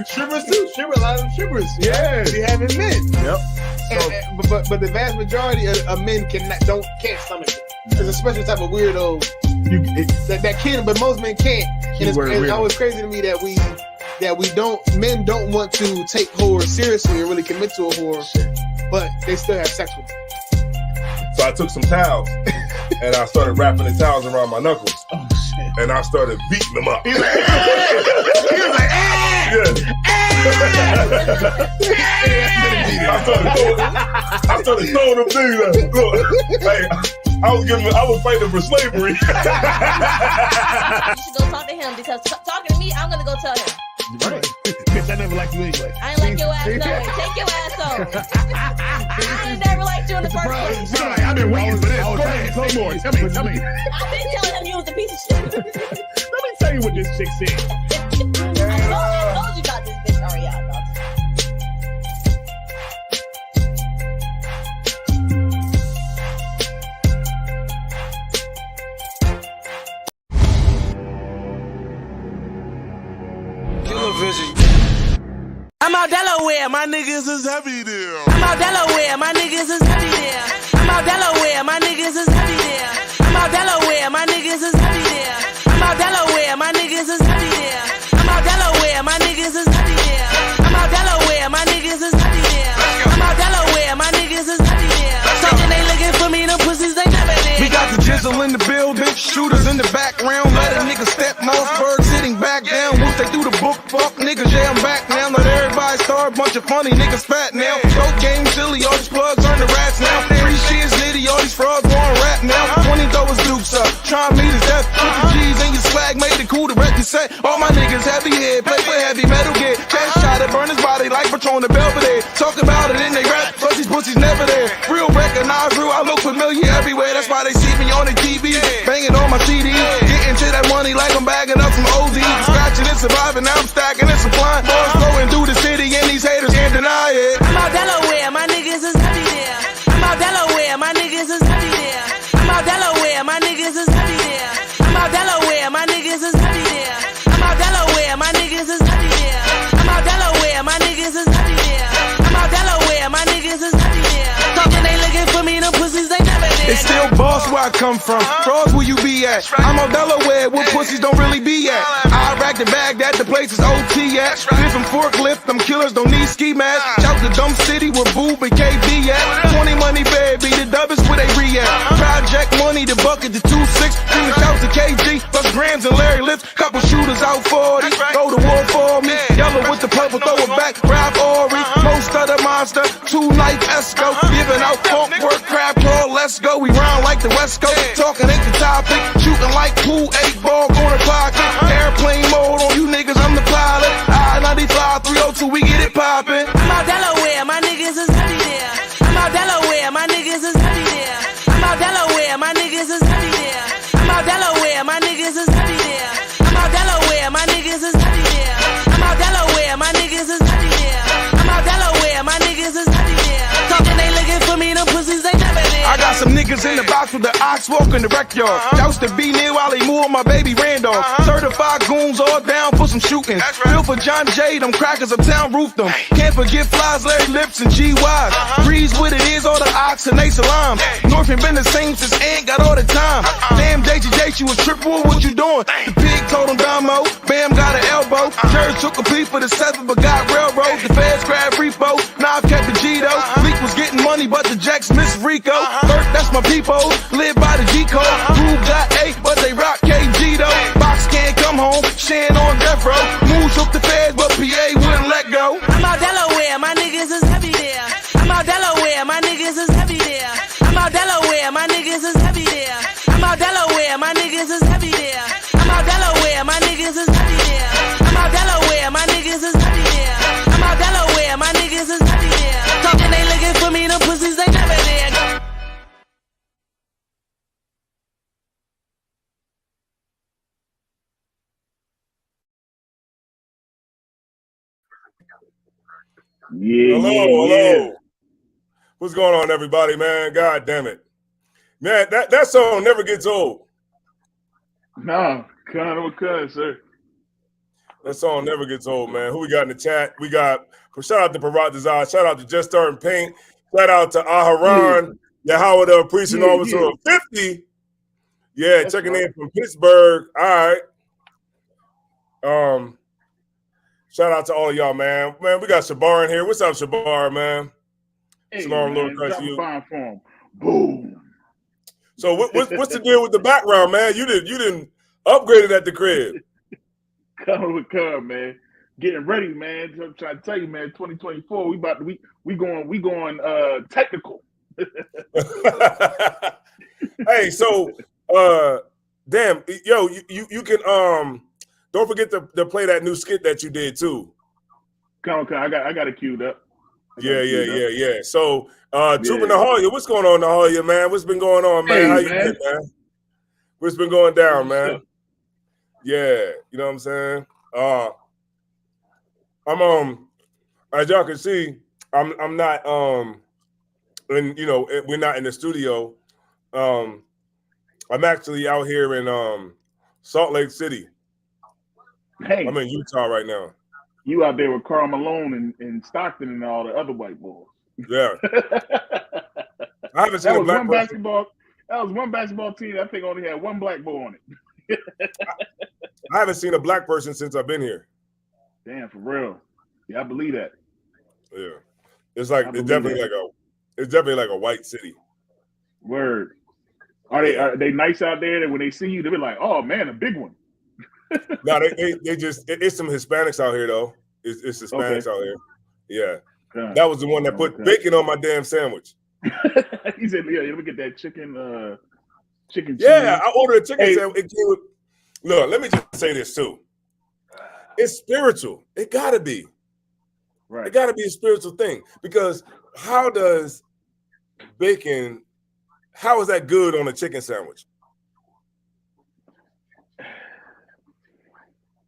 Strippers too. A lot of them strippers. Yeah. Be having men. Yep. But the vast majority of men can't stomach it. It's a special type of weirdo that can, but most men can't. And it's always crazy to me that men don't want to take whores seriously or really commit to a whore, but they still have sex with them. So I took some towels and I started wrapping the towels around my knuckles. Oh shit! And I started beating them up. He was like, I started throwing them things up. Look, hey, I was fighting for slavery. You should go talk to him because talking to me, I'm gonna go tell him. Right. Bitch, I never liked you anyway. I ain't like your ass no way. Take your ass home. I ain't never liked you in the first place. I've been waiting for this. Go ahead, say more. Tell me. I've been telling him you was a piece of shit. Let me tell you what this chick said. I told you about this bitch Ariana. I'm out Delaware, my niggas is heavy there. I'm out Delaware, my niggas is heavy there. I'm out Delaware, my niggas is heavy there. I'm out Delaware, my niggas is heavy there. I'm out Delaware, my niggas is heavy there. I'm out Delaware, my niggas is heavy there. I'm out Delaware, my niggas is heavy there. I'm out Delaware, my niggas is heavy there. Talking they looking for me, them pussies they never there. We got the jizzle in the building, shooters in the background. Let a nigga step Mossberg sitting back down. Once they do the book, fuck niggas, yeah, I'm back now. Let everybody start, bunch of funny niggas fat now. Dope game silly, all these plugs earn the rats now. Free shit litty, all these frauds want rap now. 20 throw his dukes up, try me to death. Put the G's in your swag, made it cool to wreck your set. All my niggas heavy head, play for heavy metal gear. Chest shot it, burn his body like Patron the Belvedere. Talk about it in they rap, plus these pussies never there. Real recognize real, I look familiar everywhere. That's why they see me on the TV, banging on my CD. Getting to that money like I'm bagging up some OZ. Scratching and surviving, now I'm stacking and supplying. Boys going through the city and these haters can't deny it. I'm out Delaware, my niggas is heavy there. I'm out Delaware, my niggas is heavy there. I'm out Delaware, my niggas is heavy there. I'm out Delaware, my niggas is heavy there. I'm out Delaware, my niggas is heavy there. I'm out Delaware, my niggas is heavy there. I'm out Delaware, my niggas is heavy there. Talking they looking for me, them pussies they never there. It's still boss where I come from. Frauds where you be at. I'm on Delaware where pussies don't really be at. I rack the bag that the place is OT at. Different forklift, them killers don't need ski masks. Shout to Dumb City where Boob and KB at. 20 money baby, the dub is where they re at. Project money, the bucket, the 2-6. Bring the shouts to KG, plus Grams and Larry Lips. Couple shooters out 40, go to war for me. Yellow with the purple, throw it back, Rap Ori. Most of the monster, 2 Night Esco. Giving out funk work, crab crawl, let's go. We round like the West Coast, talking ain't the topic. Shooting like pool, 8-ball, corner pocket. Airplane mode on you niggas, I'm the pilot. I-95, 302, we get it poppin'. I'm out Delaware, my niggas is heavy there. I'm out Delaware, my niggas is heavy there. I'm out Delaware, my niggas is heavy there. I'm out Delaware, my niggas is heavy there. I'm out Delaware, my niggas is heavy there. I'm out Delaware, my niggas is heavy there. I'm out Delaware, my niggas is heavy there. Talking they looking for me, them pussies they never there. I got some niggas in the box with the ox walking the rec yard. Doused to be near while they move on my baby Randolph. Certified goons all down for some shooting. Bill for John J, them crackers uptown roofed them. Can't forget Flies, Larry Lips, and G Wise. Breeze what it is, all the ox and they salams. Northern been the same since Ant got all the time. Damn, JJJ, she was triple, what you doing? The pig told him Damo, Bam got an elbow. Jerry took a peep for the 7, but got railroad. The feds grabbed repo, now I've kept the Gito. Leak was getting money, but the Jacks miss Rico. Bert, that's my people, live by the G code. Groove got 8, but they rock KG though. Box can't come home, Shan on death row. Moon shook the feds, but PA wouldn't let go. I'm out Delaware, my niggas is heavy there. I'm out Delaware, my niggas is heavy there. I'm out Delaware, my niggas is heavy there. I'm out Delaware, my niggas is heavy there. I'm out Delaware, my niggas is heavy there. I'm out Delaware, my niggas is heavy there. I'm out Delaware, my niggas is heavy there. Talking they looking for me, them pussies they never there. Hello. What's going on, everybody, man? God damn it. Man, that song never gets old. No, cuz, sir. That song never gets old, man. Who we got in the chat? We got shout out to Parat Desire, shout out to Just Starting Paint, shout out to Aharon, Yahweh the Preaching Officer of 50. Yeah, that's checking in from Pittsburgh. All right. Shout out to all of y'all, man. Man, we got Shabar in here. What's up, Shabar, man? Hey, Shalom, man, Lord, you. fine form. Boom. So what's the deal with the background, man? You didn't upgrade it at the crib. Coming with Cub, man. Getting ready, man. I'm trying to tell you, man. 2024, we going technical. Hey, so damn, yo, you can don't forget to play that new skit that you did too. Come on, I got it queued up. Yeah. So Trooping Nahalia, what's going on, Nahalia, man? What's been going on, man? Hey, How you been, man? What's been going down, man? Yeah, you know what I'm saying? I'm as y'all can see, I'm not and you know, we're not in the studio. I'm actually out here in Salt Lake City. Hey, I'm in Utah right now. You out there with Karl Malone and Stockton and all the other white boys. Yeah. I haven't seen a black person. That was one basketball team I think only had one black boy on it. I haven't seen a black person since I've been here. Damn, for real. Yeah, I believe that. Yeah. It's definitely like a white city. Word. Are they nice out there that when they see you, they be like, oh man, a big one? No, they just it's some Hispanics out here though. It's Hispanics out here. Yeah. That was the one that put bacon on my damn sandwich. He said, yeah, let me get that chicken cheese. Yeah, I ordered a chicken sandwich. It came with, look, let me just say this too. It's spiritual. It gotta be. Right. It gotta be a spiritual thing. Because how is that good on a chicken sandwich?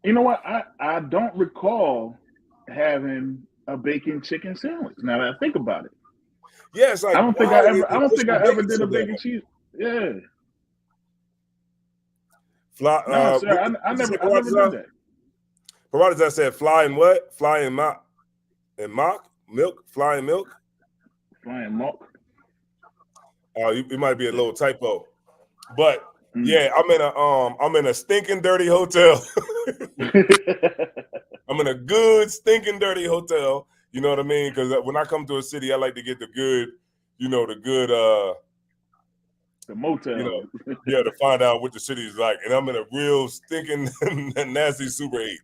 You know what? I don't recall having a bacon chicken sandwich. Now that I think about it. Yeah, it's like I don't think I ever did a bacon cheese. Yeah. Fly, no, sir, I never did that. Paradise said flying what? Flying mock and mock milk? Flying milk? Flying milk. It might be a little typo. But yeah, I'm in a stinking dirty hotel. I'm in a good stinking dirty hotel. You know what I mean? Because when I come to a city, I like to get the good the motel. You know, yeah, to find out what the city is like. And I'm in a real stinking nasty Super 8.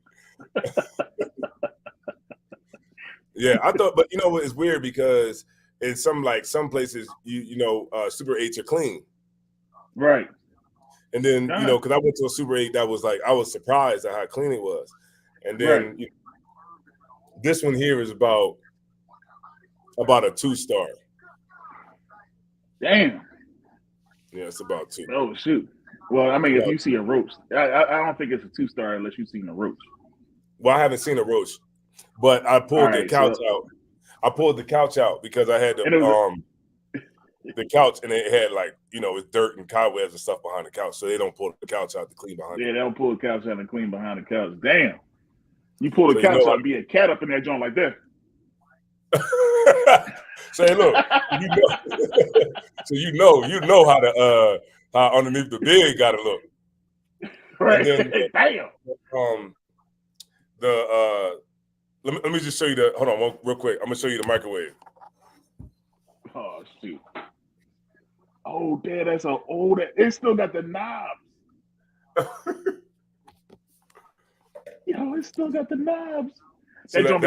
Yeah, I thought, but you know what? It's weird because in some places, Super 8s are clean. Right. And then, you know, because I went to a Super 8 that was like, I was surprised at how clean it was. And then this one here is about a 2-star. Damn. Yeah, it's about 2. Oh, shoot. Well, I mean, if you see a roach, I don't think it's a 2-star unless you've seen a roach. Well, I haven't seen a roach, but I pulled the couch out. I pulled the couch out because I had the couch, and it had it's dirt and cobwebs and stuff behind the couch, so they don't pull the couch out to clean behind. Yeah, they don't pull the couch out and clean behind the couch. Damn, you pull the couch out and be a cat up in that joint like that. Say, look, so you know how underneath the bed got to look. Right. Then, damn. Let me just show you hold on real quick. I'm gonna show you the microwave. Oh shoot. Oh damn, that's an old. It still got the knobs. Yo, it still got the knobs. So that'll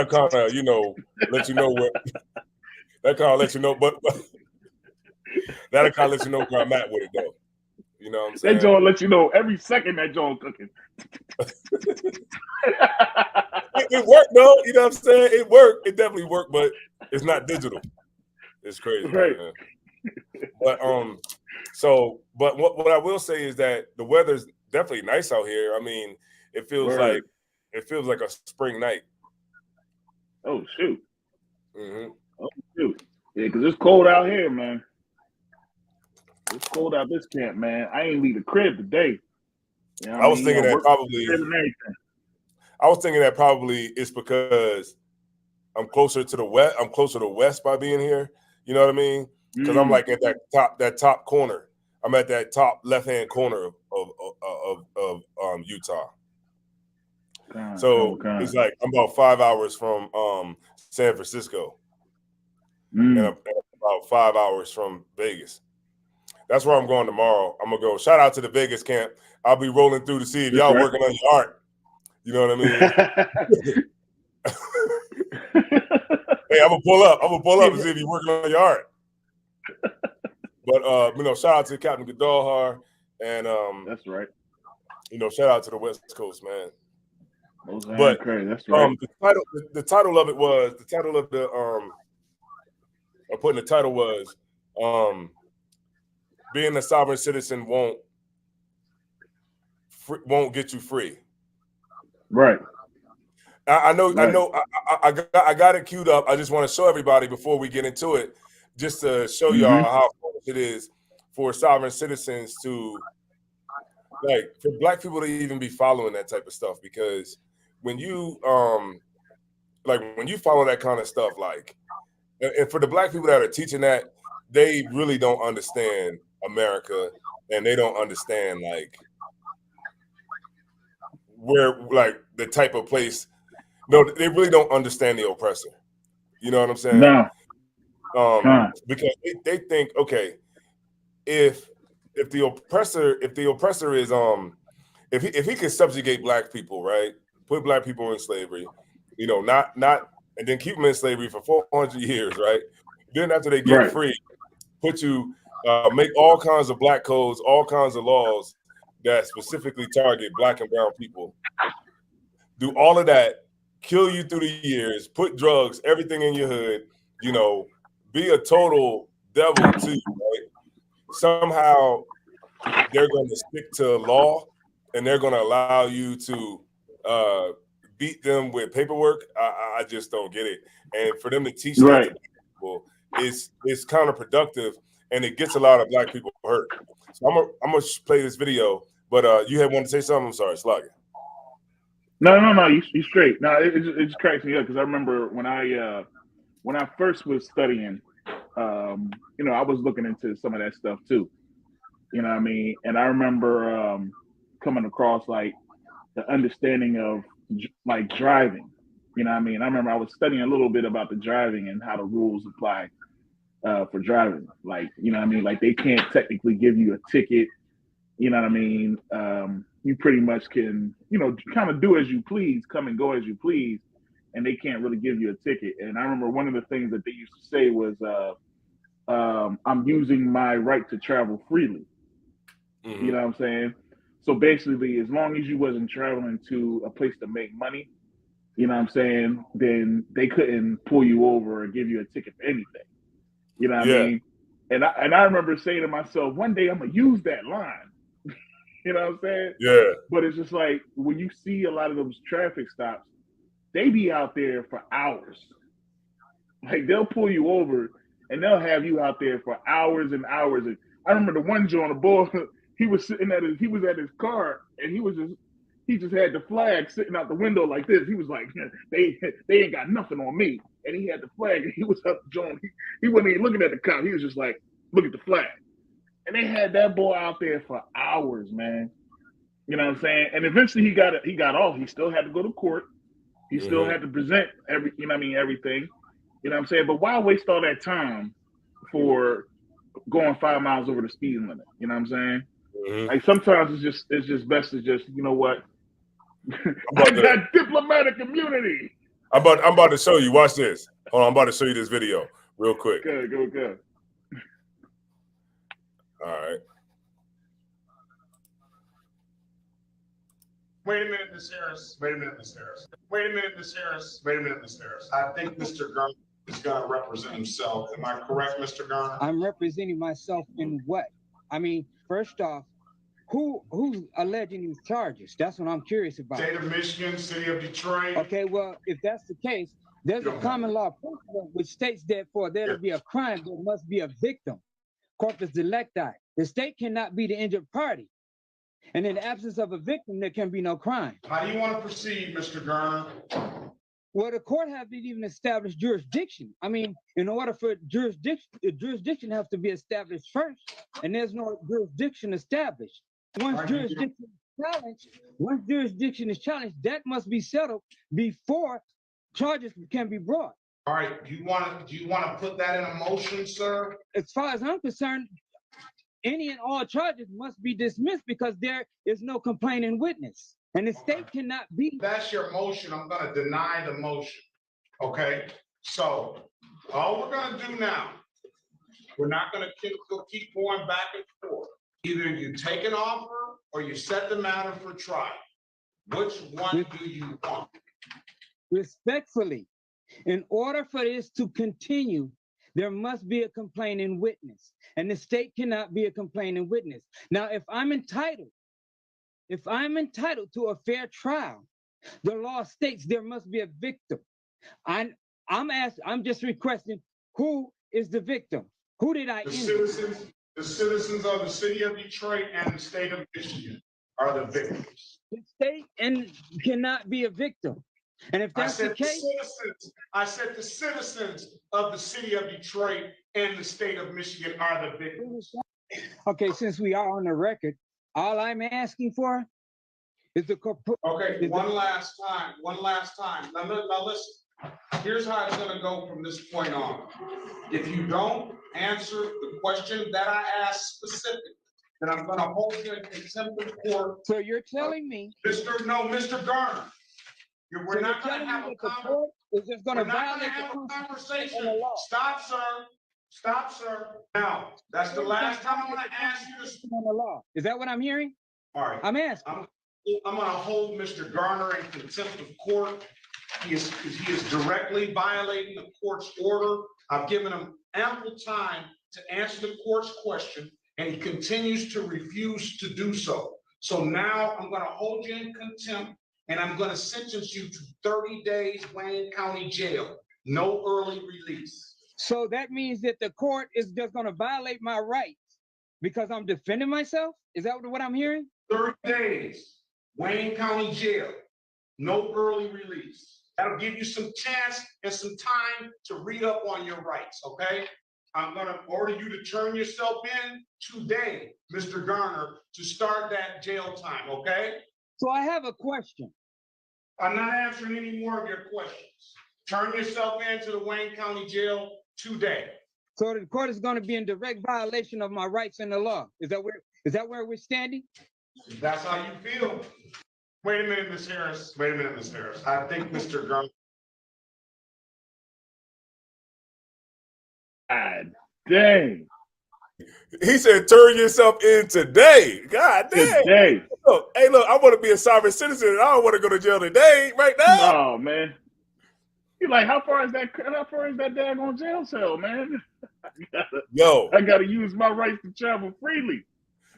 kind of let you know what. That kind of let you know, but that'll kind of let you know where I'm at with it though. You know what I'm saying? That joint let you know every second that joint cooking. It worked though. You know what I'm saying? It worked. It definitely worked, but it's not digital. It's crazy, right? Man. But but what I will say is that the weather's definitely nice out here. I mean, it feels like a spring night. Oh shoot! Mm-hmm. Oh shoot! Yeah, because it's cold out here, man. It's cold out this camp, man. I ain't leave the crib today. You know I was thinking that probably. I was thinking that probably it's because I'm closer to the west. I'm closer to west by being here. You know what I mean? Because I'm like at that top corner. I'm at that top left-hand corner of Utah. So it's like I'm about 5 hours from San Francisco, and I'm about 5 hours from Vegas. That's where I'm going tomorrow. I'm gonna go. Shout out to the Vegas camp. I'll be rolling through to see if y'all working on your art. You know what I mean? Hey, I'm gonna pull up. I'm gonna pull up and see if you're working on your art. But you know, shout out to Captain Gadalhar, and that's right. You know, shout out to the West Coast, man. But that's right. The title of it was the title of the I put in the title was being a sovereign citizen won't get you free. Right. I know. I got it queued up. I just want to show everybody before we get into it, just to show y'all how it is for sovereign citizens to, like, for Black people to even be following that type of stuff. Because when you when you follow that kind of stuff, like, and for the Black people that are teaching that, they really don't understand America, and they don't understand like where, like, the type of place. No, they really don't understand the oppressor. You know what I'm saying? No. Because they think, okay, if the oppressor is if he can subjugate Black people, right, put Black people in slavery, you know, not and then keep them in slavery for 400 years, right? Then after they get free, put you make all kinds of Black codes, all kinds of laws that specifically target Black and brown people. Do all of that, kill you through the years, put drugs, everything in your hood, you know, be a total devil to you, right? Somehow they're going to stick to law and they're going to allow you to beat them with paperwork. I just don't get it. And for them to teach that to people is counterproductive, and it gets a lot of Black people hurt. So I'm gonna play this video, but you had wanted to say something. I'm sorry, Slugger. No, you straight. No, it just cracks me up because I remember when I first was studying, you know, I was looking into some of that stuff too. You know what I mean? And I remember coming across like the understanding of like driving. You know what I mean? I remember I was studying a little bit about the driving and how the rules apply for driving. Like, you know what I mean? Like, they can't technically give you a ticket. You know what I mean? You pretty much can, you know, kind of do as you please, come and go as you please, and they can't really give you a ticket. And I remember one of the things that they used to say was, I'm using my right to travel freely. Mm-hmm. You know what I'm saying? So basically, as long as you wasn't traveling to a place to make money, you know what I'm saying, then they couldn't pull you over or give you a ticket for anything. You know what I mean? And I remember saying to myself, one day I'm going to use that line. You know what I'm saying? Yeah. But it's just like, when you see a lot of those traffic stops, they be out there for hours. Like, they'll pull you over and they'll have you out there for hours and hours. And I remember the one John, the boy, he was at his car, and he just had the flag sitting out the window like this. He was like, they ain't got nothing on me. And he had the flag, and he was up John. He wasn't even looking at the cop. He was just like, look at the flag. And they had that boy out there for hours, man. You know what I'm saying? And eventually he got off. He still had to go to court. He still had to present everything. You know what I'm saying? But why waste all that time for going 5 miles over the speed limit? You know what I'm saying? Mm-hmm. Like, sometimes it's just best to just, you know what? I got diplomatic immunity. I'm about to show you. Watch this. Hold on, I'm about to show you this video real quick. Good. All right. Wait a minute, Ms. Harris. I think Mr. Garner is going to represent himself. Am I correct, Mr. Garner? I'm representing myself in what? I mean, first off, who's alleging these charges? That's what I'm curious about. State of Michigan, City of Detroit. Okay, well, if that's the case, there's a common law principle which states that for there to be a crime, there must be a victim. Corpus delicti. The state cannot be the injured party. And in the absence of a victim, there can be no crime. How do you want to proceed, Mr. Garner? Well, the court hasn't even established jurisdiction. I mean, in order for jurisdiction, the jurisdiction has to be established first, and there's no jurisdiction established. Once jurisdiction is challenged, that must be settled before charges can be brought. All right, do you want to put that in a motion, sir? As far as I'm concerned, any and all charges must be dismissed because there is no complaining witness. And the state cannot be. That's your motion. I'm going to deny the motion. Okay? So all we're going to do now, we're not going to keep going back and forth. Either you take an offer or you set the matter for trial. Which one do you want? Respectfully, in order for this to continue, there must be a complaining witness, and the state cannot be a complaining witness. Now, if I'm entitled to a fair trial, the law states there must be a victim. I'm just requesting, who is the victim? Who did I injure? The citizens of the city of Detroit and the state of Michigan are the victims. The state cannot be a victim. And if that's the case, I said the citizens of the city of Detroit and the state of Michigan are the victims. Okay, since we are on the record, all I'm asking for is the okay. One last time. Now listen. Here's how it's going to go from this point on. If you don't answer the question that I asked specifically, then I'm going to hold you in contempt of court. So you're telling me, Mr. Garner. We're not going to have a conversation. Stop, sir. Now, that's the last time I'm going to ask you to speak on the law. Is that what I'm hearing? All right. I'm asking. I'm going to hold Mr. Garner in contempt of court. He is directly violating the court's order. I've given him ample time to answer the court's question, and he continues to refuse to do so. So now I'm going to hold you in contempt, and I'm going to sentence you to 30 days Wayne County Jail, no early release. So that means that the court is just going to violate my rights because I'm defending myself? Is that what I'm hearing? 30 days, Wayne County Jail, no early release. That'll give you some chance and some time to read up on your rights, okay? I'm going to order you to turn yourself in today, Mr. Garner, to start that jail time, okay? So I have a question. I'm not answering any more of your questions. Turn yourself into the Wayne County Jail today. So the court is going to be in direct violation of my rights in the law. Is that where we're standing? That's how you feel. Wait a minute, Ms. Harris. I think Mr. Garner. God dang. He said, turn yourself in today. God damn. Today. Look, I want to be a sovereign citizen and I don't want to go to jail today, right now. Oh, man. You're like, how far is that daggone jail cell, man? I gotta use my rights to travel freely.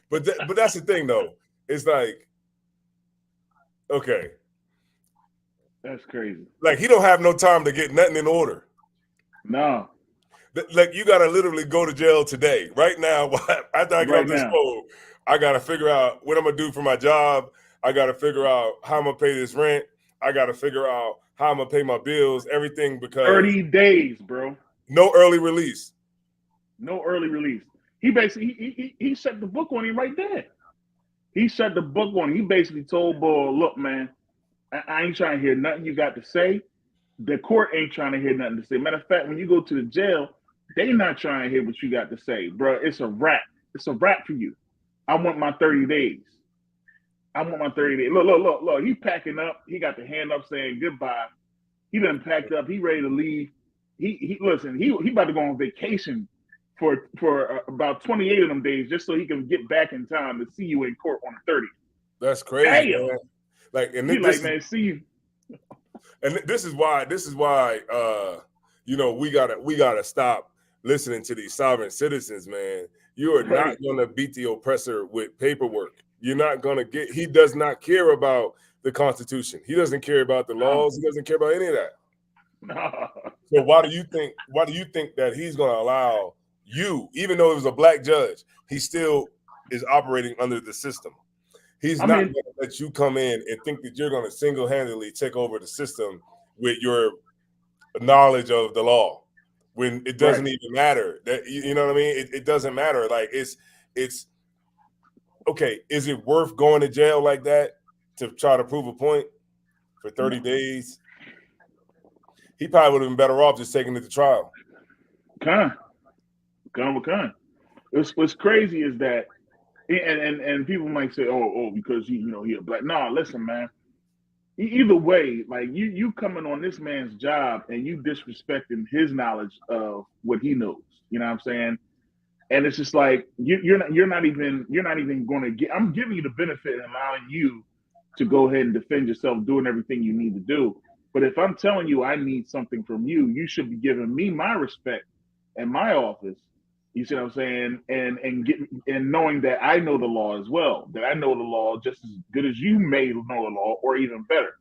But that's the thing, though. It's like, okay. That's crazy. Like, he don't have no time to get nothing in order. No. Like, you got to literally go to jail today. Right now, after I get off this phone, I got to figure out what I'm going to do for my job. I got to figure out how I'm going to pay this rent. I got to figure out how I'm going to pay my bills, everything, because 30 days, bro. No early release. No early release. He basically, he shut the book on him right there. He shut the book on him. He basically told Bull, look, man, I ain't trying to hear nothing you got to say. The court ain't trying to hear nothing to say. Matter of fact, when you go to the jail, they not trying to hear what you got to say, bro. It's a wrap. It's a wrap for you. I want my 30 days. Look. He packing up. He got the hand up saying goodbye. He done packed up. He ready to leave. He about to go on vacation for about 28 of them days just so he can get back in time to see you in court on the 30th. That's crazy, man. Like, and this, man, see you. And this is why we gotta stop listening to these sovereign citizens, man. You are not gonna beat the oppressor with paperwork. You're not gonna he does not care about the Constitution. He doesn't care about the laws. He doesn't care about any of that. No. So why do you think that he's gonna allow you, even though it was a black judge, he still is operating under the system? He's not going to let you come in and think that you're going to single-handedly take over the system with your knowledge of the law when it doesn't even matter. That you know what I mean? It doesn't matter. Like it's okay. Is it worth going to jail like that to try to prove a point for 30 days? He probably would have been better off just taking it to trial. What's crazy is that, and people might say, oh, because he a black. No, listen, man. Either way, like you coming on this man's job and you disrespecting his knowledge of what he knows. You know what I'm saying? And it's just like you're not even going to get. I'm giving you the benefit and allowing you to go ahead and defend yourself, doing everything you need to do. But if I'm telling you I need something from you, you should be giving me my respect in my office. You see what I'm saying? And knowing that I know the law as well, that I know the law just as good as you may know the law, or even better.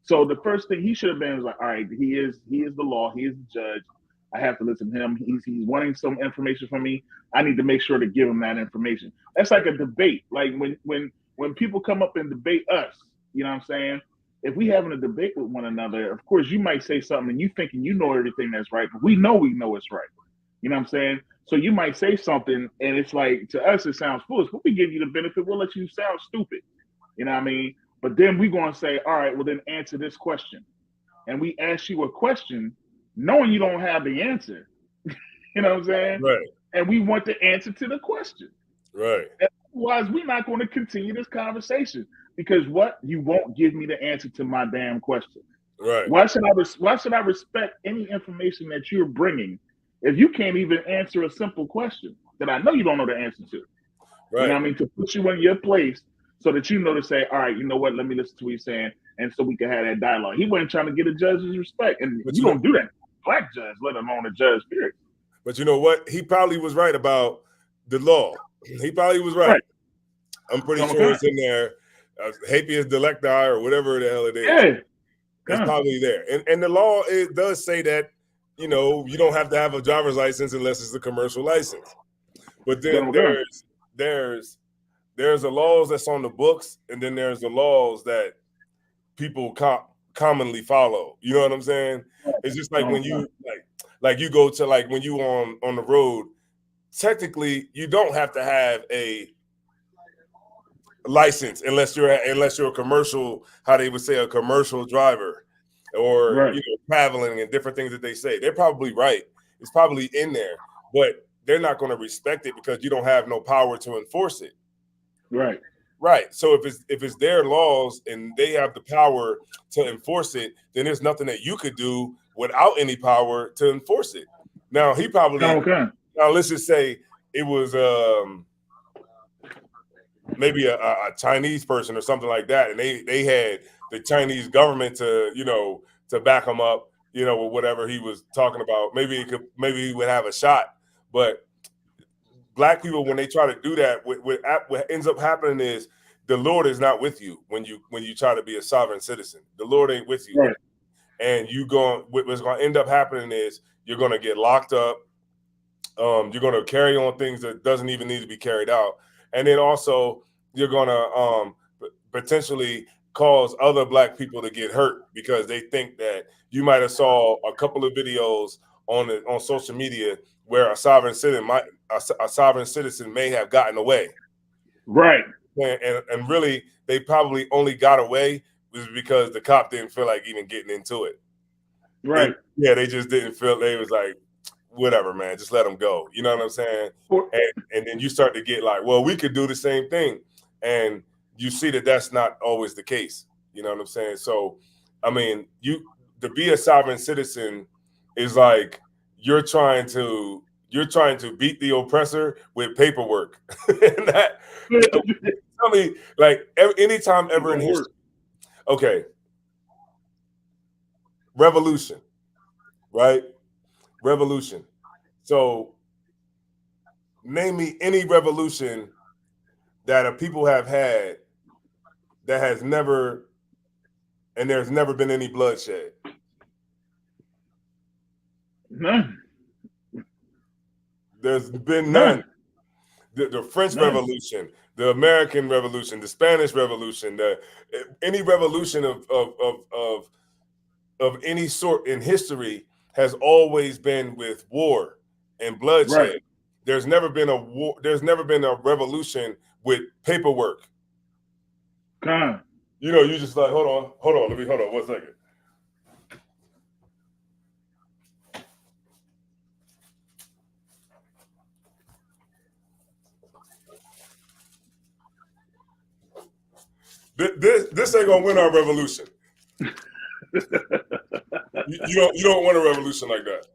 So the first thing he should have been was like, all right, he is the law, he is the judge. I have to listen to him. He's wanting some information from me. I need to make sure to give him that information. That's like a debate. Like when people come up and debate us, you know what I'm saying? If we having a debate with one another, of course you might say something and you thinking you know everything that's right, but we know it's right. You know what I'm saying? So you might say something and it's like, to us, it sounds foolish, but we give you the benefit. We'll let you sound stupid. You know what I mean? But then we're going to say, all right, well then answer this question. And we ask you a question knowing you don't have the answer. You know what I'm saying? Right. And we want the answer to the question. Right. Otherwise, we're not going to continue this conversation because what? You won't give me the answer to my damn question. Right. Why should I respect any information that you're bringing if you can't even answer a simple question that I know you don't know the answer to? Right. You know what I mean? To put you in your place so that you know to say, all right, you know what? Let me listen to what he's saying, and so we can have that dialogue. He wasn't trying to get a judge's respect, and you don't do that. Black judge, let alone a judge, period. But you know what? He probably was right about the law. He probably was right. I'm pretty sure it's in there. Habeas delicti or whatever the hell it is. Yeah. It's probably there. And the law, it does say that, you don't have to have a driver's license unless it's a commercial license. But then there's the laws that's on the books, and then there's the laws that people commonly follow. You know what I'm saying? It's just like when you like you go to when you on the road, technically you don't have to have a license unless you're a commercial, how they would say, a commercial driver, or traveling and different things that they say. They're probably right. It's probably in there, but they're not going to respect it because you don't have no power to enforce it. Right. So if it's their laws and they have the power to enforce it, then there's nothing that you could do without any power to enforce it. Now he probably now let's just say it was maybe a Chinese person or something like that, and they had the Chinese government to back him up, with whatever he was talking about. Maybe he would have a shot. But black people, when they try to do that, what ends up happening is the Lord is not with you when you try to be a sovereign citizen. The Lord ain't with you. Right. And what's going to end up happening is you're going to get locked up. You're going to carry on things that doesn't even need to be carried out. And then also you're going to potentially cause other black people to get hurt because they think that you might have saw a couple of videos on social media where a sovereign citizen may have gotten away. Right. And really, they probably only got away was because the cop didn't feel like even getting into it. Right. They just didn't feel. They was like, whatever, man, just let them go. You know what I'm saying? And then you start to get like, well, we could do the same thing. And you see that that's not always the case. You know what I'm saying? So, I mean, to be a sovereign citizen is like you're trying to beat the oppressor with paperwork. And that, tell me, like, anytime ever in history. Okay. Revolution, right? Revolution. So name me any revolution that a people have had that has never, and there's never been any bloodshed. None. There's been none. the French Revolution, the American Revolution, the Spanish Revolution, any revolution of any sort in history has always been with war and bloodshed. Right. There's never been a war. There's never been a revolution with paperwork. You know, you just like, hold on, hold on 1 second. This ain't gonna win our revolution. you don't want a revolution like that.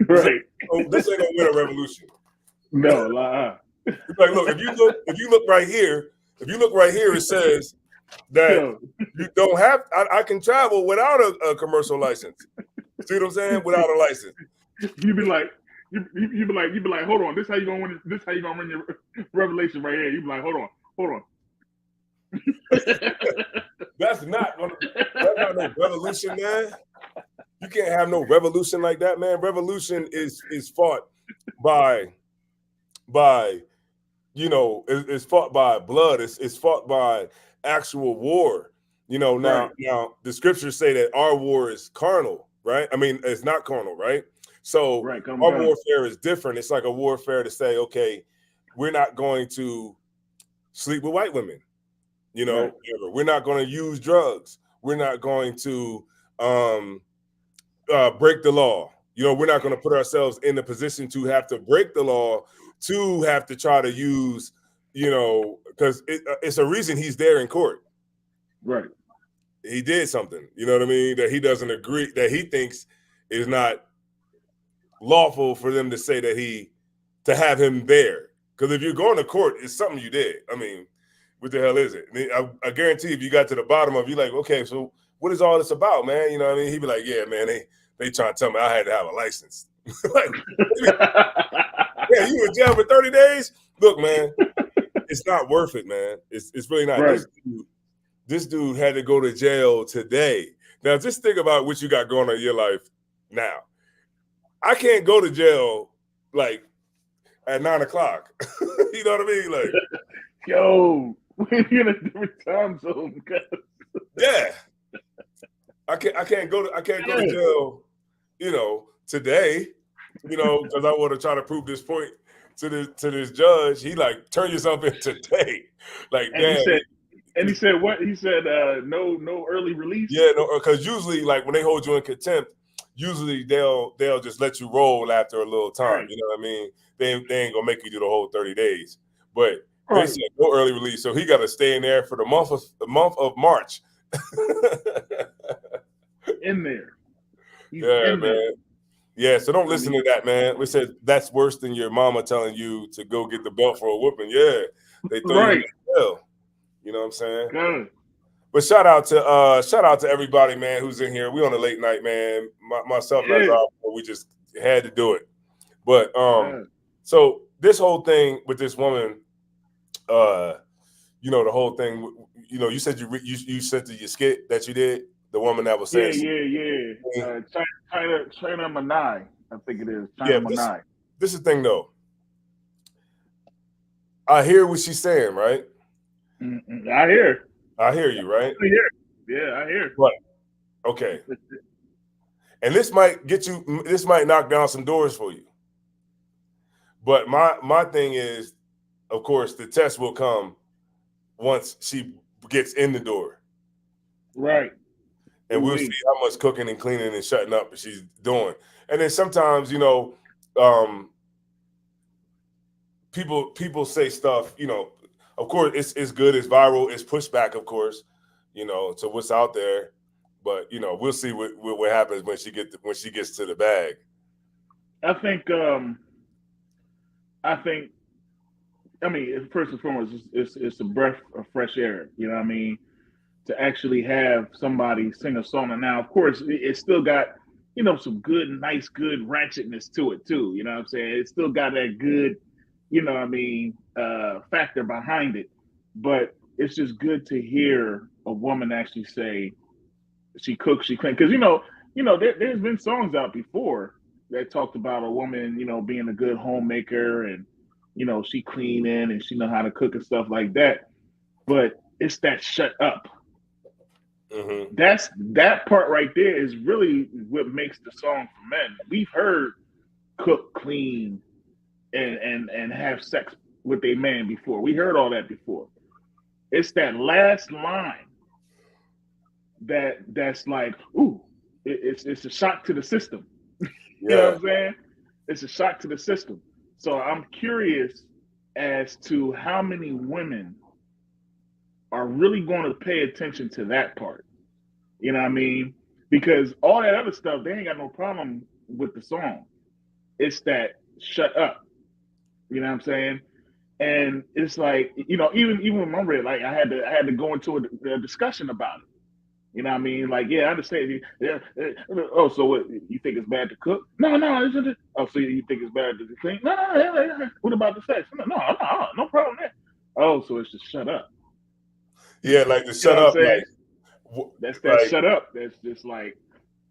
Right. This ain't gonna win a revolution. No, like, look, if you look right here, it says that you don't have. I can travel without a commercial license. See what I'm saying? Without a license. You be like, hold on. This how you gonna win? This how you gonna win your revelation right here? You be like, hold on. That's not no revolution, man. You can't have no revolution like that, man. Revolution is fought by it's fought by blood. It's fought by actual war. You know, now the scriptures say that our war is carnal, right? I mean, it's not carnal, right? So our warfare is different. It's like a warfare to say, okay, we're not going to sleep with white women. You know, we're not going to use drugs. We're not going to break the law. You know, we're not going to put ourselves in the position to have to break the law, to have to try to use, you know, because it's a reason he's there in court. Right. He did something, you know what I mean, that he doesn't agree, that he thinks is not lawful for them to say that to have him there. Because if you're going to court, it's something you did. I mean, what the hell is it? I guarantee if you got to the bottom of it, you're like, okay, so what is all this about, man? You know what I mean? He'd be like, yeah, man, they trying to tell me I had to have a license. Like, yeah, you in jail for 30 days? Look, man, it's not worth it, man. It's really not. Right. This dude had to go to jail today. Now, just think about what you got going on in your life now. I can't go to jail, like, at 9 o'clock. You know what I mean? Like, yo, we're in a different time zone. Yeah. I can't go to jail, you know, today, you know, because I want to try to prove this point to this judge. He like, turn yourself in today. Like, and he said what? He said no early release. Yeah, no, because usually like when they hold you in contempt, usually they'll just let you roll after a little time. Right. You know what I mean? They ain't gonna make you do the whole 30 days. But they said no early release, so he got to stay in there for the month of March. In there. Yeah, man. Yeah, so don't listen to that, man. We said that's worse than your mama telling you to go get the belt for a whooping. Yeah, they throw you in jail. You know what I'm saying? Good. But shout out to everybody, man, who's in here. We on a late night, man. Myself, we just had to do it. But so this whole thing with this woman, you know, the whole thing, you know, you said you sent to your skit that you did, the woman that was saying, China Manai, I think it is. China Manai. This is the thing, though. I hear what she's saying, right? I hear you, right? I hear. But okay, and this might knock down some doors for you. But my thing is, of course, the test will come once she gets in the door. Right. And we'll see how much cooking and cleaning and shutting up she's doing. And then sometimes, you know, people say stuff, you know, of course it's good, it's viral, it's pushback, of course, you know, to what's out there. But, you know, we'll see what happens when she gets to the bag. I mean, first and foremost, it's a breath of fresh air. You know what I mean? To actually have somebody sing a song. And now, of course, it's still got, you know, some nice ratchetness to it, too. You know what I'm saying? It's still got that good, you know what I mean, factor behind it. But it's just good to hear a woman actually say she cooks, she cleans. Because, you know, there's been songs out before that talked about a woman, you know, being a good homemaker and you know, she cleaning and she know how to cook and stuff like that. But it's that shut up. Mm-hmm. That part right there is really what makes the song for men. We've heard cook, clean, and have sex with a man before. We heard all that before. It's that last line that's like, ooh, it's a shock to the system. You know what I'm saying? It's a shock to the system. So I'm curious as to how many women are really going to pay attention to that part. You know what I mean? Because all that other stuff, they ain't got no problem with the song. It's that shut up. You know what I'm saying? And it's like, you know, even when I read, like I had to go into a discussion about it. You know what I mean? Like, yeah, I understand. Yeah. Oh, so what? You think it's bad to cook? No, isn't it? Oh, so you think it's bad to clean? No. What about the sex? No problem there. Oh, so it's just shut up. Yeah, like the shut up. Like, that's that shut up. That's just like,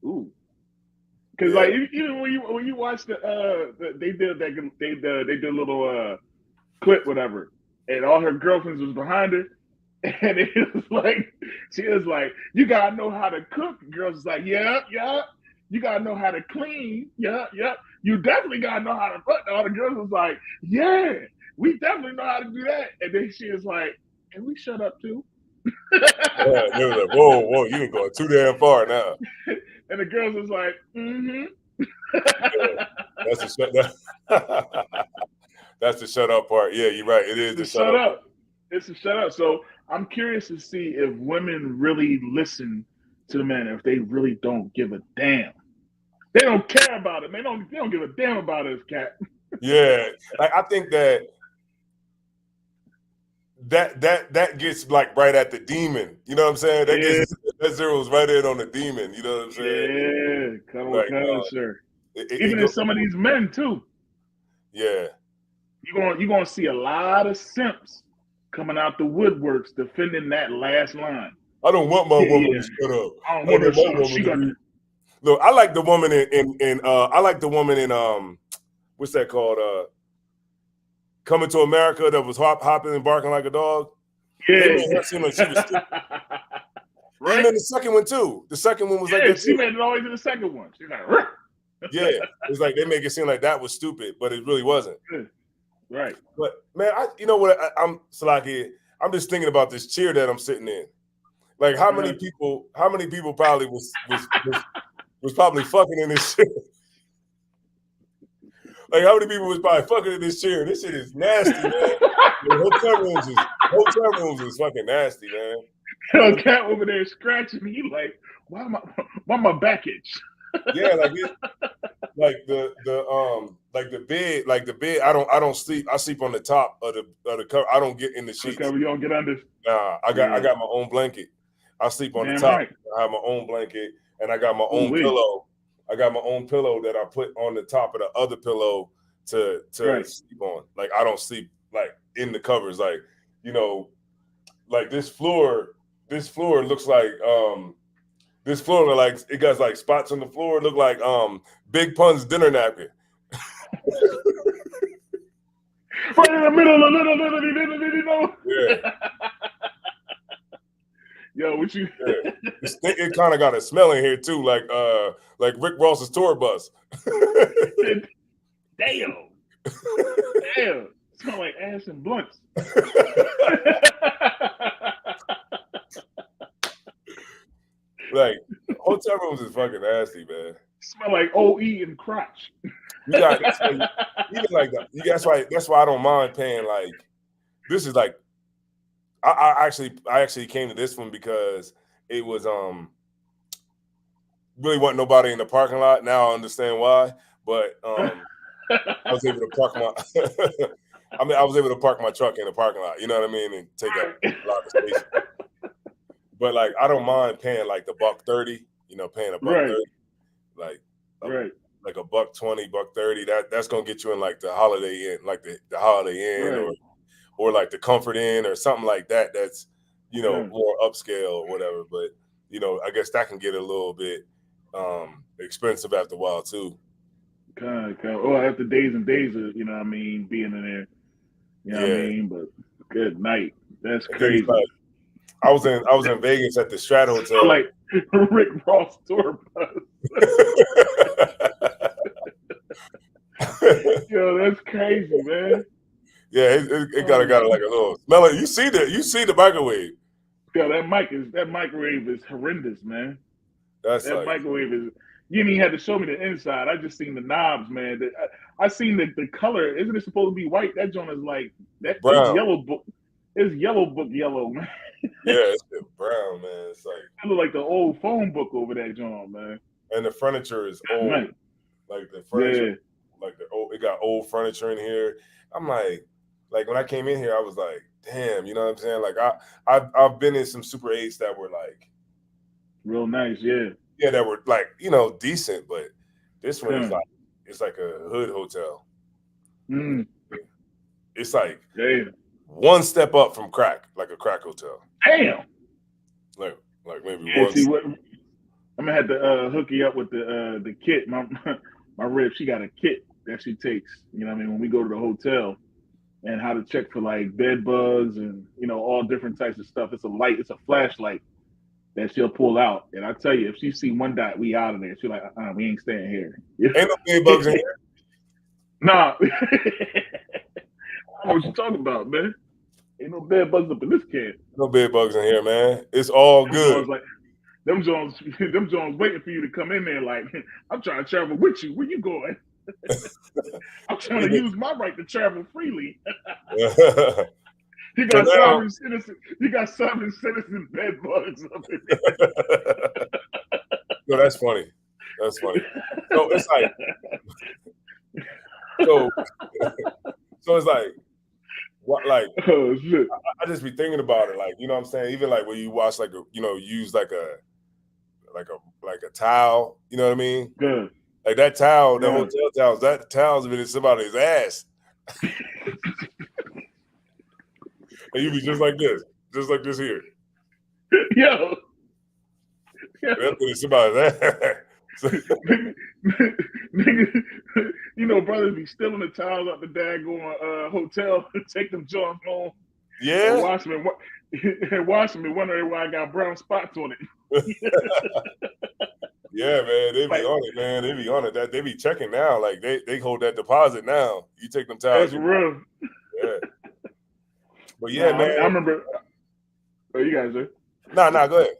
ooh. Because like even when you watch they did a little clip, whatever, and all her girlfriends was behind her. And it was like, she was like, you gotta know how to cook. The girls was like, yeah. You gotta know how to clean. Yeah. You definitely gotta know how to cook. All the girls was like, yeah, we definitely know how to do that. And then she was like, and we shut up too. Yeah, they were like, whoa, you going too damn far now. And the girls was like, mm-hmm. That's the shut up part. Yeah, you're right. It is the shut up. It's a shut up. So I'm curious to see if women really listen to the men, if they really don't give a damn. They don't care about it, man. They don't give a damn about us, Cat. Yeah, like I think that gets like right at the demon. You know what I'm saying? That zeroes right in on the demon. You know what I'm saying? Yeah, come on, sir. Even in some of these men too. Yeah, you're gonna see a lot of simps coming out the woodworks defending that last line. I don't want my woman to shut up. I don't want her to shut up. Look, I like the woman in I like the woman in what's that called? Coming to America, that was hopping and barking like a dog. Yeah. They made her seem like she was stupid. Right. And then the second one too. The second one was like that. She made it always in the second one. She's like, Rrr. Yeah, it's like they make it seem like that was stupid, but it really wasn't. Right. But man, you know what? I'm Salaki. I'm just thinking about this chair that I'm sitting in. Like, how many people probably was probably fucking in this chair? Like, how many people was probably fucking in this chair? This shit is nasty, man. Hotel rooms is fucking nasty, man. Yo, Cat over there scratching me. You like, why my back itch? Yeah, like the bed. I don't sleep. I sleep on the top of the cover. I don't get in the sheets. You don't get under. Nah, I got my own blanket. I sleep on the top. Right. I have my own blanket, and I got my own pillow. I got my own pillow that I put on the top of the other pillow to sleep on. Like, I don't sleep like in the covers. Like, you know, like this floor looks like this floor like it got like spots on the floor. It look like Big Pun's dinner napkin. Right in the middle. Yeah. Yo, what you? Yeah. It kind of got a smell in here too, like Rick Ross's tour bus. Damn. Smell like ass and blunts. Like, hotel rooms is fucking nasty, man. Smell like OE and crotch. You got even like that. That's why I don't mind paying. Like, this is like, I actually came to this one because it was really wasn't nobody in the parking lot. Now I understand why, but I was able to park I was able to park my truck in the parking lot. You know what I mean, and take up a lot of space. But like, I don't mind paying like the $1.30. You know, paying a $1.30, like like $1.20, $1.30. That's gonna get you in like the Holiday Inn, like the Holiday Inn, or like the Comfort Inn or something like that. That's, you know, more upscale or whatever. But you know, I guess that can get a little bit expensive after a while too. Well, after days and days of, you know what I mean, being in there. You know what I mean? But good night. That's crazy. Like, I was in Vegas at the Strat Hotel. Like Rick Ross tour bus. Yo, that's crazy, man. Yeah, it got like a little smell. You see the microwave. Yeah, that microwave is horrendous, man. That microwave is. You didn't even have to show me the inside. I just seen the knobs, man. I seen the color. Isn't it supposed to be white? That joint is like that. It's yellow book. It's yellow book yellow, man. Yeah, it's brown, man. It's like it look like the old phone book over that joint, man. And the furniture is old. Right. Like the furniture, it got old furniture in here. I'm like when I came in here, I was like, damn, you know what I'm saying? Like I've been in some Super 8s that were like real nice, yeah. Yeah, that were like, decent, but this one is like it's like a hood hotel. Mm. It's like damn. One step up from crack, like a crack hotel. Damn. Like maybe one. See what I'm gonna have to hook you up with the kit. My rib, she got a kit that she takes. You know what I mean? When we go to the hotel, and how to check for like bed bugs and all different types of stuff. It's a flashlight that she'll pull out. And I tell you, if she see one dot, we out of there. She's like, we ain't staying here. Ain't no bed bugs in here. Nah. I don't know what you talking about, man. Ain't no bed bugs up in this can. No bed bugs in here, man. It's all good. Them Jones waiting for you to come in there like, I'm trying to travel with you. Where you going? I'm trying to use my right to travel freely. You got sovereign citizen bed bugs up in there. No, that's funny. That's funny. So it's like, so it's like, what? Like, oh shit! I just be thinking about it, like, you know what I'm saying. Even like when you watch like use like a towel, you know what I mean? Good. Like that towel, the hotel towels, that towel's been in somebody's ass. And you be just like this here. Yo. That's been in somebody's ass. Nigga, brothers be stealing the towels out the daggone hotel and take them joints home. Yeah. And wash them and wondering why I got brown spots on it. Yeah, man, they be on it, man. They be on it. That they be checking now. Like they hold that deposit now. You take them towels. That's real. Yeah. But yeah, man. I remember. Oh, you guys are. Nah, go ahead.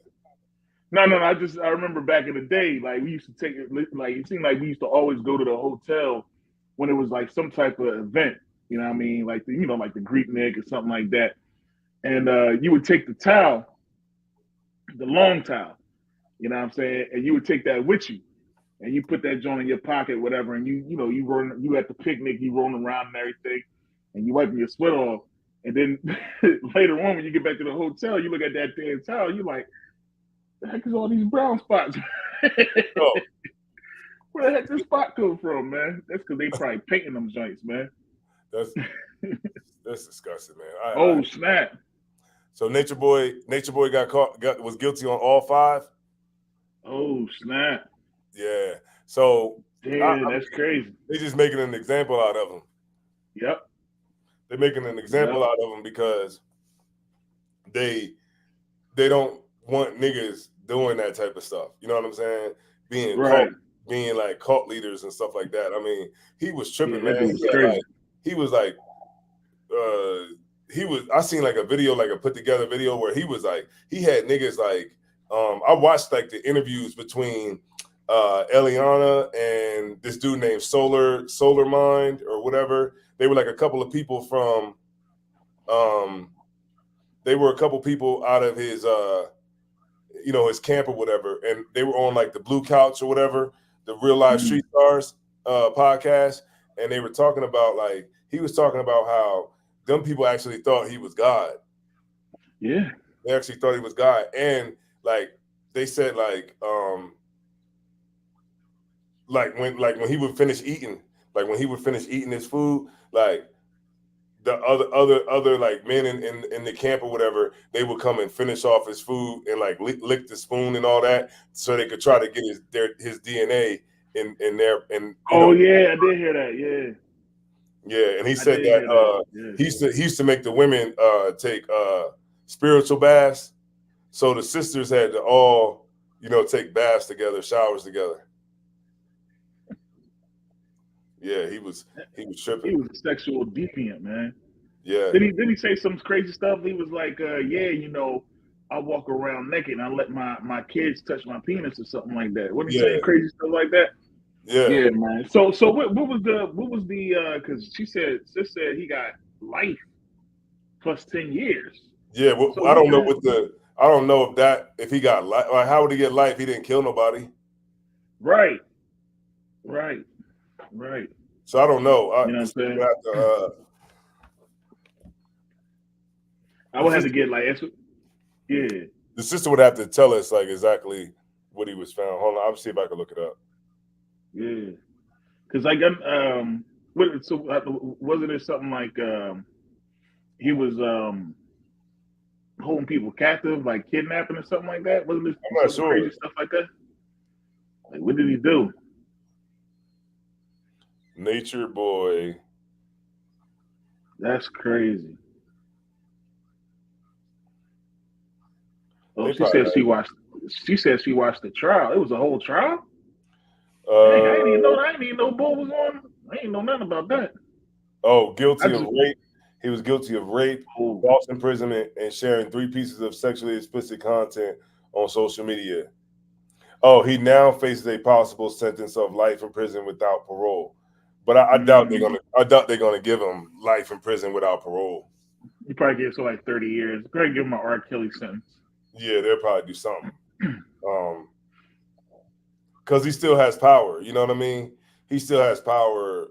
No. I remember back in the day, like we used to take it. Like it seemed like we used to always go to the hotel when it was like some type of event. You know what I mean? Like like the Greek Nick or something like that. And you would take the towel, the long towel. You know what I'm saying? And you would take that with you, and you put that joint in your pocket, whatever. And you at the picnic, you rolling around and everything, and you wiping your sweat off. And then later on, when you get back to the hotel, you look at that damn towel, you like, the heck is all these brown spots? Oh. Where the heck this spot come from, man? That's because they probably painting them joints, man. That's disgusting, man. Snap! So Nature Boy was guilty on all 5. Oh snap! Yeah. So damn, that's crazy. They just making an example out of him. Yep. They're making an example out of him because they don't want niggas doing that type of stuff. You know what I'm saying? Being like cult leaders and stuff like that. I mean, he was tripping, man. I seen like a video, like a put together video where he was like, he had niggas like, I watched like the interviews between Eliana and this dude named Solar Mind or whatever. They were like a couple of people from, they were a couple people out of his, his camp or whatever. And they were on like the Blue Couch or whatever, the Real Life Street Stars podcast. And they were talking about like, he was talking about how them people actually thought he was God. Yeah. They actually thought he was God. And like, they said like when he would finish eating, his food, like the other like men in the camp or whatever, they would come and finish off his food and like lick the spoon and all that, so they could try to get his DNA in there. And yeah, I did hear that. Yeah. Yeah, and he said that he used to make the women take spiritual baths, so the sisters had to all, take baths together, showers together. Yeah, he was tripping. He was a sexual deviant, man. Yeah. Did he say some crazy stuff? He was like, I walk around naked and I let my kids touch my penis or something like that. Wasn't he saying crazy stuff like that? Yeah. Yeah, man. So what was the because sis said he got life plus 10 years. Yeah, well, so I don't know if he got life. Like, how would he get life? He didn't kill nobody. Right. So I don't know. You know what I'm saying? I would have to get yeah. The sister would have to tell us like exactly what he was found. Hold on, I'll see if I can look it up. Yeah, because wasn't it something like he was holding people captive, like kidnapping or something like that? Wasn't it I'm not sure. Crazy stuff like that? Like, what did he do? Nature Boy. That's crazy. Oh, she said she watched the trial. It was a whole trial. Dang, I didn't even know Bull was on. I didn't know nothing about that. Oh, guilty of rape. He was guilty of rape, false imprisonment, and sharing 3 pieces of sexually explicit content on social media. Oh, he now faces a possible sentence of life in prison without parole. But I doubt they're gonna give him life in prison without parole. You probably give him like 30 years. Probably give him an R. Kelly sentence. Yeah, they'll probably do something. Because he still has power. You know what I mean? He still has power.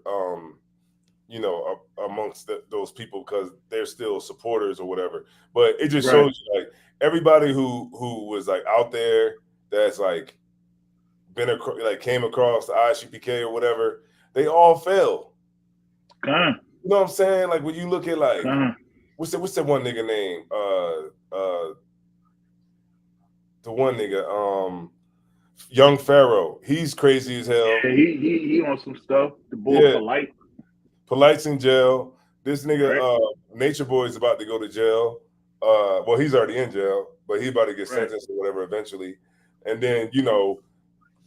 Amongst those people because they're still supporters or whatever. But it just shows you like everybody who was like out there that's like came across the ISUPK or whatever, they all fell. You know what I'm saying? Like when you look at like what's that one nigga name? The one nigga, Young Pharaoh. He's crazy as hell. Yeah, he on some stuff. The boy Polite's in jail. This nigga, Nature Boy, is about to go to jail. Well, he's already in jail, but he's about to get sentenced or whatever eventually. And then,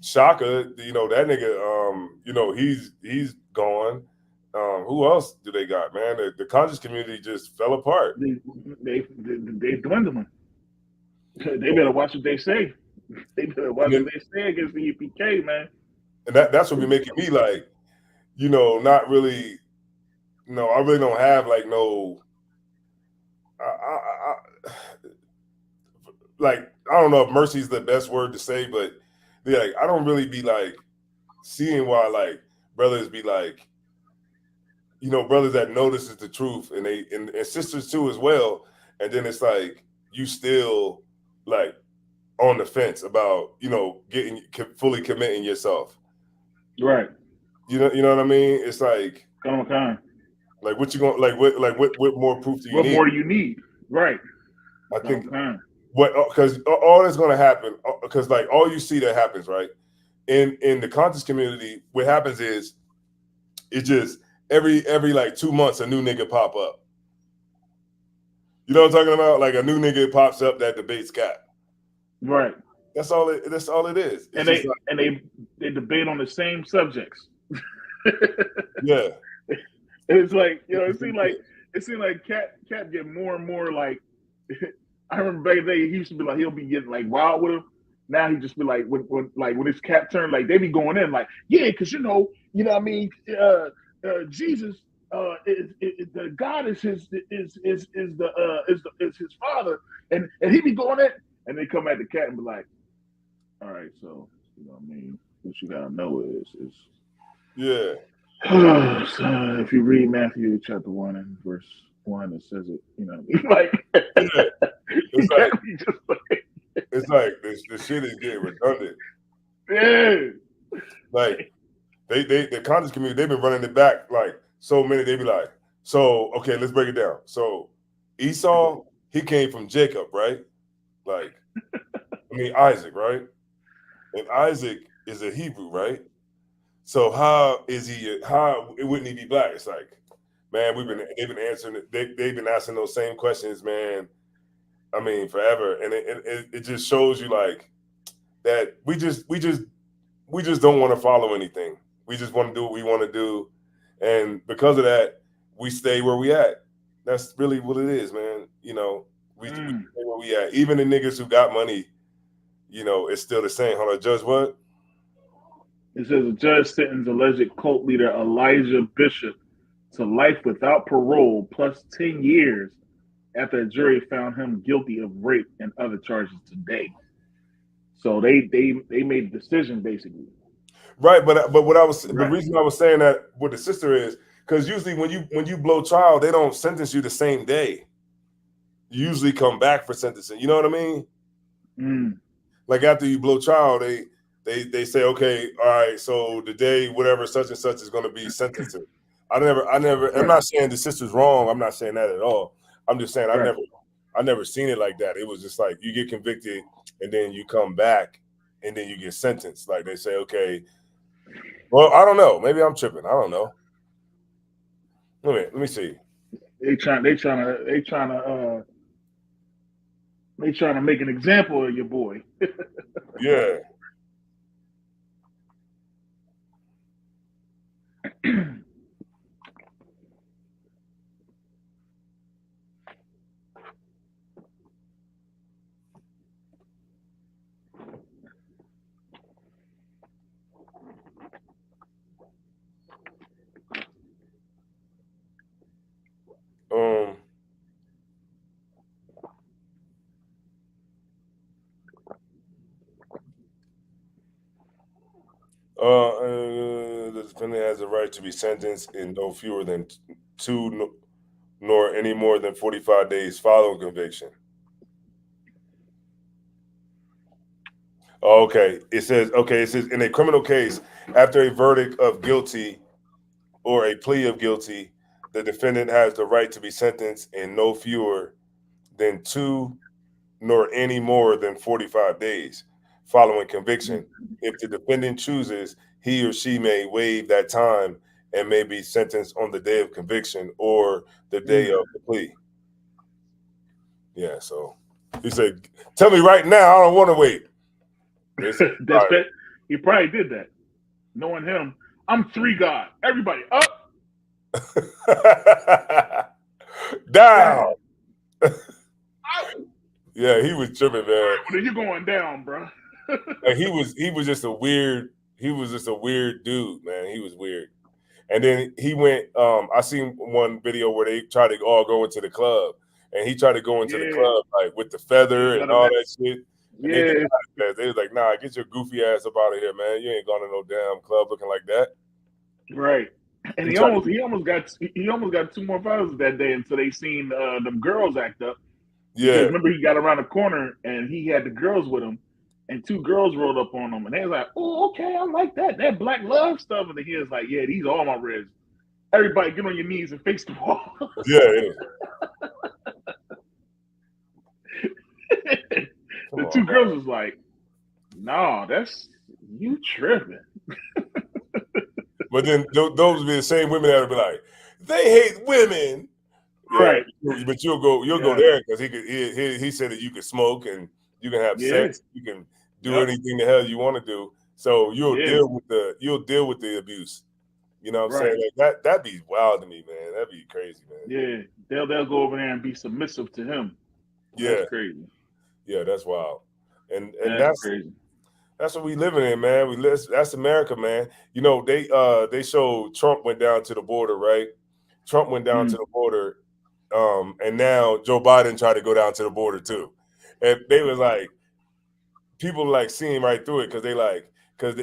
Shaka, that nigga, he's gone. Who else do they got, man? The conscious community just fell apart. They dwindling. They better watch what they say. They better watch what they say against the UPK, man. And that's what be making me like, not really. No, I really don't have like no. I don't know if mercy is the best word to say, but like I don't really be like seeing why like brothers be like, brothers that notices the truth and and sisters too as well, and then it's like you still like on the fence about getting fully committing yourself, right? You know what I mean? It's like come on. Like what you going what more proof do you need? What more do you need? Right. I think because all that's going to happen because like all you see that happens right in the conscious community. What happens is it just every like 2 months a new nigga pop up. You know what I'm talking about? Like a new nigga pops up that debates Cap. Right. That's all it is. And they debate on the same subjects. Yeah. It's like, it seemed like Cap get more and more like I remember back in the day he used to be like he'll be getting like wild with him. Now he just be like when his Cap turn, like they be going in like, yeah, because what I mean, Jesus the God is his father, and he be going in and they come at the Cap and be like, all right, so what you gotta know is yeah. So if you read Matthew chapter 1 and verse 1, it says it, it's like the shit is getting redundant. Yeah. Like the conscious community, they've been running it back like so many, they be like, so okay, let's break it down. So Esau, he came from Jacob, right? Like Isaac, right? And Isaac is a Hebrew, right? So how wouldn't he be black? It's like man, they've been answering it. They've been asking those same questions, man. I mean, forever, and it just shows you like that we just don't want to follow anything. We just want to do what we want to do, and because of that, we stay where we at. That's really what it is, man. You know, we stay where we at. Even the niggas who got money, you know, it's still the same. Hold on, Judge, what? It says a judge sentenced alleged cult leader Elijah Bishop to life without parole plus 10 years after a jury found him guilty of rape and other charges today. So they made a decision basically. Right, but what I was the reason I was saying that with the sister is because usually when you blow trial, they don't sentence you the same day. You usually come back for sentencing. You know what I mean? Like after you blow trial, they say, okay, all right, so the day whatever such and such is going to be sentencing. I'm not saying the sister's wrong. I'm not saying that at all. I'm just saying I never seen it like that. It was just like you get convicted and then you come back and then you get sentenced. Like they say, okay, well, I don't know. Maybe I'm tripping. I don't know. Let me see. They trying to make an example of your boy. Yeah. The defendant has the right to be sentenced in no fewer than 2 nor any more than 45 days following conviction. Okay, it says in a criminal case, after a verdict of guilty or a plea of guilty, the defendant has the right to be sentenced in no fewer than 2 nor any more than 45 days following conviction. If the defendant chooses, he or she may waive that time and may be sentenced on the day of conviction or the day of the plea. Yeah, so he said, tell me right now, I don't want to wait. He probably did that. Knowing him, I'm 3 God. Everybody up. Down. Yeah, he was tripping, man. You're going down, bro. And he was just a weird dude, man. He was weird. And then he went, I seen one video where they tried to all go into the club, and he tried to go into the club like with the feather and all that shit. And they was like, nah, get your goofy ass up out of here, man. You ain't going to no damn club looking like that. Right. And he almost got 2 more fouls that day until they seen them girls act up. Yeah. Because remember, he got around the corner and he had the girls with him, and 2 girls rolled up on him, and they was like, "Oh, okay, I like that black love stuff." And then he was like, "Yeah, these are all my ribs. Everybody, get on your knees and face the wall." Yeah. The 2 girls was like, "No, that's you tripping." But then those would be the same women that would be like, "They hate women." Yeah, right. But you'll go there because he said that you can smoke and you can have sex, you can do anything the hell you want to do. So you'll deal with the abuse. You know what I'm saying? Like that'd be wild to me, man. That'd be crazy, man. Yeah. They'll go over there and be submissive to him. Yeah. That's crazy. Yeah, that's wild. And that's crazy. That's what we living in, man. That's America, man. You know, they showed Trump went down to the border, right? Trump went down to the border. And now Joe Biden tried to go down to the border too. And they was like, people like seeing right through it because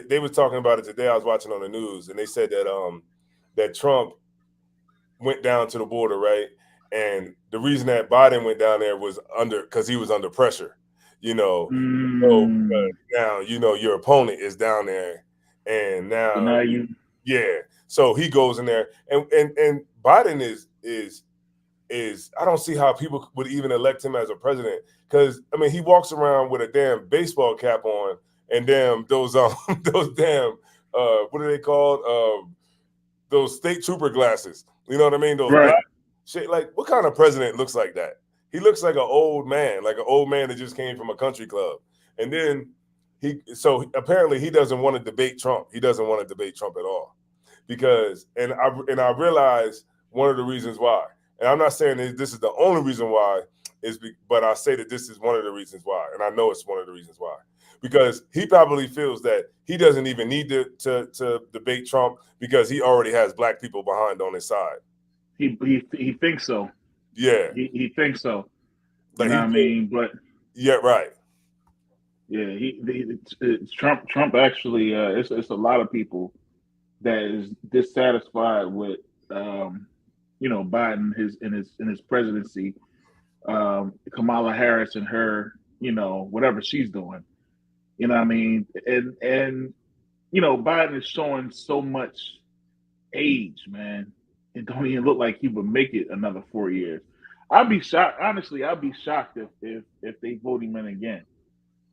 they was talking about it today. I was watching on the news and they said that that Trump went down to the border, right? And the reason that Biden went down there was because he was under pressure, you know. So now you know your opponent is down there, and now so he goes in there, and Biden is I don't see how people would even elect him as a president because I mean he walks around with a damn baseball cap on and those damn what are they called those state trooper glasses You know what I mean? Those Right. black shit. Like, what kind of president looks like that? He looks like an old man that just came from a country club. And then apparently he doesn't want to debate Trump. He doesn't want to debate Trump at all. Because I realize one of the reasons why. And I'm not saying that this is the only reason why, but I say that this is one of the reasons why. And I know it's one of the reasons why. Because he probably feels that he doesn't even need to debate Trump because he already has black people behind on his side. He thinks so. Yeah. He thinks so. Like, you know what I mean? But yeah, right. Yeah, Trump actually it's a lot of people that is dissatisfied with Biden in his presidency, Kamala Harris and her, whatever she's doing. You know what I mean? And Biden is showing so much age, man. It don't even look like he would make it another 4 years. I'd be shocked. Honestly, I'd be shocked if they vote him in again.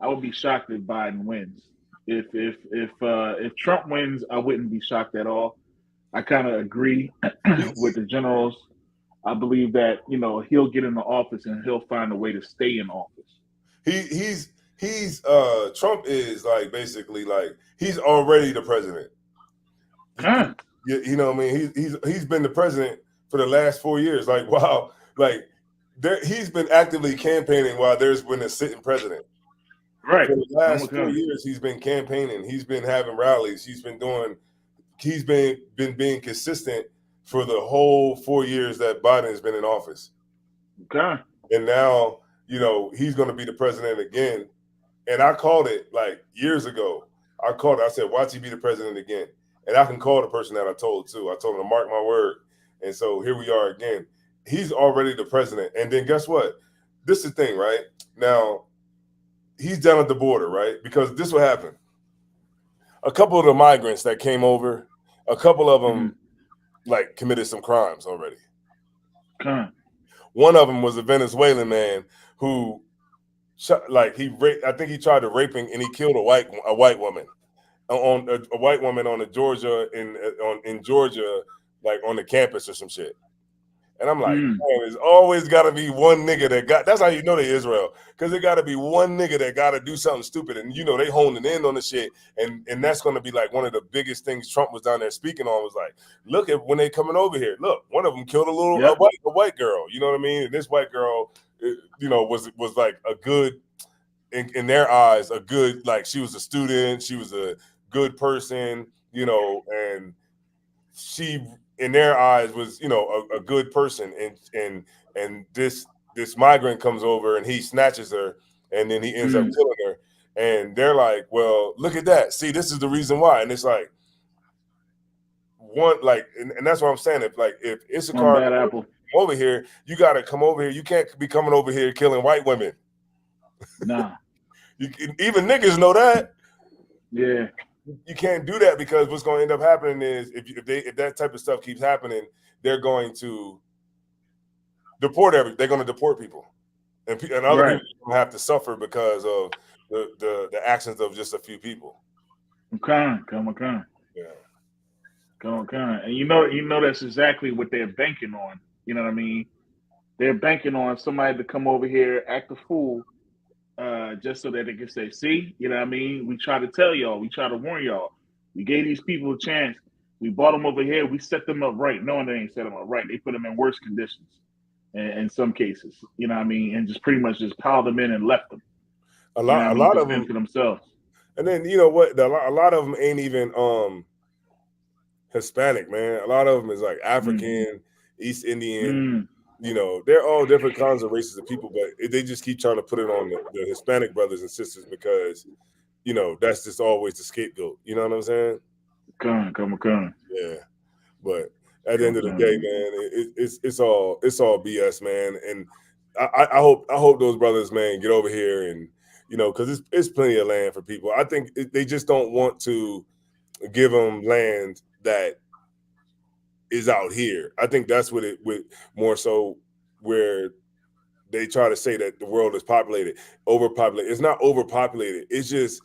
I would be shocked if Biden wins. If Trump wins, I wouldn't be shocked at all. I kind of agree with the generals. I believe that he'll get in the office and he'll find a way to stay in office. He's Trump is like basically like he's already the president. You know what I mean? He's been the president for the last 4 years. Like, wow, like he's been actively campaigning while there's been a sitting president. Right. For the last 4 years, he's been campaigning. He's been having rallies. He's been being consistent for the whole 4 years that Biden has been in office. Okay. And now, he's going to be the president again. And I called it like years ago. I said, watch he be the president again. And I can call the person that I told too. I told him to mark my word. And so here we are again. He's already the president. And then guess what? This is the thing, right? Now, he's down at the border, right? Because this will happen. A couple of the migrants that came over, a couple of them like committed some crimes already. One of them was a Venezuelan man who, I think he tried to raping and he killed a white woman on a Georgia in Georgia, like on the campus or some shit. And I'm like, man, there's always got to be one nigga that's how you know they Israel, because there got to be one nigga that got to do something stupid, and they honing in on the shit, and that's going to be like one of the biggest things Trump was down there speaking on was like, look at when they coming over here. Look, one of them killed a white girl. You know what I mean? And this white girl, was like a good, in their eyes, a good, like she was a student, she was a good person, and she, in their eyes, was a good person, and this migrant comes over and he snatches her, and then he ends up killing her, and they're like, well, look at that, see, this is the reason why. And it's like and that's what I'm saying, if Issachar over here, you got to come over here. You can't be coming over here killing white women. Nah. Even niggas know that. Yeah. You can't do that, because what's going to end up happening is if that type of stuff keeps happening, they're going to deport they're going to deport people, and other people have to suffer because of the actions of just a few people. Come. Yeah. Come. And that's exactly what they're banking on. You know what I mean? They're banking on somebody to come over here, act a fool, just so that they can say, see, you know what I mean? We try to tell y'all, we try to warn y'all. We gave these people a chance. We brought them over here. We set them up right. No one ain't set them up right. They put them in worse conditions in some cases, you know what I mean? And just pretty much just piled them in and left them. A lot of them to themselves. And then, you know what? A lot of them ain't even Hispanic, man. A lot of them is like African, East Indian. They're all different kinds of races of people, but they just keep trying to put it on the Hispanic brothers and sisters because, that's just always the scapegoat. You know what I'm saying? Come. Yeah, but at the end of the day, man, it's all BS, man. And I hope those brothers, man, get over here and because it's plenty of land for people. I think they just don't want to give them land that is out here. I think that's what it would more so where they try to say that the world is overpopulated. It's not overpopulated. It's just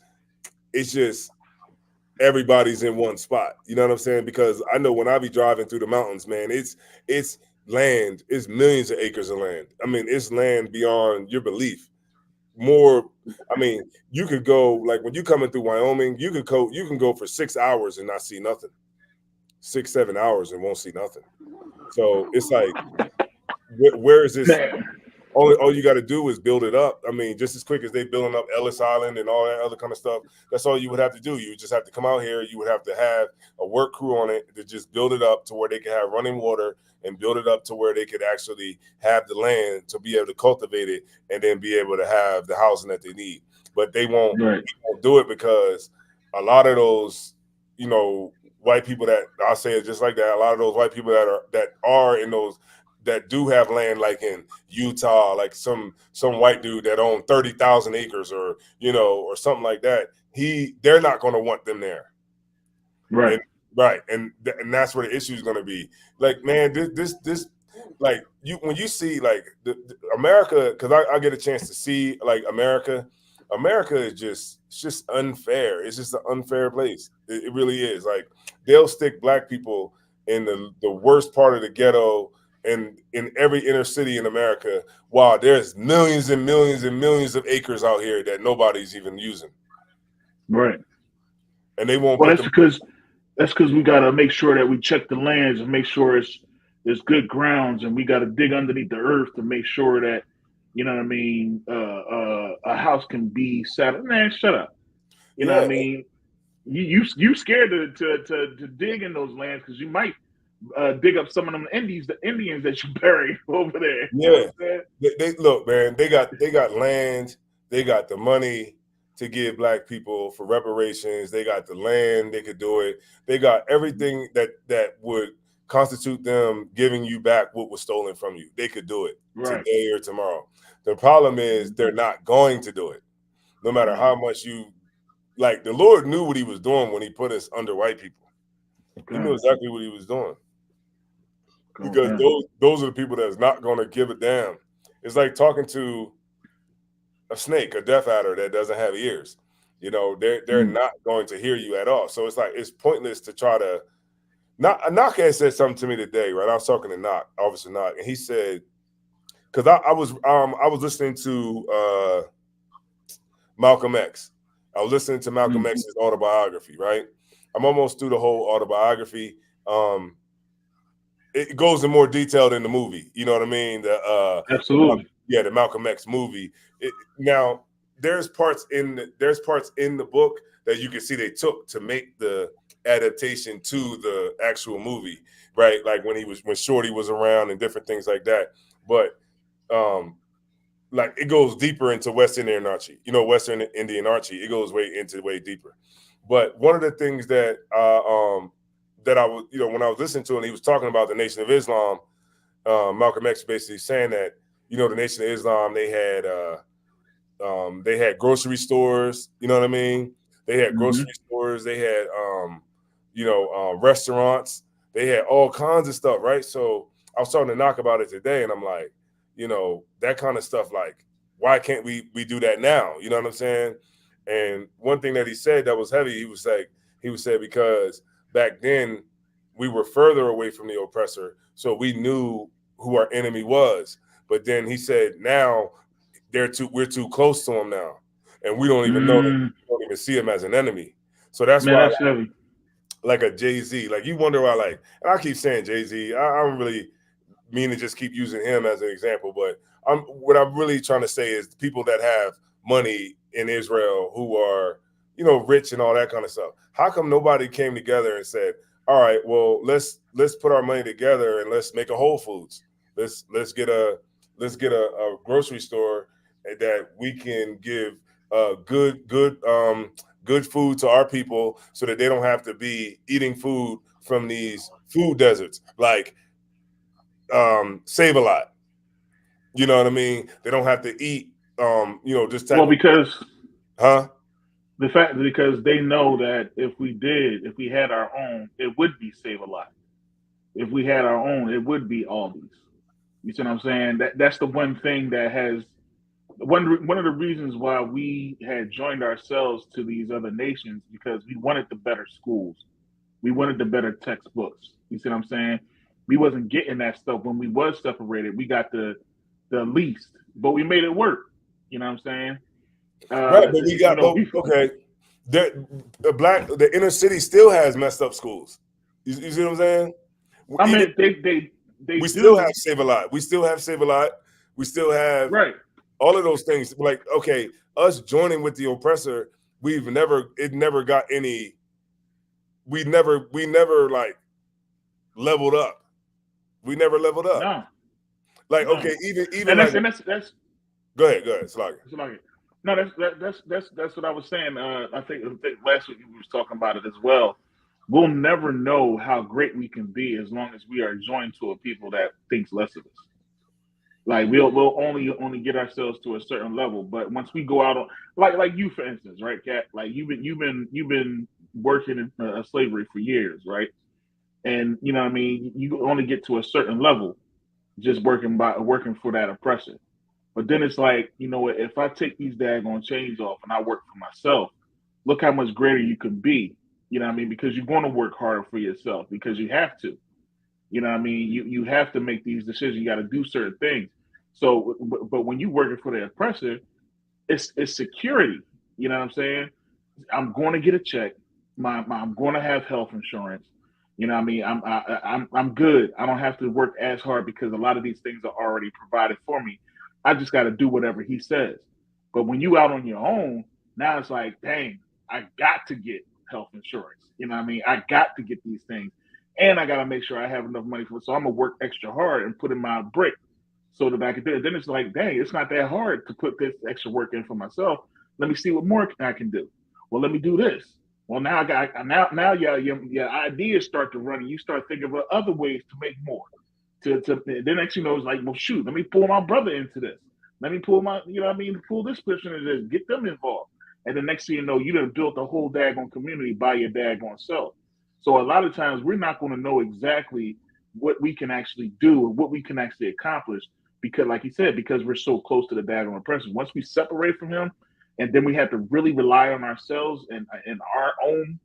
everybody's in one spot. You know what I'm saying? Because I know when I be driving through the mountains, man, it's land, it's millions of acres of land. I mean, it's land beyond your belief. More, I mean, you could go, like when you coming through Wyoming, you can go for 6 hours and not see nothing. 6-7 hours and won't see nothing. So it's like, where is this? All you got to do is build it up. I mean, just as quick as they building up Ellis Island and all that other kind of stuff, that's all you would have to do. You just have to come out here. You would have to have a work crew on it to just build it up to where they can have running water and build it up to where they could actually have the land to be able to cultivate it and then be able to have the housing that they need. But they won't do it because a lot of those, you know, white people that I'll say it just like that. A lot of those white people that are in those that do have land, like in Utah, like some white dude that owned 30,000 acres, or you know, or something like that. They're not going to want them there, right? And that's where the issue is going to be. Like, man, this like when you see like the America, because I get a chance to see like America is just unfair. It's just an unfair place. It really is. Like, they'll stick black people in the worst part of the ghetto and in every inner city in America, while there's millions and millions and millions of acres out here that nobody's even using. Right. And they won't. Well, that's because we got to make sure that we check the lands and make sure there's good grounds, and we got to dig underneath the earth to make sure that, you know what I mean, a house can be set. Man, shut up. You know what I mean? You scared to dig in those lands because you might dig up some of them Indians that you buried over there. Yeah, they look, man. They got land. They got the money to give black people for reparations. They got the land. They could do it. They got everything that would constitute them giving you back what was stolen from you. They could do it today or tomorrow. The problem is they're not going to do it, no matter how much you like. The Lord knew what He was doing when He put us under white people. He knew exactly what He was doing. Because those are the people that's not going to give a damn. It's like talking to a snake, a deaf adder that doesn't have ears. You know, they're not going to hear you at all. So it's like, it's pointless to try to. Knock had said something to me today, right? I was talking to Knock, Officer Knock, and he said, because I was listening to Malcolm X. I was listening to Malcolm X's autobiography, right? I'm almost through the whole autobiography. It goes in more detail than the movie. You know what I mean? Absolutely. The Malcolm X movie. Now, there's parts in the book that you can see they took to make the adaptation to the actual movie, right? Like when Shorty was around and different things like that. But like, it goes deeper into Western Indian Archie. You know, Western Indian Archie. It goes way deeper. But one of the things that that I was, you know, when I was listening to him, he was talking about the Nation of Islam. Malcolm X basically saying that, you know, the Nation of Islam, they had grocery stores. You know what I mean? They had grocery stores. They had restaurants. They had all kinds of stuff, right? So I was talking to Knock about it today, and I'm like, you know, that kind of stuff. Like, why can't we do that now? You know what I'm saying? And one thing that he said that was heavy, he was saying because back then we were further away from the oppressor, so we knew who our enemy was. But then he said now we're too close to him now, and we don't even know them. We don't even see him as an enemy. So that's why, heavy. Like a Jay-Z, like you wonder why, like, and I keep saying Jay-Z, I don't really mean to just keep using him as an example, but what I'm really trying to say is people that have money in Israel who are, you know, rich and all that kind of stuff. How come nobody came together and said, all right, well, let's put our money together and let's make a Whole Foods. Let's get a grocery store that we can give good food to our people, so that they don't have to be eating food from these food deserts. Like, Save-A-Lot. You know what I mean? They don't have to eat, this type. Well, because because they know that if we had our own, it would be Save-A-Lot. If we had our own, it would be Aldi's. You see what I'm saying? That's the one thing that has one of the reasons why we had joined ourselves to these other nations because we wanted the better schools, we wanted the better textbooks. You see what I'm saying? We wasn't getting that stuff when we was separated. We got the least, but we made it work. You know what I'm saying? Right, but we got okay. The inner city still has messed up schools. You see what I'm saying? I mean, they we still have Save a Lot. We still have Save a Lot. We still have all of those things. Like, okay, us joining with the oppressor, it never got any. We never like leveled up. We never leveled up. No. Like, no. okay, even and like, that's go ahead, Slugger. No, that's what I was saying. I think last week we was talking about it as well. We'll never know how great we can be as long as we are joined to a people that thinks less of us. Like we'll only get ourselves to a certain level, but once we go out on like you for instance, right, Kat? Like you've been working in slavery for years, right? And you know what I mean, you only get to a certain level just working for that oppressor. But then it's like, you know, if I take these daggone chains off and I work for myself, look how much greater you can be. You know what I mean? Because you're going to work harder for yourself because you have to. You know what I mean? You have to make these decisions. You got to do certain things. So, but when you're working for the oppressor, it's security. You know what I'm saying? I'm going to get a check. I'm going to have health insurance. You know what I mean? I'm good. I don't have to work as hard because a lot of these things are already provided for me. I just got to do whatever he says. But when you out on your own, now it's like, dang, I got to get health insurance. You know what I mean? I got to get these things. And I got to make sure I have enough money for it. So I'm going to work extra hard and put in my brick so that I can do it. Then it's like, dang, it's not that hard to put this extra work in for myself. Let me see what more I can do. Well, let me do this. Well, now now your ideas start to run and you start thinking of other ways to make more. Then next you know, it's like, well, shoot, let me pull my brother into this. Let me pull pull this person into this, get them involved. And the next thing you know, you done built a whole daggone community by your daggone self. So a lot of times we're not going to know exactly what we can actually do or what we can actually accomplish because, like you said, because we're so close to the daggone oppressor. Once we separate from him, and then we have to really rely on ourselves and our own,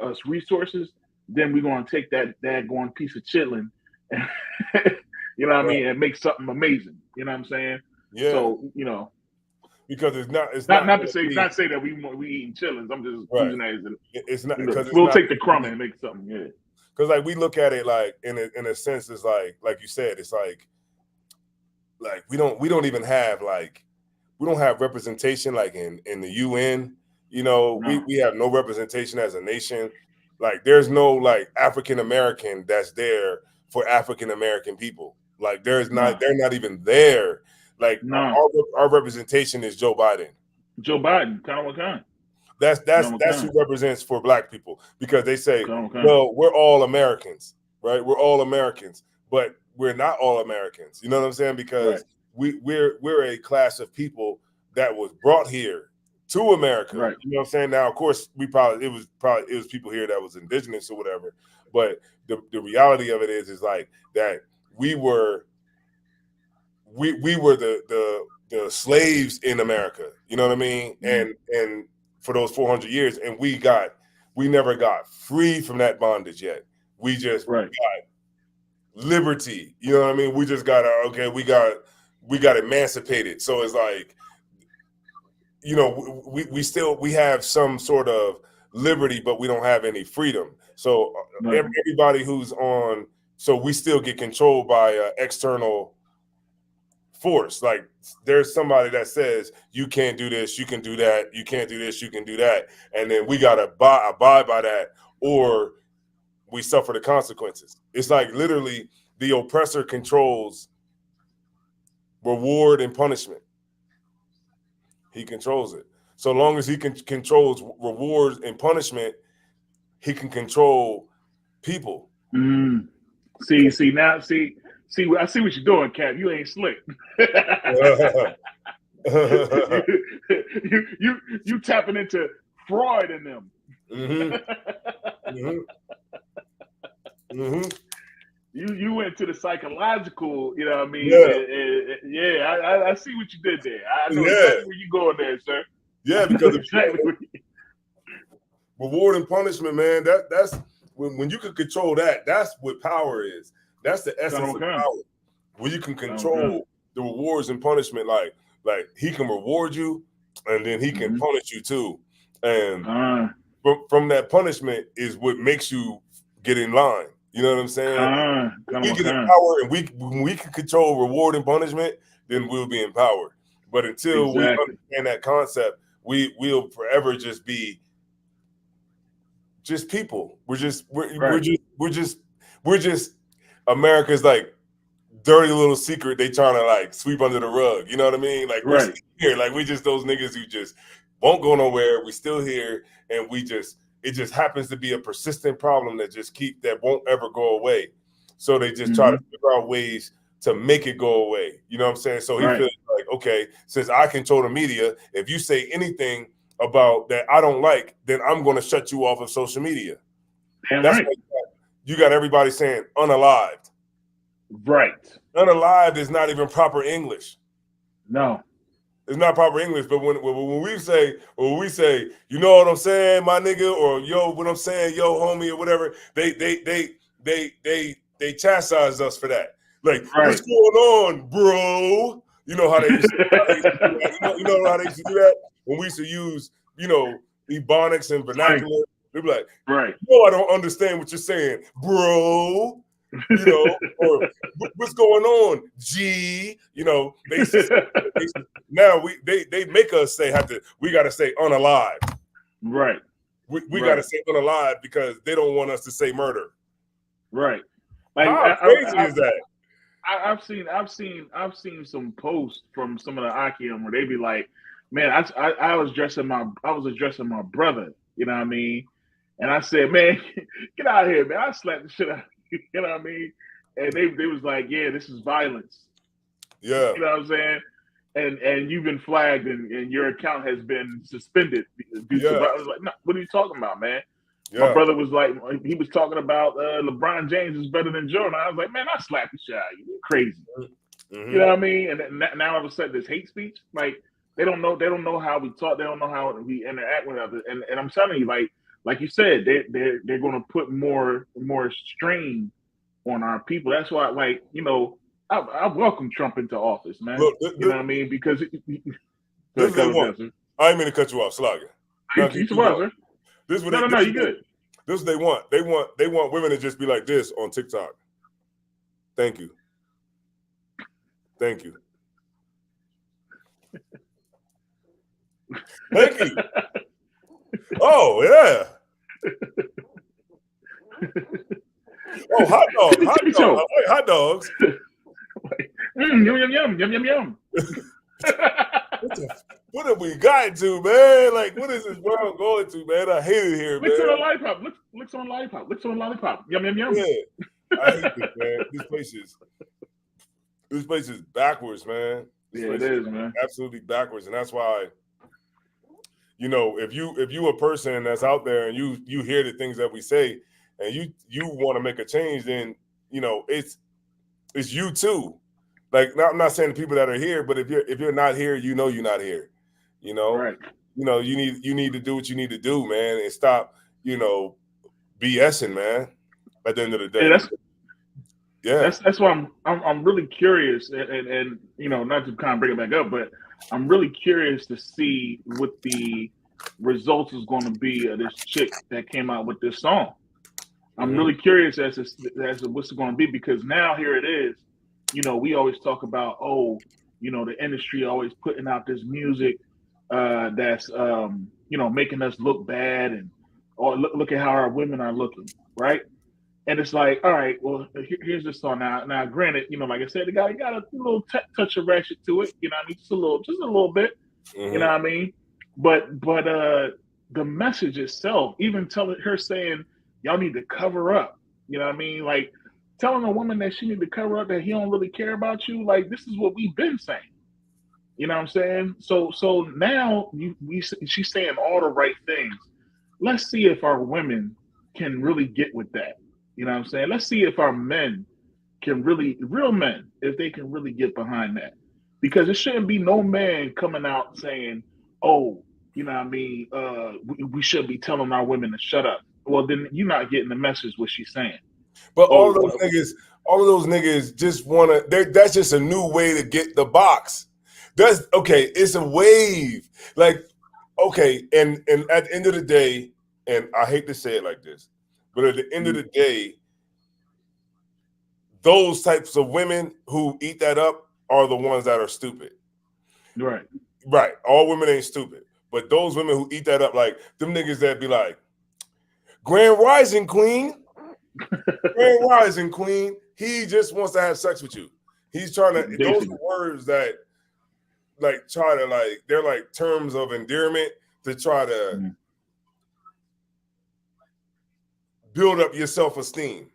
us resources, then we're going to take that daggone piece of chitlin, and, you know what I mean, and make something amazing. You know what I'm saying? Yeah. So, because it's not to say that we eating chitlins. I'm just using that as it's not because we'll take the crumb and make something. Yeah. Because like we look at it like in a sense, it's like you said, it's like we don't even have we don't have representation like in the UN. No. We have no representation as a nation. Like there's no like African American that's there for African American people. Like they're not even there. Like our representation is Joe Biden. Joe Biden, Kamala Khan. That's who represents for Black people because they say, well, we're all Americans, right? We're all Americans, but we're not all Americans. You know what I'm saying? Because we're a class of people that was brought here to America. Right. You know what I'm saying? Now, of course, it was people here that was indigenous or whatever. But the reality of it is like that we were the slaves in America. You know what I mean? Mm-hmm. And for those 400 years, and we never got free from that bondage yet. We just got liberty. You know what I mean? We just got we got emancipated. So it's like, we have some sort of liberty, but we don't have any freedom. So everybody who's on, so we still get controlled by external force. Like there's somebody that says you can't do this, you can do that, you can't do this, you can do that, and then we gotta abide by that, or we suffer the consequences. It's like literally the oppressor controls reward and punishment. He controls it. So long as he controls rewards and punishment, he can control people. See, I see what you're doing, Cap. You ain't slick. you tapping into Freud in them. You went to the psychological, you know what I mean? Yeah. I see what you did there. I know exactly where you going there, sir. Yeah, because reward and punishment, man. That's when you can control that. That's what power is. That's the essence of power. When you can control the rewards and punishment, like he can reward you, and then he can punish you too. And from that punishment is what makes you get in line. You know what I'm saying? We get in power, and when we can control reward and punishment, then we'll be empowered. But until we understand that concept, we'll forever just be just people. We're just America's like dirty little secret they trying to like sweep under the rug. You know what I mean? Like we're still here. Like we just those niggas who just won't go nowhere. We still here, and it just happens to be a persistent problem that won't ever go away. So they just try to figure out ways to make it go away. You know what I'm saying? So he feels like, okay, since I control the media, if you say anything about that I don't like, then I'm going to shut you off of social media. That's why you got everybody saying unalived. Right. Unalived is not even proper English. No. It's not proper English, but when we say, you know what I'm saying, my nigga, or yo, what I'm saying, yo, homie, or whatever, they chastise us for that. Like, what's going on, bro? You know how they used to do that? You know how they used to do that? When we used to use, ebonics and vernacular, they'd be like, no, I don't understand what you're saying, bro. Or what's going on, G? Now they make us we got to say unalive. Right. We got to say unalive because they don't want us to say murder. Right. Like, how crazy is that? I've seen some posts from some of the Akim where they be like, man, I was addressing my brother, you know what I mean? And I said, man, get out of here, man. I slapped the shit out of you, you know what I mean? And they was like, yeah, this is violence. Yeah. You know what I'm saying? And you've been flagged and your account has been suspended. I was like, no, what are you talking about, man? Yeah. My brother was like, he was talking about LeBron James is better than Jordan. I was like, man, I slapped the shit out of you. You're crazy. You know what I mean? And now all of a sudden there's hate speech. Like they don't know how we talk. They don't know how we interact with others. And I'm telling you, like you said, they're going to put more strain on our people. That's why, I welcome Trump into office, man. Look, you know what I mean? Because this is what they want. I ain't mean to cut you off, Slugger. No, you good. This is what they want. They want women to just be like this on TikTok. Thank you. Thank you. Thank you. Oh, yeah. Oh, hot dogs. I like hot dogs. Yum. What have we gotten to, man? Like, what is this world going to, man? I hate it here, man. Licks on a lollipop. Licks on a lollipop. Licks on a lollipop. Yum. Yeah, I hate this, man. This place is backwards, man. It is, man. Absolutely backwards, and that's why, if you a person that's out there and you hear the things that we say, and you want to make a change, then it's you too. Like, I'm not saying the people that are here, but if you're not here, you're not here. Right. You need to do what you need to do, man, and stop, BSing, man. At the end of the day, that's why I'm really curious, and not to kind of bring it back up, but I'm really curious to see what the results is going to be of this chick that came out with this song. I'm really curious as to what's it going to be, because now here it is. We always talk about, the industry always putting out this music that's, making us look bad, and look at how our women are looking, right? And it's like, all right, well, here's the song. Now, granted, like I said, the guy got a little touch of ratchet to it, you know what I mean? Just a little bit, you know what I mean? But the message itself, even her saying, y'all need to cover up, you know what I mean? Like, telling a woman that she need to cover up, that he don't really care about you, like, this is what we've been saying. You know what I'm saying? So now she's saying all the right things. Let's see if our women can really get with that. You know what I'm saying? Let's see if our men can really, real men, if they can really get behind that, because it shouldn't be no man coming out saying, "Oh, you know what I mean? We should be telling our women to shut up." Well, then you're not getting the message what she's saying. But all of those niggas just wanna. That's just a new way to get the box. That's okay. It's a wave. Like, okay, and at the end of the day, and I hate to say it like this, but at the end of the day, those types of women who eat that up are the ones that are stupid. Right. Right. All women ain't stupid. But those women who eat that up, like them niggas that be like, Grand Rising Queen. Grand Rising Queen. He just wants to have sex with you. He's trying to, those are words that like try to like, they're like terms of endearment to try to build up your self-esteem.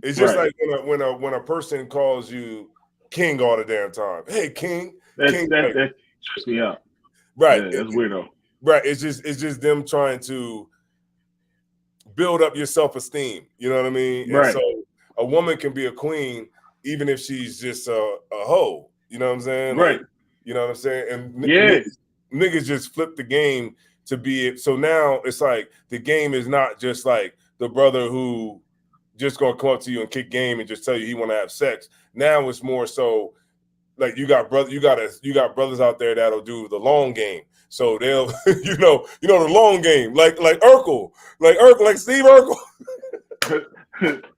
It's just like when a person calls you king all the damn time. Hey, king. That trips me out. Right. Yeah, that's weirdo. Right. It's just them trying to build up your self-esteem. You know what I mean? Right. And so a woman can be a queen even if she's just a hoe. You know what I'm saying? Right. Like, you know what I'm saying? And niggas just flip the game to be it. So now it's like the game is not just like the brother who just gonna come up to you and kick game and just tell you he want to have sex. Now it's more so like you got brothers out there that'll do the long game. So they'll you know the long game like Urkel, like Steve Urkel.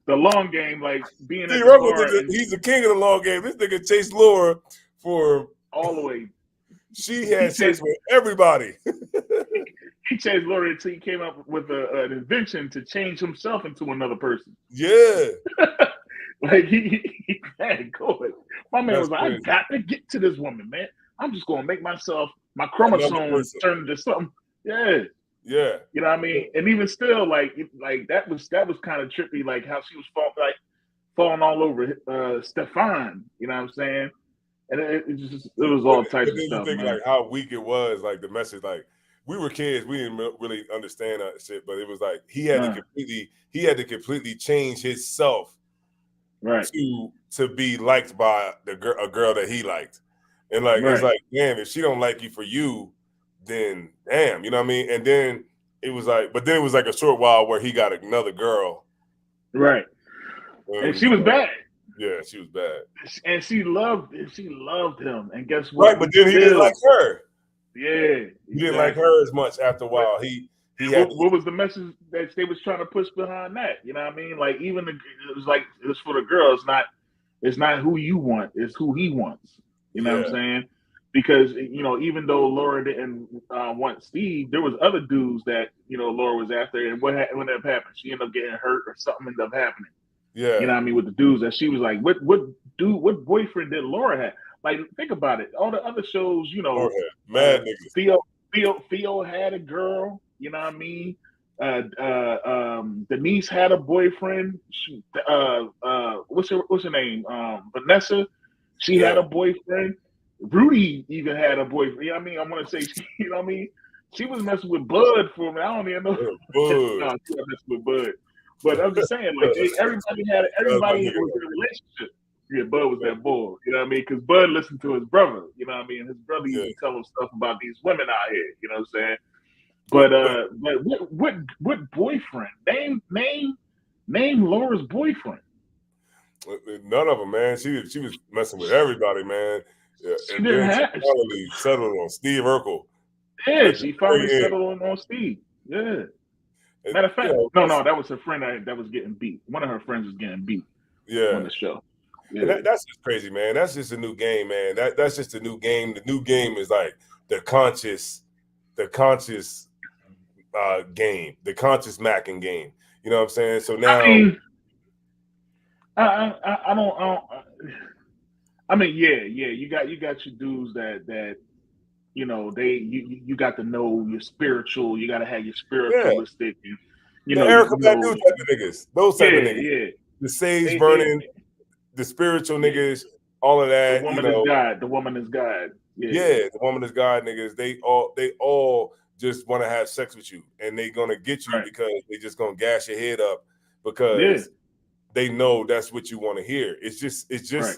The long game, like being Steve Urkel, he's the king of the long game. This nigga chased Laura for all the way. She had sex with everybody. He changed Laura until he came up with an invention to change himself into another person. Yeah. Like he had going. My man was like, crazy. I got to get to this woman, man. I'm just gonna make myself my chromosomes turn into something. Yeah. Yeah. You know what I mean? And even still, like that was kind of trippy, like how she was falling all over Stefan. You know what I'm saying? And it was all types of stuff. Think like how weak it was, like the message, like we were kids, we didn't really understand that shit, but it was like he had to completely change himself, right, to be liked by a girl that he liked, and like it's like, damn, if she don't like you for you, then damn, you know what I mean? And then it was like, but then it was like a short while where he got another girl, right, and she was bad. Yeah, she was bad, and she loved him. And guess what? Right, but then he didn't like her. Yeah, exactly. He didn't like her as much after a while. What was the message that they was trying to push behind that? You know what I mean? Like even it was for the girl. It's not who you want. It's who he wants. You know what I'm saying? Because even though Laura didn't want Steve, there was other dudes that Laura was after. And what ended up happening? She ended up getting hurt or something ended up happening. Yeah, you know what I mean, with the dudes that she was like, what boyfriend did Laura have? Like, think about it. All the other shows, mad niggas. Theo had a girl. You know what I mean? Denise had a boyfriend. What's her name? Vanessa. She had a boyfriend. Rudy even had a boyfriend. You know what I mean? I want to say, you know what I mean? She was messing with Bud for me. I don't even know. No, she was messing with Bud. But I'm just saying, like everybody was in a relationship. Yeah, Bud was that boy. You know what I mean? Because Bud listened to his brother. You know what I mean? His brother used to tell him stuff about these women out here. You know what I'm saying? But what boyfriend? Name Laura's boyfriend. None of them, man. She was messing with everybody, man. Yeah, she didn't have. She finally settled on Steve Urkel. Yeah, she finally settled on Steve. Yeah. Matter of fact, no, that was her friend that was getting beat. One of her friends was getting beat. Yeah, on the show. Yeah. That's just crazy, man. That's just a new game, man. That's just a new game. The new game is like the conscious game, the conscious macking game. You know what I'm saying? So now, I mean, you got your dudes that. You got to know your spiritual. You got to have your spiritualistic. And, Erica Badu type of niggas. Those type of niggas. Yeah. The sage burning, the spiritual niggas, all of that. The woman is God. The woman is God. Yeah, the woman is God niggas. They all just want to have sex with you, and they gonna get you because they just gonna gas your head up because they know that's what you want to hear. It's just Right.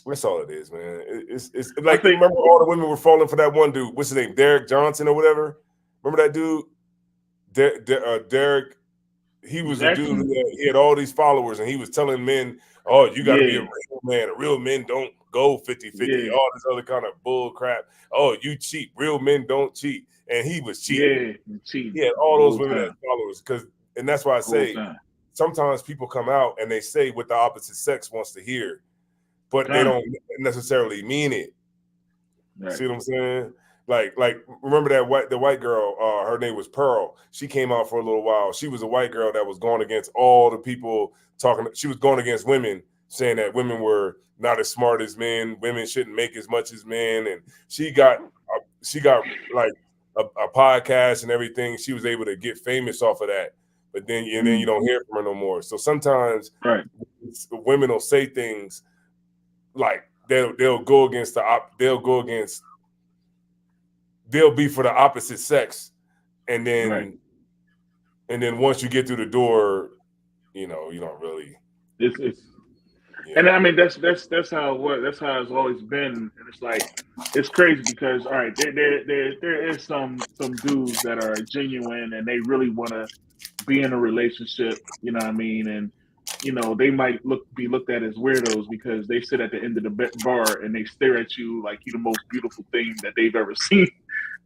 That's all it is, man. It's like, remember all the women were falling for that one dude. What's his name? Derek Johnson or whatever. Remember that dude? Derek. He was a dude he had all these followers, and he was telling men, "Oh, you got to be a real man. Real men don't go 50-50. All this other kind of bull crap. Oh, you cheat. Real men don't cheat." And he was cheating. He had all those women as followers, and that's why I say sometimes people come out and they say what the opposite sex wants to hear, but they don't necessarily mean it. Right. See what I'm saying? Like remember the white girl, her name was Pearl. She came out for a little while. She was a white girl that was going against all the people she was going against women, saying that women were not as smart as men, women shouldn't make as much as men, and she got like a podcast and everything. She was able to get famous off of that, but then you don't hear from her no more. So sometimes women will say things like they'll go against they'll be for the opposite sex, and then once you get through the door, you don't really. And I mean that's how it's always been, and it's like it's crazy because all right, there is some dudes that are genuine and they really want to be in a relationship, you know what I mean, and they might be looked at as weirdos because they sit at the end of the bar and they stare at you like you're the most beautiful thing that they've ever seen,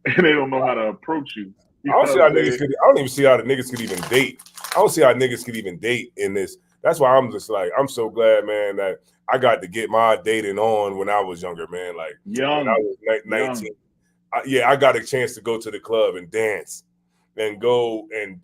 and they don't know how to approach you. I don't even see how the niggas could even date. I don't see how niggas could even date in this. That's why I'm just like, I'm so glad, man, that I got to get my dating on when I was younger, man. Like young, when I was 19. I got a chance to go to the club and dance, and go and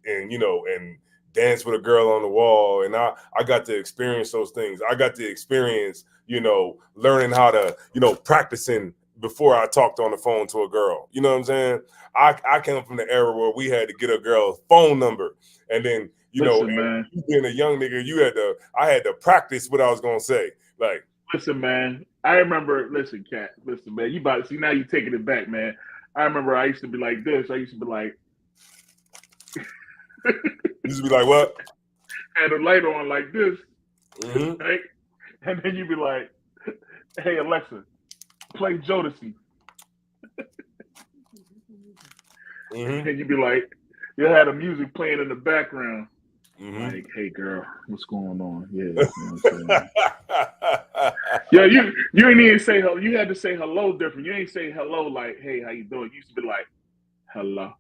dance with a girl on the wall, and I got to experience those things. I got to experience, learning how to, practicing before I talked on the phone to a girl. You know what I'm saying? I came from the era where we had to get a girl's phone number, and then man, you being a young nigga, I had to practice what I was gonna say. Like, listen, man, I remember. Listen, Cat. Listen, man, you about to see now. You taking it back, man. I remember I used to be like this. I used to be like. You used to be like what? Had a light on like this, right? And then you'd be like, "Hey Alexa, play Jodeci." And you'd be like, you had a music playing in the background. Like, hey girl, what's going on? Yeah, yeah. You didn't even say hello. You had to say hello different. You ain't say hello like, hey, how you doing? You used to be like, hello.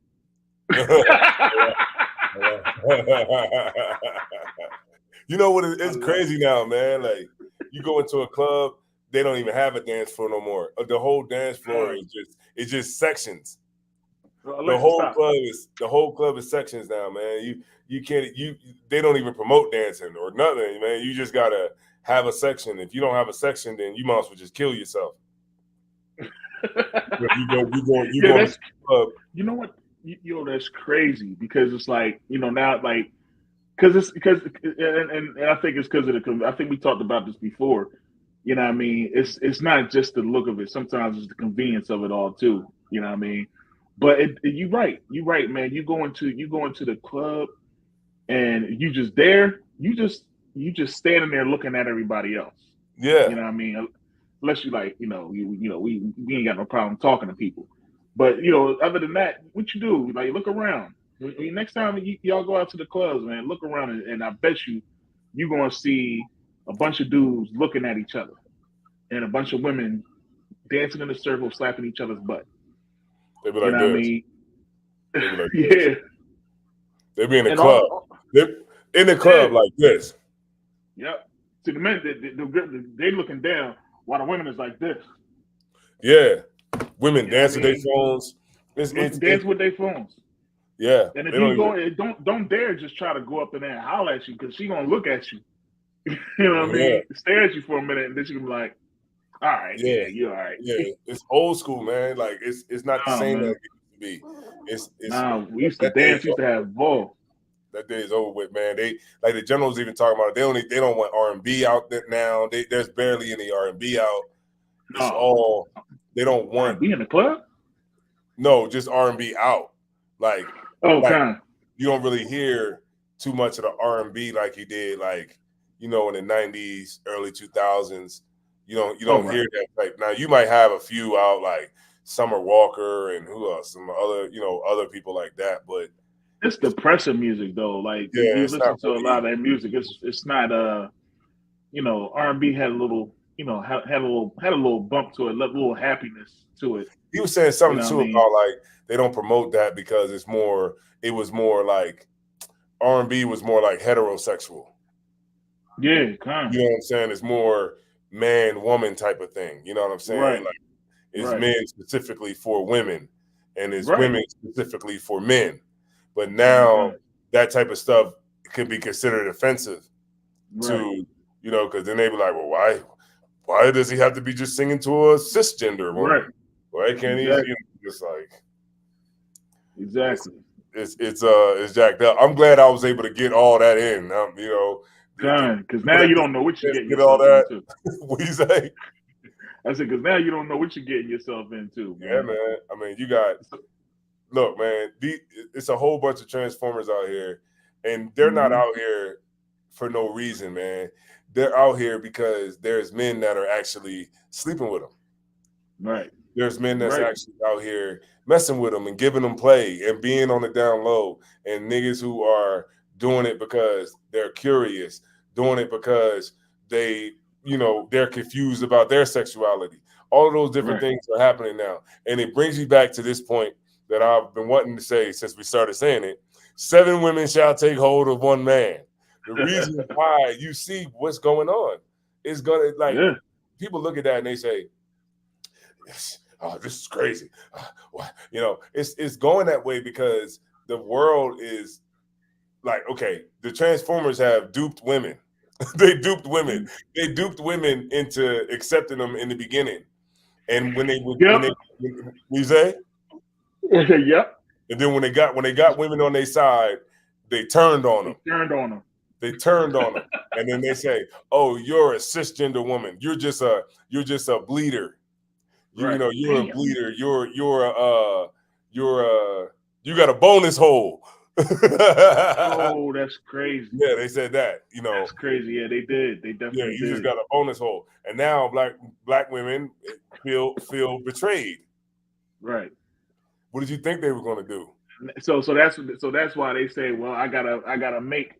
You know what? It's crazy now, man. Like, you go into a club, they don't even have a dance floor no more. The whole dance floor is just sections. The whole club is sections now, man. You can't they don't even promote dancing or nothing, man. You just gotta have a section. If you don't have a section, then you might as well just kill yourself. You go to the club. You know what? That's crazy because it's like, now, like, because and I think it's because of I think we talked about this before. You know what I mean? It's not just the look of it. Sometimes it's the convenience of it all too. You know what I mean? But you're right, man. You go into the club and you just there. You just standing there looking at everybody else. Yeah. You know what I mean? Unless you like, we ain't got no problem talking to people. But other than that, what you do? Like, look around. Next time y'all go out to the clubs, man, look around, and I bet you're gonna see a bunch of dudes looking at each other, and a bunch of women dancing in a circle, slapping each other's butt. They be like this. What I mean? They be like yeah. They be in the club. They're in the club like this. Yep. See, the men, they looking down while the women is like this. Yeah. Women dance with their phones. Dance with their phones. Yeah. And if you go, don't dare just try to go up in there and holler at you, because she gonna look at you. You know what I mean? Stare at you for a minute, and then she gonna be like, all right, yeah, you're all right. Yeah, it's old school, man. Like, it's not the same that it used to be. We used to dance, used to have ball. That day is over with, man. They, like the generals even talking about it. They don't want R&B out there now. There's barely any R&B out. It's all, they don't want R&B in the club. No, just R&B out. Like, you don't really hear too much of the R&B like he did, like, you know, in the 90s, early 2000s. You don't hear that type. Now you might have a few out like Summer Walker and who else, some other, you know, other people like that, but it's depressive music though. Like you listen to a lot of that music. It's not you know, R&B had a little, you know, had a little bump to it, a little happiness to it. He was saying something too about like they don't promote that because it was more like R&B was more like heterosexual. Yeah, kind of. You know what I'm saying? It's more man woman type of thing. You know what I'm saying? Right. Like it's men specifically for women, and it's women specifically for men. But now that type of stuff could be considered offensive to, you know, because then they be like, well, why does he have to be just singing to a cisgender woman? Right. Why can't he? You know, just like exactly. It's jacked up. I'm glad I was able to get all that in. You know, because now you don't know what you're getting get all that. Into. What do you say? I said, because now you don't know what you're getting yourself into. Man. Yeah, man. I mean, you got look, man. It's a whole bunch of Transformers out here, and they're not out here for no reason, man. They're out here because there's men that are actually sleeping with them. Right. There's men that's actually out here messing with them and giving them play and being on the down low, and niggas who are doing it because they're curious, doing it because they, you know, they're confused about their sexuality. All of those different things are happening now. And it brings me back to this point that I've been wanting to say since we started saying it. 7 women shall take hold of 1 man. The reason why you see what's going on is gonna like people look at that and they say, oh, this is crazy. You know, it's going that way because the world is like, okay, the Transformers have duped women. They duped women. They duped women into accepting them in the beginning. And when they you say? Yep. And then when they got women on their side, they turned on them. They turned on them. And then they say, "Oh, you're a cisgender woman. You're just a bleeder. You know, you're a bleeder. You got a bonus hole." Oh, that's crazy. Yeah, they said that. You know, that's crazy. Yeah, they did. They definitely did. You just got a bonus hole, and now black women feel betrayed. Right. What did you think they were going to do? So that's why they say, well, I gotta make,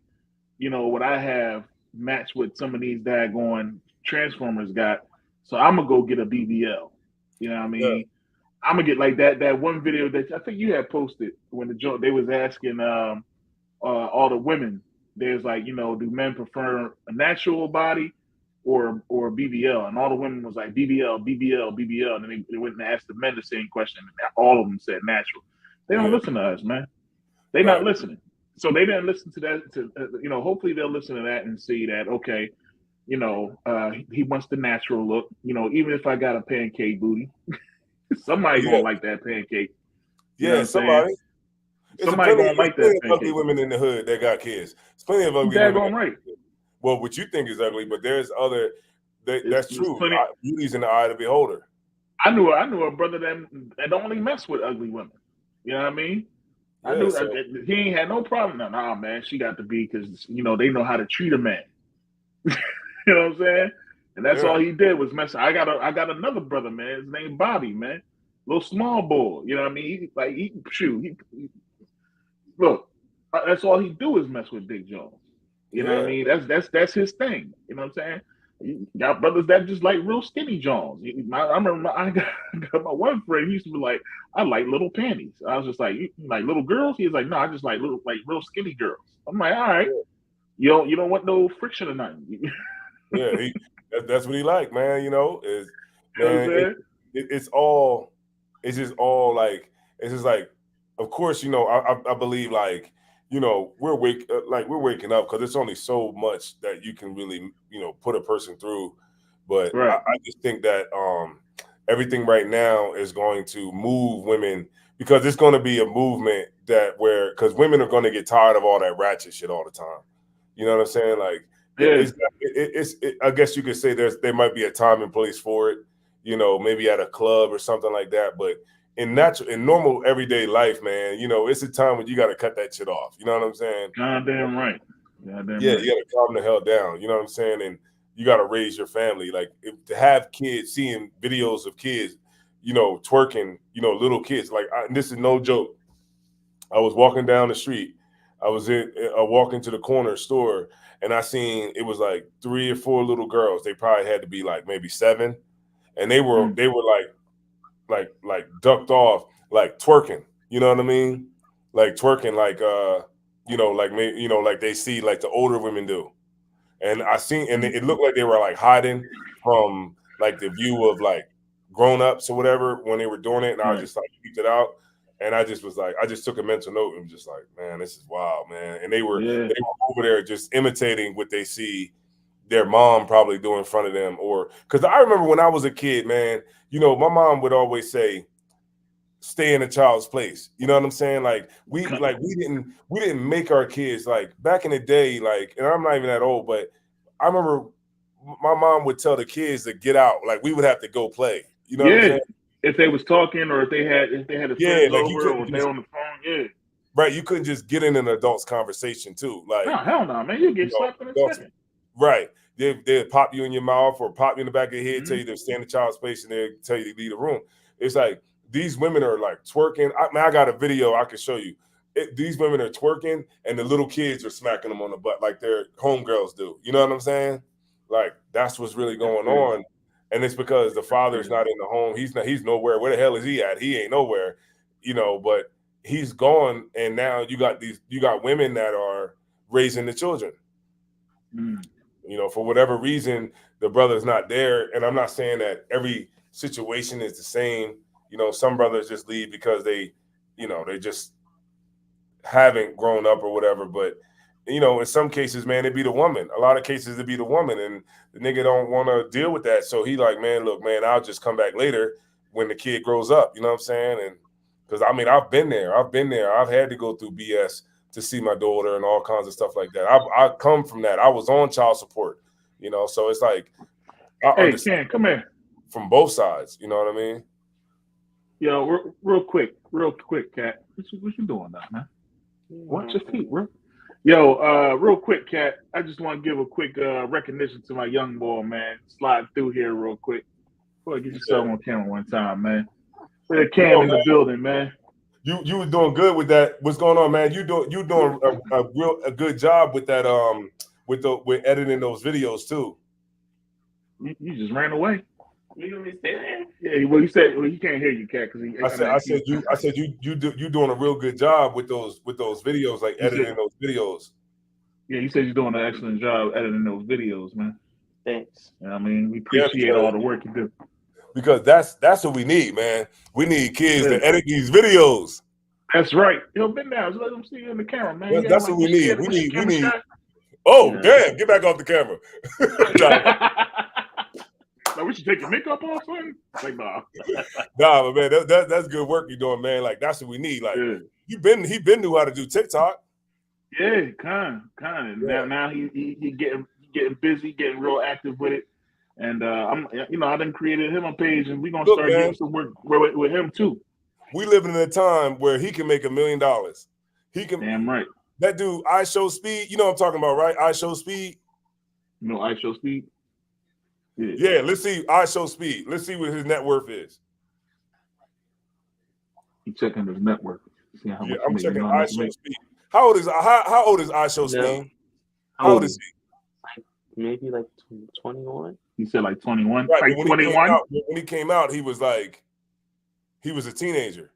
you know, what I have match what some of these daggone Transformers got. So I'm gonna go get a BBL. You know what I mean? Yeah. I'm gonna get like that one video that I think you had posted when they was asking all the women. There's like, you know, do men prefer a natural body or BBL? And all the women was like BBL. And then they went and asked the men the same question. And all of them said natural. They don't listen to us, man. They're not listening. So they didn't listen to that. You know, hopefully they'll listen to that and see that, okay, you know, he wants the natural look. You know, even if I got a pancake booty, somebody gonna like that pancake. You know somebody gonna like that pancake. Ugly women in the hood that got kids. There's plenty of ugly women. Right. Well, what you think is ugly, but there's other. That's true. Beauty's in the eye of the beholder. I knew a brother that only messed with ugly women. You know what I mean? I knew he ain't had no problem. Nah, man, she got to be because, you know, they know how to treat a man. You know what I'm saying? And that's all he did was mess. I got another brother, man. His name Bobby, man. Little small boy. You know what I mean? Look, that's all he do is mess with Big Jones. You know what I mean? That's his thing. You know what I'm saying? You got brothers that just like real skinny Jones. I remember I got my one friend. He used to be like, I like little panties. I was just like, you like little girls? He was like, no, I just like real skinny girls. I'm like, all right, you don't want no friction or nothing. That's what he like, man. You know, it's just all like, of course, you know, I believe like, you know, we're waking up because it's only so much that you can really, you know, put a person through. But I just think that everything right now is going to move women because it's going to be a movement because women are going to get tired of all that ratchet shit all the time. You know what I'm saying? Like, I guess you could say there might be a time and place for it, you know, maybe at a club or something like that. But in normal everyday life, man, you know, it's a time when you got to cut that shit off. You know what I'm saying? Goddamn right. Yeah, you got to calm the hell down. You know what I'm saying? And you got to raise your family. Like to have kids, seeing videos of kids, you know, twerking, you know, little kids. Like this is no joke. I was walking down the street. I was walking to the corner store, and I seen it was like 3 or 4 little girls. They probably had to be like maybe 7, and they were like ducked off, like twerking. You know what I mean? Like twerking, like you know, like maybe, you know, like they see like the older women do. And I seen, and it looked like they were like hiding from like the view of like grown-ups or whatever when they were doing it. And I was just like peeped it out. And I just was like, I just took a mental note and was just like, man, this is wild, man. And they were over there just imitating what they see their mom probably do in front of them. Or because I remember when I was a kid, man, you know, my mom would always say, stay in a child's place. You know what I'm saying? Like we didn't make our kids, like back in the day, like, and I'm not even that old, but I remember my mom would tell the kids to get out. Like we would have to go play. You know what I'm saying? If they was talking or if they had a friend like over or they on the phone, right. You couldn't just get in an adult's conversation too. Like no, hell no, man. You get slapped in the second. Right. They'll pop you in your mouth or pop you in the back of your head, tell you to stay in the child's place, and they'll tell you to leave the room. It's like these women are like twerking. I got a video I can show you. These women are twerking, and the little kids are smacking them on the butt like their homegirls do. You know what I'm saying? Like that's what's really going on. And it's because the father's not in the home. He's nowhere. Where the hell is he at? He ain't nowhere, you know, but he's gone. And now you got women that are raising the children. You know, for whatever reason, the brother's not there. And I'm not saying that every situation is the same. You know, some brothers just leave because they just haven't grown up or whatever. But you know, in some cases, man, it'd be the woman. A lot of cases, it'd be the woman, and the nigga don't want to deal with that. So he like, man, look, man, I'll just come back later when the kid grows up. You know what I'm saying? And because I mean, I've been there. I've had to go through BS to see my daughter and all kinds of stuff like that. I come from that. I was on child support. You know, so it's like, hey, Ken, come here. From both sides. You know what I mean? Yo, real quick, Cat. What you doing now, man? Watch your feet, bro. Yo, real quick, Cat. I just want to give a quick recognition to my young boy, man. Slide through here real quick. Boy, get yourself on camera one time, man. Cam in the building, man. You were doing good with that. What's going on, man? You doing a good job with that with editing those videos too. You just ran away. You know what I'm saying? Yeah, well, he said, he can't hear you, Cat, because I said you doing a real good job with those videos, like editing those videos. Yeah, you said you're doing an excellent job editing those videos, man. Thanks. I mean, we appreciate all the work you do. Because that's what we need, man. We need kids to edit these videos. That's right. Yo, bend down. Just let them see you in the camera, man. That's what we need. We need. Oh, damn! Get back off the camera. Like, we should take your makeup off, son. Like, nah. Nah, but man, that's good work you're doing, man. Like, that's what we need. Like, he been knew how to do TikTok. Yeah, kind of. Yeah. Now he getting busy, getting real active with it. And I done created him a page, and we're gonna start doing some work with him too. We living in a time where he can make $1 million. He can. Damn right. That dude, iShowSpeed. You know what I'm talking about, right? iShowSpeed. You know iShowSpeed. Yeah, let's see iShowSpeed. Let's see what his net worth is. He checking his net worth. I'm checking iShowSpeed. How old is iShowSpeed? Yeah. How old is he? Maybe like 21. He said like 21. Right, like 21. When he came out, he was a teenager.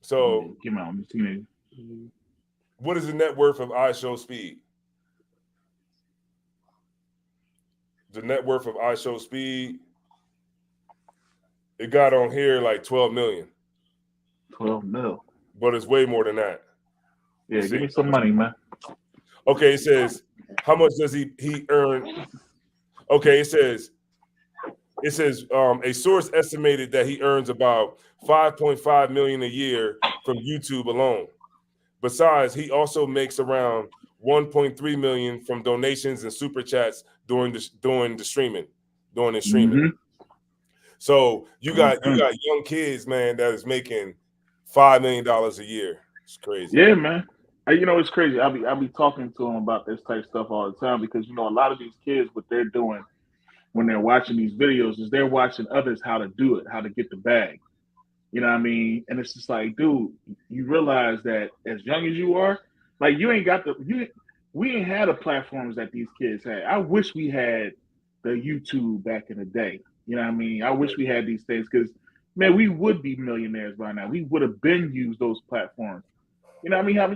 So he came out as a teenager. What is the net worth of iShowSpeed? The net worth of iShowSpeed, it got on here like 12 million. 12 mil. But it's way more than that. Yeah, give me some money, man. Okay, it says, how much does he earn? Okay, it says a source estimated that he earns about 5.5 million a year from YouTube alone. Besides, he also makes around 1.3 million from donations and super chats during the streaming. Mm-hmm. So you got young kids, man, that is making $5 million a year. It's crazy. Yeah, man. It's crazy. I'll be talking to them about this type of stuff all the time because a lot of these kids, what they're doing when they're watching these videos is they're watching others how to do it, how to get the bag. You know what I mean? And it's just like, dude, you realize that as young as you are, like we ain't had the platforms that these kids had. I wish we had the YouTube back in the day. You know what I mean? I wish we had these things because, man, we would be millionaires by now. We would have been used those platforms. You know what I mean? How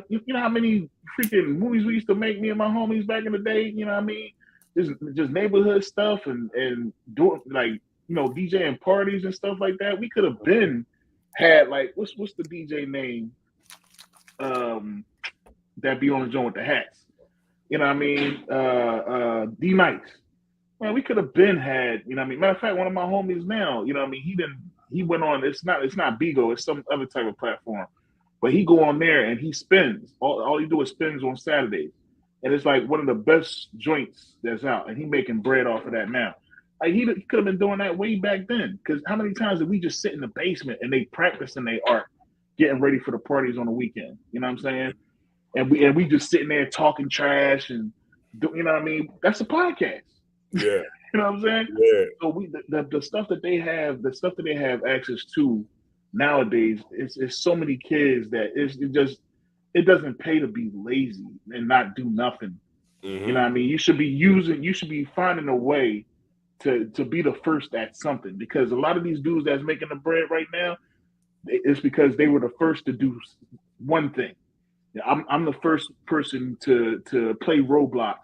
many freaking movies we used to make, me and my homies back in the day? You know what I mean? Just neighborhood stuff and doing like, DJing parties and stuff like that. We could have been had like what's the DJ name that be on the joint with the hats? You know what I mean? D Nights. Man, we could have been had, you know what I mean? Matter of fact, one of my homies now, you know what I mean, he went on, it's not Bigo, it's some other type of platform. But he go on there and he spins. All he do is spins on Saturdays. And it's like one of the best joints that's out. And he making bread off of that now. Like he could have been doing that way back then. Because how many times did we just sit in the basement and they practicing their art, getting ready for the parties on the weekend? You know what I'm saying? And we just sitting there talking trash and you know what I mean? That's a podcast. Yeah. You know what I'm saying? Yeah. So the stuff that they have, access to nowadays, it's so many kids that it doesn't pay to be lazy and not do nothing. Mm-hmm. You know what I mean? You should be finding a way to be the first at something, because a lot of these dudes that's making the bread right now, it's because they were the first to do one thing. I'm the first person to play Roblox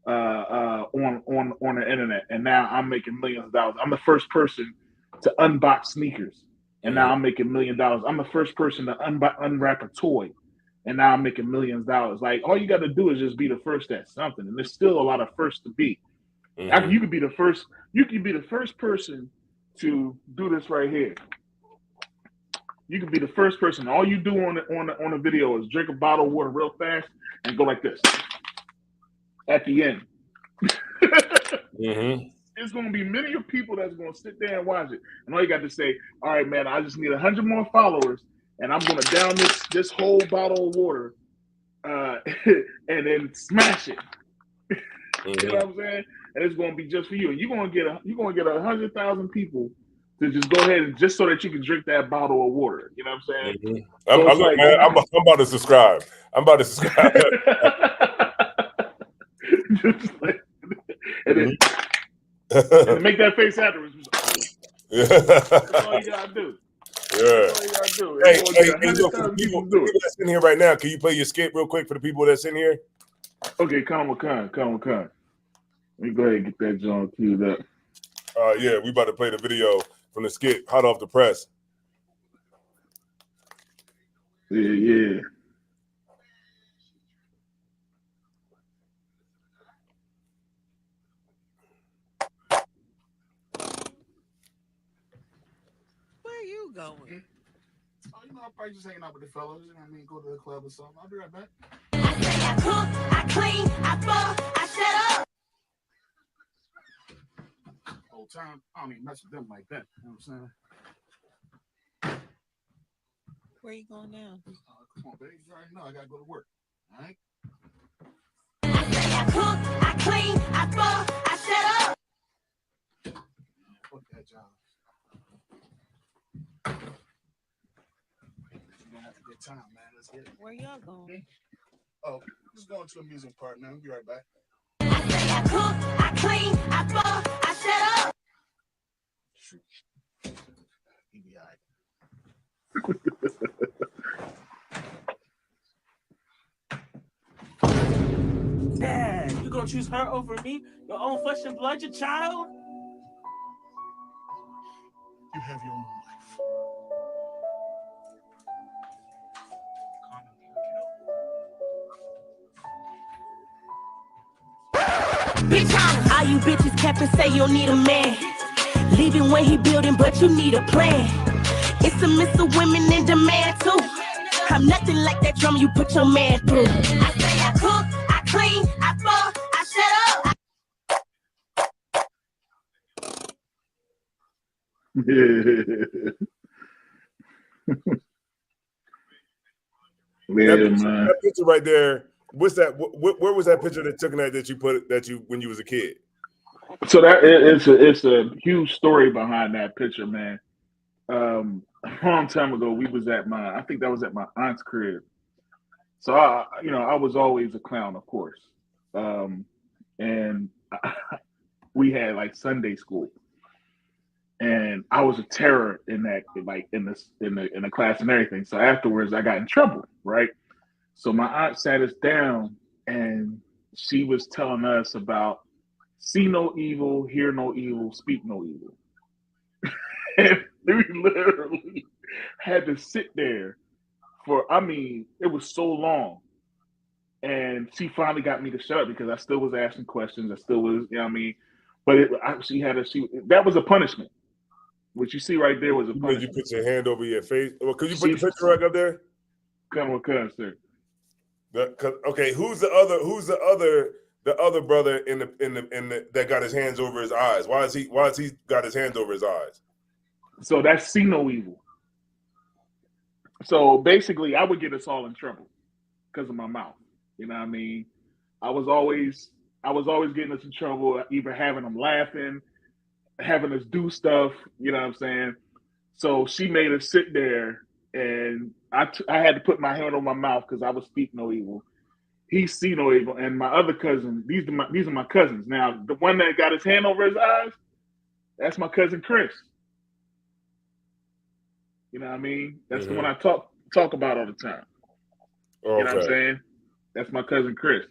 on the internet, and now I'm making millions of dollars. I'm the first person to unbox sneakers, and now I'm making $1 million. I'm the first person to unwrap a toy, and now I'm making millions of dollars. Like, all you got to do is just be the first at something, and there's still a lot of first to be. Mm-hmm. You could be the first person to do this right here. You could be the first person. All you do on a video is drink a bottle of water real fast and go like this at the end. Mm-hmm. There's going to be many of people that's going to sit there and watch it. And all you got to say, all right, man, I just need 100 more followers, and I'm going to down this whole bottle of water and then smash it. Mm-hmm. You know what I'm saying? And it's going to be just for you. And you're going to get 100,000 people to just go ahead and just so that you can drink that bottle of water. You know what I'm saying? Mm-hmm. I'm about to subscribe. Just like, and then and make that face afterwards. That's all you gotta do. Yeah. That's all you gotta do. Hey, for the people that's in here right now, can you play your skit real quick for the people that's in here? Okay, come on. Let me go ahead and get that John queued up. Yeah, we about to play the video from the skit, hot off the press. Yeah. Where you going? Oh, I'm probably just hanging out with the fellas. You know what I mean? Go to the club or something. I'll be right back. I cook, I clean, I fuck, I set up. Whole time, I don't even mess with them like that. You know what I'm saying? Where you going now? Come on, baby. You already know I gotta go to work. All right? I cook, I clean, I fuck, I set up. Fuck that job. You're gonna have a good time, man. Let's get it. Where y'all going? Oh, just going to an amusement park, man. We'll be right back. I cook, I clean, I fuck, I set up. Shoot. He be all right. Dad, you gonna choose her over me? Your own flesh and blood, your child? You have your own life. Bitch, all you bitches capping say you don't need a man. Leaving when he building, but you need a plan. It's a miss of women in demand too. I'm nothing like that drum you put your man through. I say I cook, I clean, I fuck, I set up. That picture right there. What's that? Where was that picture that took that you put when you was a kid? So that it's a huge story behind that picture, man. A long time ago, we was at I think that was at my aunt's crib. So I was always a clown, of course, and we had like Sunday school, and I was a terror in that, like in the class and everything. So afterwards, I got in trouble, right? So my aunt sat us down, and she was telling us about see no evil, hear no evil, speak no evil. And we literally had to sit there for, it was so long. And she finally got me to shut up because I still was asking questions. I still was, but that was a punishment. What you see right there was a punishment. Did you put your hand over your face? Well, could you put the picture right up there? Come on, sir. Okay, who's the other brother in the that got his hands over his eyes? Why has he got his hands over his eyes? So that's see no evil. So basically, I would get us all in trouble because of my mouth. You know what I mean? I was always getting us in trouble, either having them laughing, having us do stuff. You know what I'm saying? So she made us sit there, and I had to put my hand on my mouth because I would speak no evil. He see no evil, and my other cousin. These are my cousins. Now, the one that got his hand over his eyes, that's my cousin Chris. You know what I mean? That's the one I talk about all the time. Okay. You know what I'm saying? That's my cousin Chris.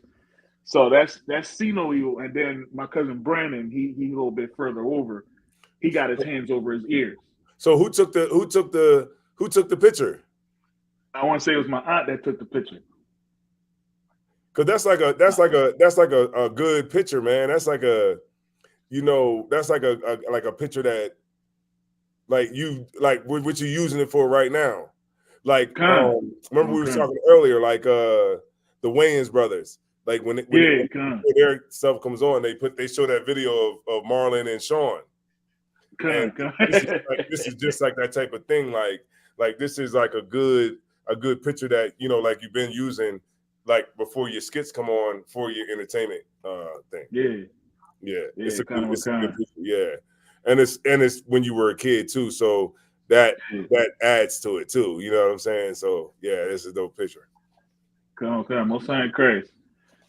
So that's see no evil, and then my cousin Brandon, he a little bit further over. He got his hands over his ears. So who took the picture? I want to say it was my aunt that took the picture. Cause that's like a good picture, man. That's like a picture that like what you're using it for right now. Like remember we were talking earlier, like the Wayans brothers. Like when their stuff comes on, they show that video of Marlon and Sean. This is just like that type of thing. Like this is like a good picture that like you've been using like before your skits come on for your entertainment thing. Yeah. It's a good picture. Yeah, and it's when you were a kid too, so that adds to it too. You know what I'm saying? So yeah, this is a dope picture. Come on, most time crazy.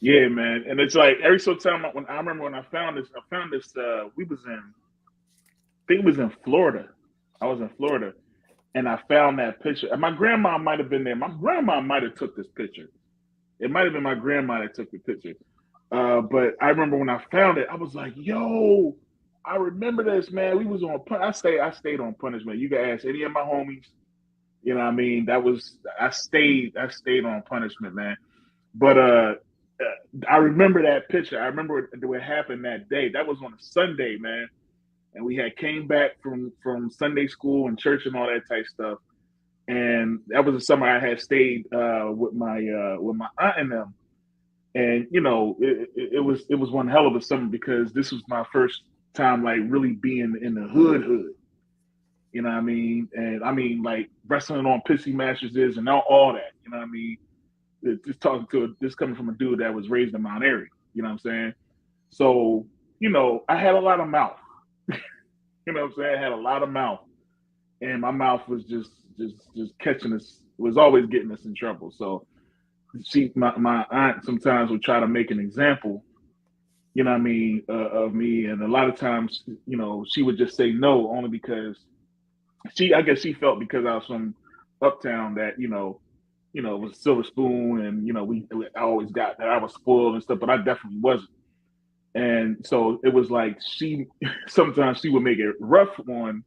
Yeah, man, and it's like every so time when I found this. We was in Florida. I was in Florida, and I found that picture. And my grandma might have been there. My grandma might have took this picture. It might have been my grandma that took the picture. But I remember when I found it, I was like, "Yo, I remember this, man. We was on. I stayed on punishment. You can ask any of my homies. You know what I mean? I stayed on punishment, man. But I remember that picture. I remember what happened that day. That was on a Sunday, man. And we had came back from Sunday school and church and all that type stuff. And that was the summer I had stayed with my aunt and them. And it was one hell of a summer because this was my first time like really being in the hood. You know what I mean? And I mean like wrestling on pissy mattresses and all that. You know what I mean? Just coming from a dude that was raised in Mount Airy. You know what I'm saying? So I had a lot of mouth. You know what I'm saying? I had a lot of mouth, and my mouth was just catching us. Was always getting us in trouble. So my aunt sometimes would try to make an example. You know what I mean, of me, and a lot of times, she would just say no, only because I guess she felt because I was from uptown that it was a silver spoon, and I always got that I was spoiled and stuff, but I definitely wasn't. And so it was like sometimes she would make it rough on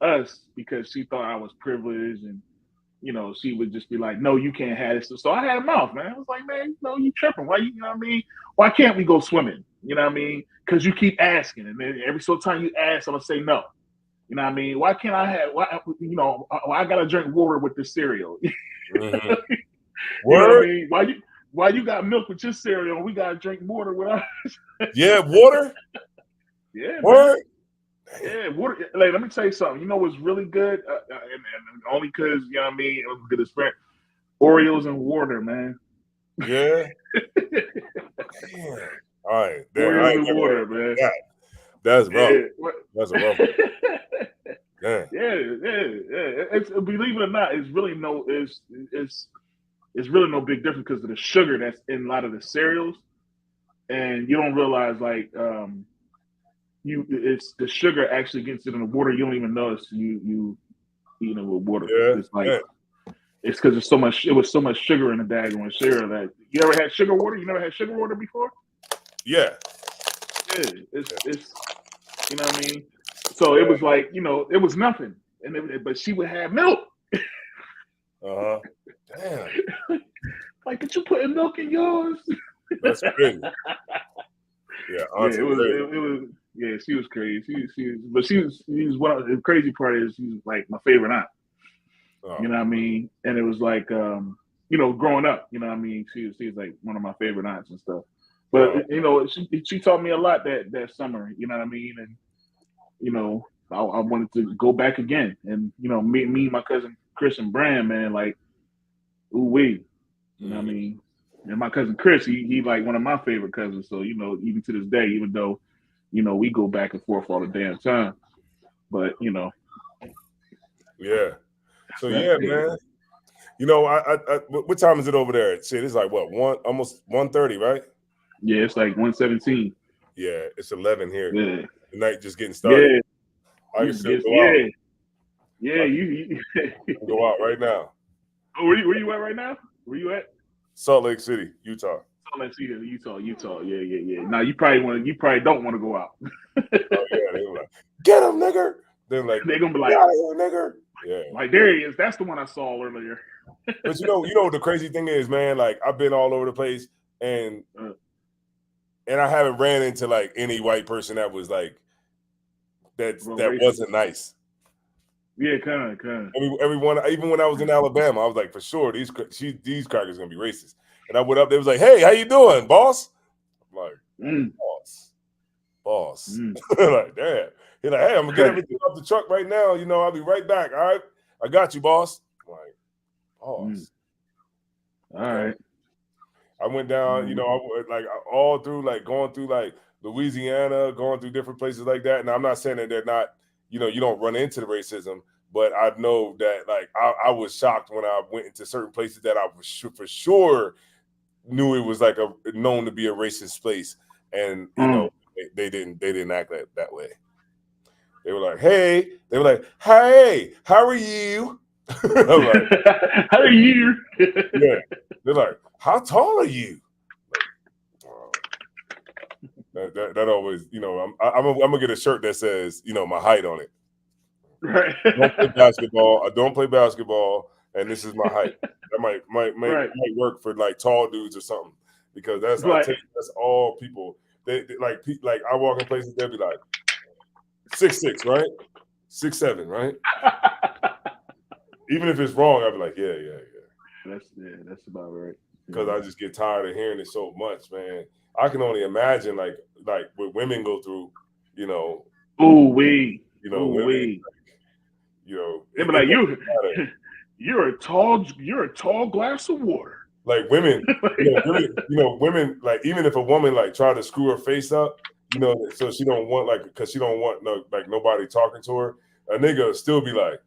us because she thought I was privileged, and she would just be like, "No, you can't have this." So I had a mouth, man. I was like, "Man, no, you tripping? Why you know what I mean? Why can't we go swimming? You know what I mean? Because you keep asking, and then every so time you ask, I'm gonna say no. You know what I mean? Why can't I have? I gotta drink water with this cereal. Mm-hmm. You know what I mean? Why you got milk with your cereal and we gotta drink water with ours? Yeah, water. Yeah. Word. Yeah, water. Like, let me tell you something. You know what's really good, and only because you know what I mean. It was a good experience. Oreos and water, man. Yeah. Damn. All right. Oreos and water, man. That's rough. Yeah. That's a rough one. Yeah. It's, believe it or not, it's really it's really no big difference because of the sugar that's in a lot of the cereals, and you don't realize like it's the sugar actually gets it in the water. You don't even notice you eating it with water. Yeah. It's like it's because there's so much. It was so much sugar in the daggone cereal that you ever had sugar water. You never had sugar water before? Yeah. Yeah. It's you know what I mean. So it was like it was nothing, but she would have milk. Damn. Like, could you put milk in yours? That's crazy. Yeah, it was. Yeah, she was crazy. She was one of the crazy part is she's like my favorite aunt. Oh. You know what I mean? And it was like growing up, you know what I mean? She was like one of my favorite aunts and stuff. But she taught me a lot that summer, you know what I mean? And I wanted to go back again. And me and my cousin Chris and Bram, man, like ooh-wee. You know what I mean? And my cousin Chris, he like one of my favorite cousins. So, even to this day, even though, we go back and forth all the damn time. But, Yeah. So, yeah, man. I what time is it over there? Shit, it's like, what, almost 1:30, right? Yeah, it's like 1:17. Yeah, it's 11 here. Yeah. The night just getting started. Yeah. I can still go out. Yeah, you go out right now. Oh, where you at right now? Where you at? Salt Lake City, Utah. Salt Lake City, Utah. Yeah. Now you probably don't want to go out. Oh yeah, they were like, get him, nigger. Then like they're gonna be like, get out of here, nigger. Yeah. Like there he is. That's the one I saw earlier. But you know the crazy thing is, man, like I've been all over the place and I haven't ran into like any white person that was like that wasn't nice. Yeah, kind of. Everyone, even when I was in Alabama, I was like, for sure, these crackers gonna be racist. And I went up, they was like, hey, how you doing, boss? I'm like, boss. Like, damn. He's like, hey, I'm gonna get everything off the truck right now. I'll be right back. All right, I got you, boss. I'm like, boss. All right. I went down, I went like all through, like going through like Louisiana, going through different places like that. And I'm not saying that they're not. You don't run into the racism, but I know that like I was shocked when I went into certain places that I was for sure knew it was like known to be a racist place, and they didn't act that way. They were like, hey, how are you? I'm like, how are you? Yeah, they're like, how tall are you? That always, I'm gonna get a shirt that says, my height on it. Right. I don't play basketball. I don't play basketball, and this is my height. That might work for like tall dudes or something, because that's that's all people. They like I walk in places, they'll be like 6'6", right? 6'7", right? Even if it's wrong, I'll be like, yeah. That's about right. Because I just get tired of hearing it so much, man. I can only imagine like what women go through, women, they be like, you're a tall glass of water. Like women, women, like even if a woman like try to screw her face up, so she don't want because she don't want nobody talking to her, a nigga still be like,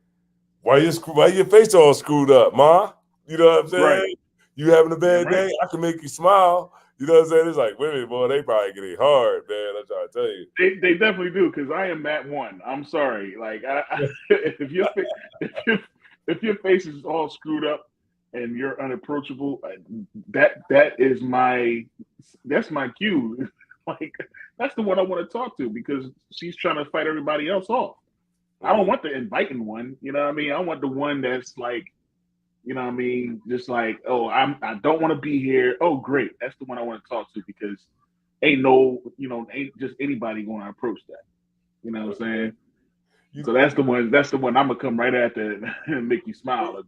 why your face all screwed up, ma? You know what I'm saying? Right. You having a bad day? I can make you smile. You know what I'm saying? It's like women, boy, they probably get it hard, man. I'm trying to tell you. They definitely do, because I am that one. I'm sorry. Like if your face is all screwed up and you're unapproachable, that's my cue. Like that's the one I want to talk to, because she's trying to fight everybody else off. I don't want the inviting one. You know what I mean? I want the one that's like, you know what I mean? Just like, oh, I don't want to be here. Oh, great. That's the one I want to talk to, because ain't just anybody going to approach that. You know what I'm saying? So that's the one I'm gonna come right after and make you smile.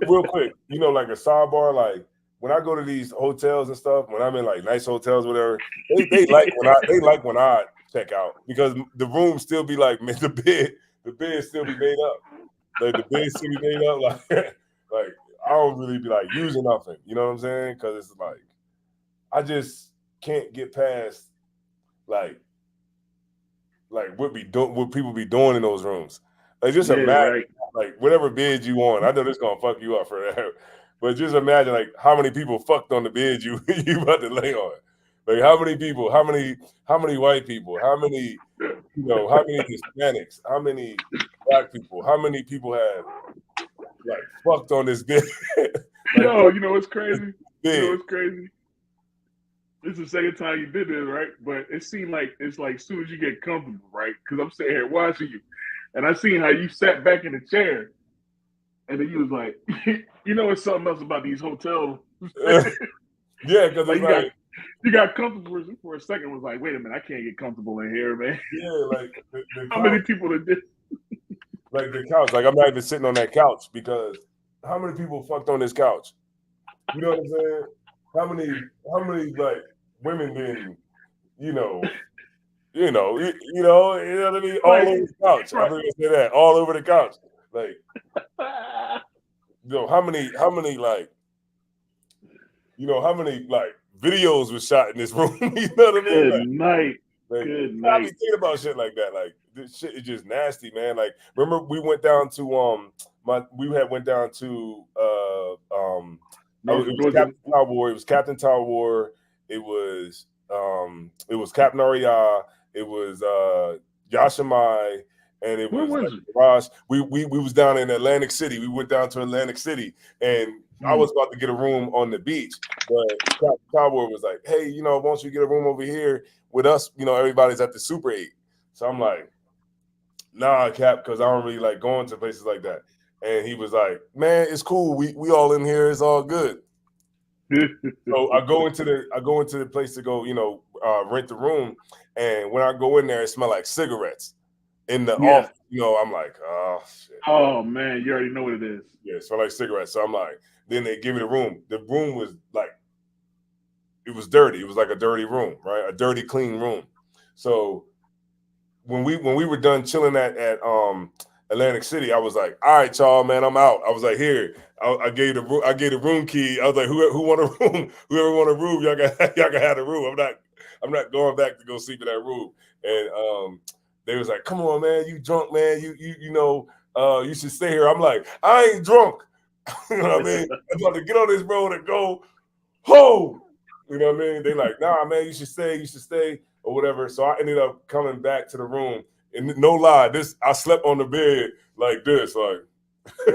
Real quick, like a sidebar, like when I go to these hotels and stuff, when I'm in like nice hotels, whatever, they like when I check out because the room still be like the bed still be made up. Like the bed still be made up. Like I don't really be like using nothing. You know what I'm saying? Because it's like I just can't get past like what people be doing in those rooms. Like just imagine like whatever bed you on. I know this gonna fuck you up for that. But just imagine like how many people fucked on the bed you about to lay on. Like how many people, how many white people, how many Hispanics, how many black people, how many people have like fucked on this bed? Yo, you know what's crazy? You know what's crazy? This is the second time you did this, right? But it seemed like it's like as soon as you get comfortable, right? Because I'm sitting here watching you, and I seen how you sat back in the chair, and then you was like, you know, it's something else about these hotels. Yeah, because like you got comfortable for a second. Was like, wait a minute, I can't get comfortable in here, man. Yeah, like how many people did this? Like the couch. Like I'm not even sitting on that couch because how many people fucked on this couch? You know what I'm saying? How many like women been, you know what I mean? All over the couch. I'm gonna say that. All over the couch. Like, how many like, how many like videos were shot in this room? You know what I mean? Good night. Good night. I be thinking about shit like that. Like this shit is just nasty, man. Like remember we went down to it was Captain Talwar. It was Captain Talwar. It was Captain Aria. It was Yashamai, and it was Raj. We was down in Atlantic City. We went down to Atlantic City, and I was about to get a room on the beach, but Captain Talwar was like, "Hey, why don't you get a room over here with us? Everybody's at the Super 8." So I'm like, "Nah, Cap, because I don't really like going to places like that." And he was like, "Man, it's cool. We all in here. It's all good." So I go into the place to go, rent the room, and when I go in there, it smelled like cigarettes in the office. I'm like, oh shit. Oh man, you already know what it is. Yeah, it smelled like cigarettes. So I'm like, then they give me the room. The room was like, it was dirty. It was like a dirty room, right? A dirty, clean room. So when we were done chilling at Atlantic City, I was like, "All right, y'all, man, I'm out." I was like, "Here." I gave the room key. I was like, "Who want a room? Whoever want a room, y'all can have the room. I'm not going back to go sleep in that room." And they was like, "Come on, man, you drunk, man? You should stay here." I'm like, "I ain't drunk." You know what I mean? I'm about to get on this road and go home. You know what I mean? They like, "Nah, man, you should stay, or whatever." So I ended up coming back to the room. And no lie, I slept on the bed like this, like I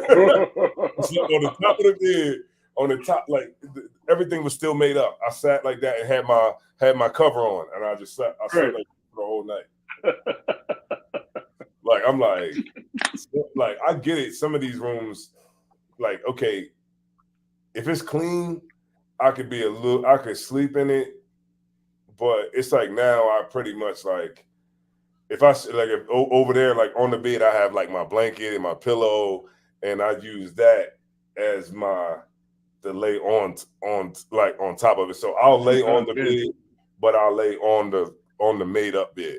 slept on the top of the bed, on the top, like everything was still made up. I sat like that and had my cover on, and I slept like the whole night. Like I'm like I get it. Some of these rooms, like okay, if it's clean, I could sleep in it, but it's like now I pretty much like. If over there, like on the bed, I have like my blanket and my pillow, and I use that as to lay on top of it. So I'll lay on the bed, but I'll lay on the made up bed.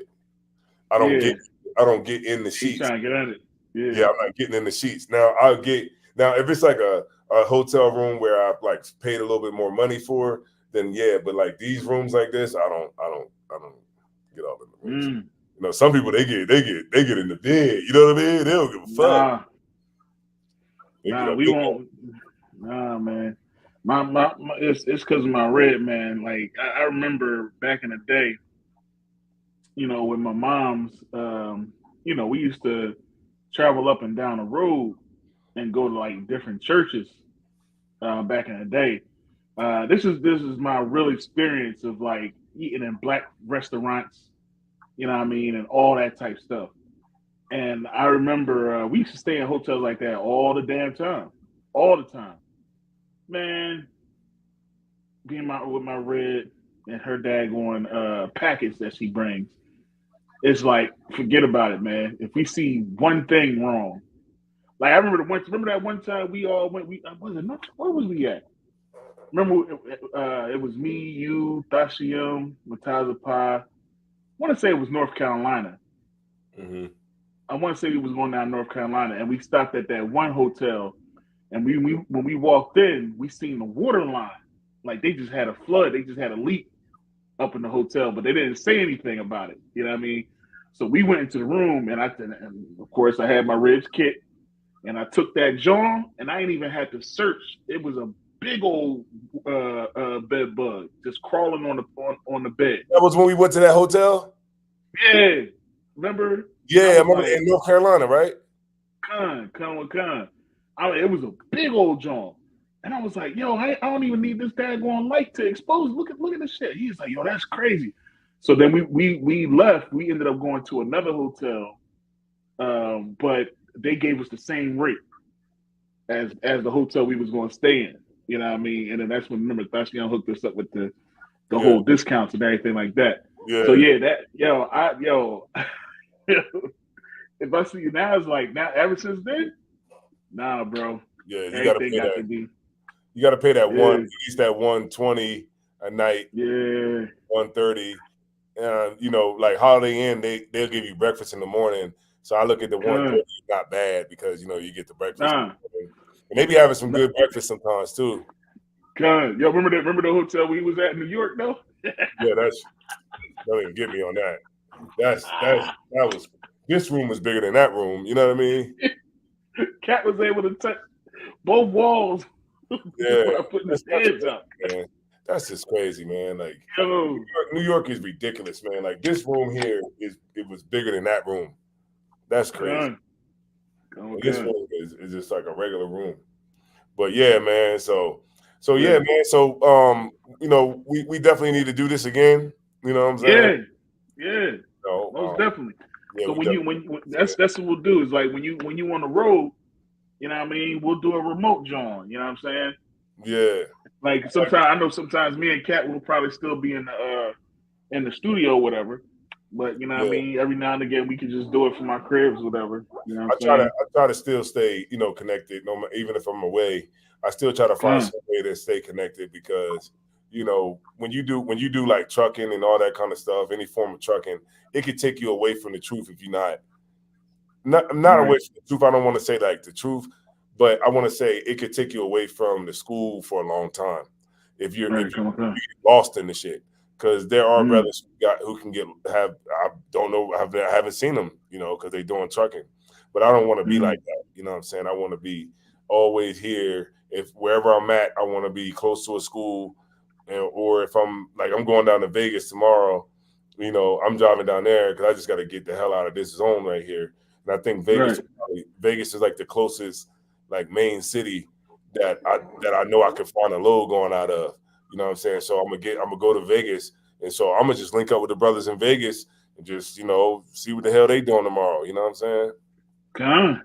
I don't get in the sheets. Trying to get at it. Yeah, I'm not getting in the sheets. Now if it's like a hotel room where I've like paid a little bit more money for, then yeah. But like these rooms like this, I don't get off in the rooms. Some people they get in the bed. You know what I mean? They don't give a fuck. We won't. Nah, man. My it's because of my red, man. Like I remember back in the day, with my mom's, we used to travel up and down the road and go to like different churches back in the day. This is my real experience of like eating in black restaurants. You know what I mean? And all that type stuff. And I remember we used to stay in hotels like that all the damn time. All the time. Man, being with my red and her daggone package that she brings, it's like, forget about it, man. If we see one thing wrong. Like I remember that one time we all went, where was we at? Remember it was me, you, Thashium, Mataza Pie. want to say it was North Carolina. Mm-hmm. I want to say we was going down North Carolina, and we stopped at that one hotel. And we when we walked in, we seen the water line. Like they just had a flood. They just had a leak up in the hotel, but they didn't say anything about it. You know what I mean? So we went into the room, and of course I had my ribs kit, and I took that John, and I ain't even had to search. It was a big old bed bug just crawling on the bed. That was when we went to that hotel? Yeah. Remember? Yeah, I remember in North Carolina, right? It was a big old John. And I was like, yo, I don't even need this daggone light to expose. Look at this shit. He's like, yo, that's crazy. So then we left. We ended up going to another hotel, but they gave us the same rate as the hotel we was going to stay in. You know what I mean? And then that's when, remember, Thashion hooked us up with the whole discounts and everything like that. Yeah. So yeah, if I see you now, it's like now ever since then, nah, bro. Yeah, you gotta pay that. You gotta pay that at least that $120 a night. Yeah, $130. Like Holiday Inn, they'll give you breakfast in the morning. So I look at the $130, not bad because you get the breakfast. And they be having some good breakfast sometimes too. Yo, remember the hotel we was at in New York though? Yeah, don't even get me on that. That was this room was bigger than that room. You know what I mean? Cat was able to touch both walls. Yeah, putting his hands up. Man. That's just crazy, man. Like New York is ridiculous, man. Like this room here it was bigger than that room. That's crazy. This room is just like a regular room. But yeah, man. So yeah, man. So we definitely need to do this again. You know what I'm saying? Yeah. Most definitely. Yeah, so when that's what we'll do is like when you on the road, you know what I mean, we'll do a remote John. You know what I'm saying? Yeah. Like sometimes me and Kat will probably still be in the studio or whatever. But you know what I mean, every now and again we can just do it from our cribs or whatever. You know what I try to still stay, connected, even if I'm away. I still try to find some way to stay connected because when you do like trucking and all that kind of stuff, any form of trucking, it could take you away from the truth if you're not away from the truth. I don't want to say like the truth, but I want to say it could take you away from the school for a long time if you're lost in the shit. Because there are brothers who can I haven't seen them, because they're doing trucking. But I don't want to be like that. You know what I'm saying? I want to be always here. If wherever I'm at, I want to be close to a school. Or if I'm going down to Vegas tomorrow, I'm driving down there because I just got to get the hell out of this zone right here. And I think Vegas is like the closest main city that I know I can find a load going out of. You know what I'm saying? So I'm gonna go to Vegas, and so I'm gonna just link up with the brothers in Vegas and just see what the hell they doing tomorrow. You know what I'm saying? Come.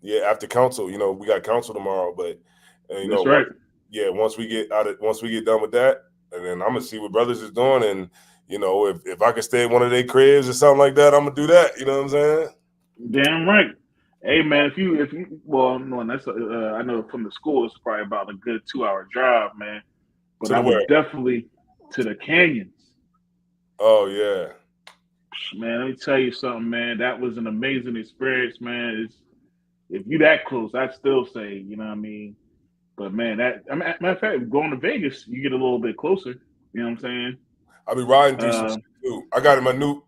Yeah, after council, we got council tomorrow, but that's right. Yeah, once we get done with that, and then I'm gonna see what brothers is doing, and if I can stay at one of their cribs or something like that, I'm gonna do that. You know what I'm saying? Damn right. Hey man, if you that's I know from the school it's probably about a good 2-hour drive, man. But I would definitely to the canyons. Oh yeah, man. Let me tell you something, man. That was an amazing experience, man. If you that close, I'd still say, you know what I mean. But man, matter of fact, going to Vegas, you get a little bit closer. You know what I'm saying? I'll be riding through some shit too. I got my new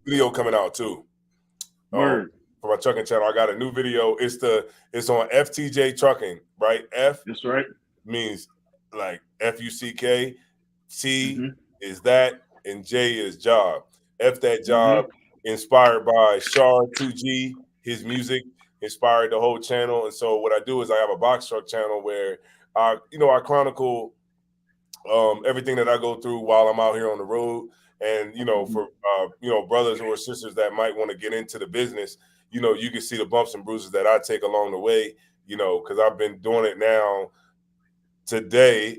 video coming out too. Word. For my trucking channel, I got a new video. It's on FTJ Trucking, right? F. That's right. Means like FUCK. T is that, and J is job. F that job. Inspired by Shar 2G. His music inspired the whole channel, and so what I do is I have a box truck channel where I chronicle everything that I go through while I'm out here on the road, and for brothers or sisters that might want to get into the business, you can see the bumps and bruises that I take along the way, because I've been doing it now. Today,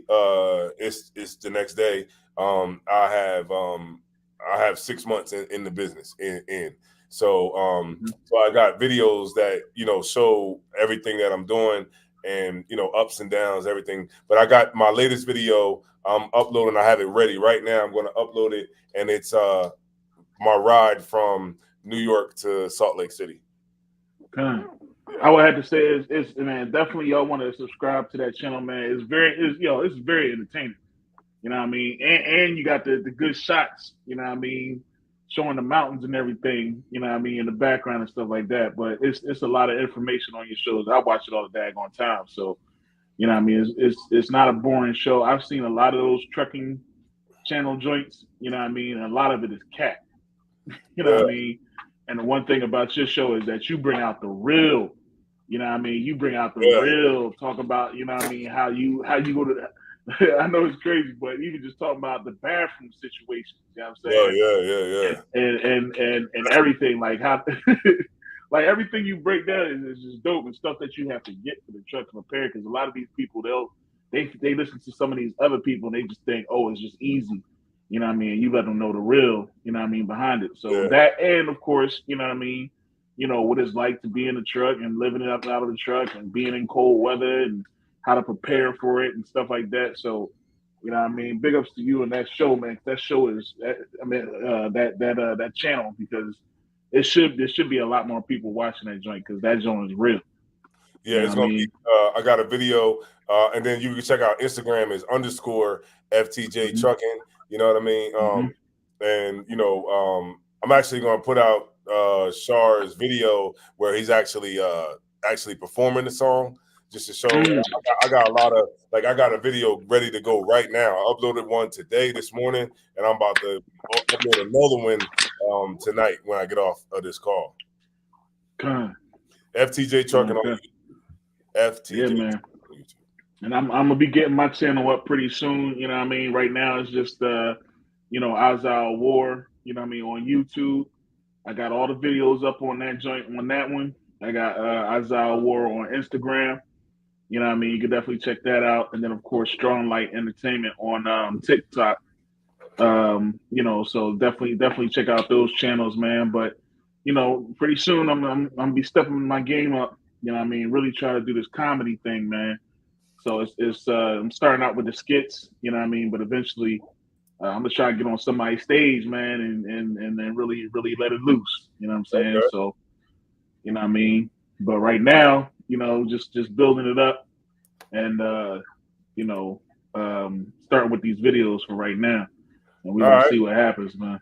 it's the next day. I have 6 months in the business So I got videos that show everything that I'm doing, and ups and downs, everything. But I got my latest video. I'm uploading. I have it ready right now. I'm going to upload it, and it's my ride from New York to Salt Lake City. Okay. I would have to say it's man, definitely y'all want to subscribe to that channel, man. It's very entertaining. You know what I mean? And you got the good shots, you know what I mean, showing the mountains and everything, you know what I mean, in the background and stuff like that. But it's a lot of information on your shows. I watch it all the daggone time. So, you know what I mean, it's not a boring show. I've seen a lot of those trucking channel joints, you know what I mean, and a lot of it is cat. You know what I mean? And the one thing about your show is that you bring out the real, you know what I mean? You bring out the real, talk about, you know what I mean, how you go to that. I know it's crazy, but even just talking about the bathroom situations, you know what I'm saying? Yeah. And everything, like how like everything you break down is just dope, and stuff that you have to get for the truck to prepare, because a lot of these people they listen to some of these other people and they just think, oh, it's just easy. You know what I mean? You let them know the real, you know what I mean, behind it. So that, and of course, you know what I mean, what it's like to be in the truck and living it up out of the truck and being in cold weather and how to prepare for it and stuff like that. So, you know what I mean, big ups to you and that show, man. That show is, that channel, because there should be a lot more people watching that joint, because that joint is real. Yeah, it's going to be, I got a video, and then you can check out Instagram is _FTJ Trucking. You know what I mean? And, I'm actually going to put out Shar's video where he's actually performing the song, just to show. I got a lot of, I got a video ready to go right now. I uploaded one this morning, and I'm about to upload another one tonight when I get off of this call. FTJ Trucking on YouTube. FTJ. Yeah, man. And I'm gonna be getting my channel up pretty soon. You know what I mean? Right now it's just Azal War, you know what I mean, on YouTube. I got all the videos up on that joint, on that one. I got Azal War on Instagram. You know what I mean? You can definitely check that out. And then of course Strong Light Entertainment on TikTok. So definitely check out those channels, man. But pretty soon I'm gonna be stepping my game up, you know what I mean, really try to do this comedy thing, man. So it's I'm starting out with the skits, you know what I mean, but eventually I'm gonna try to get on somebody's stage, man, and then really let it loose. You know what I'm saying? Okay. So, you know what I mean? But right now, just building it up and starting with these videos for right now. And we're gonna see what happens, man.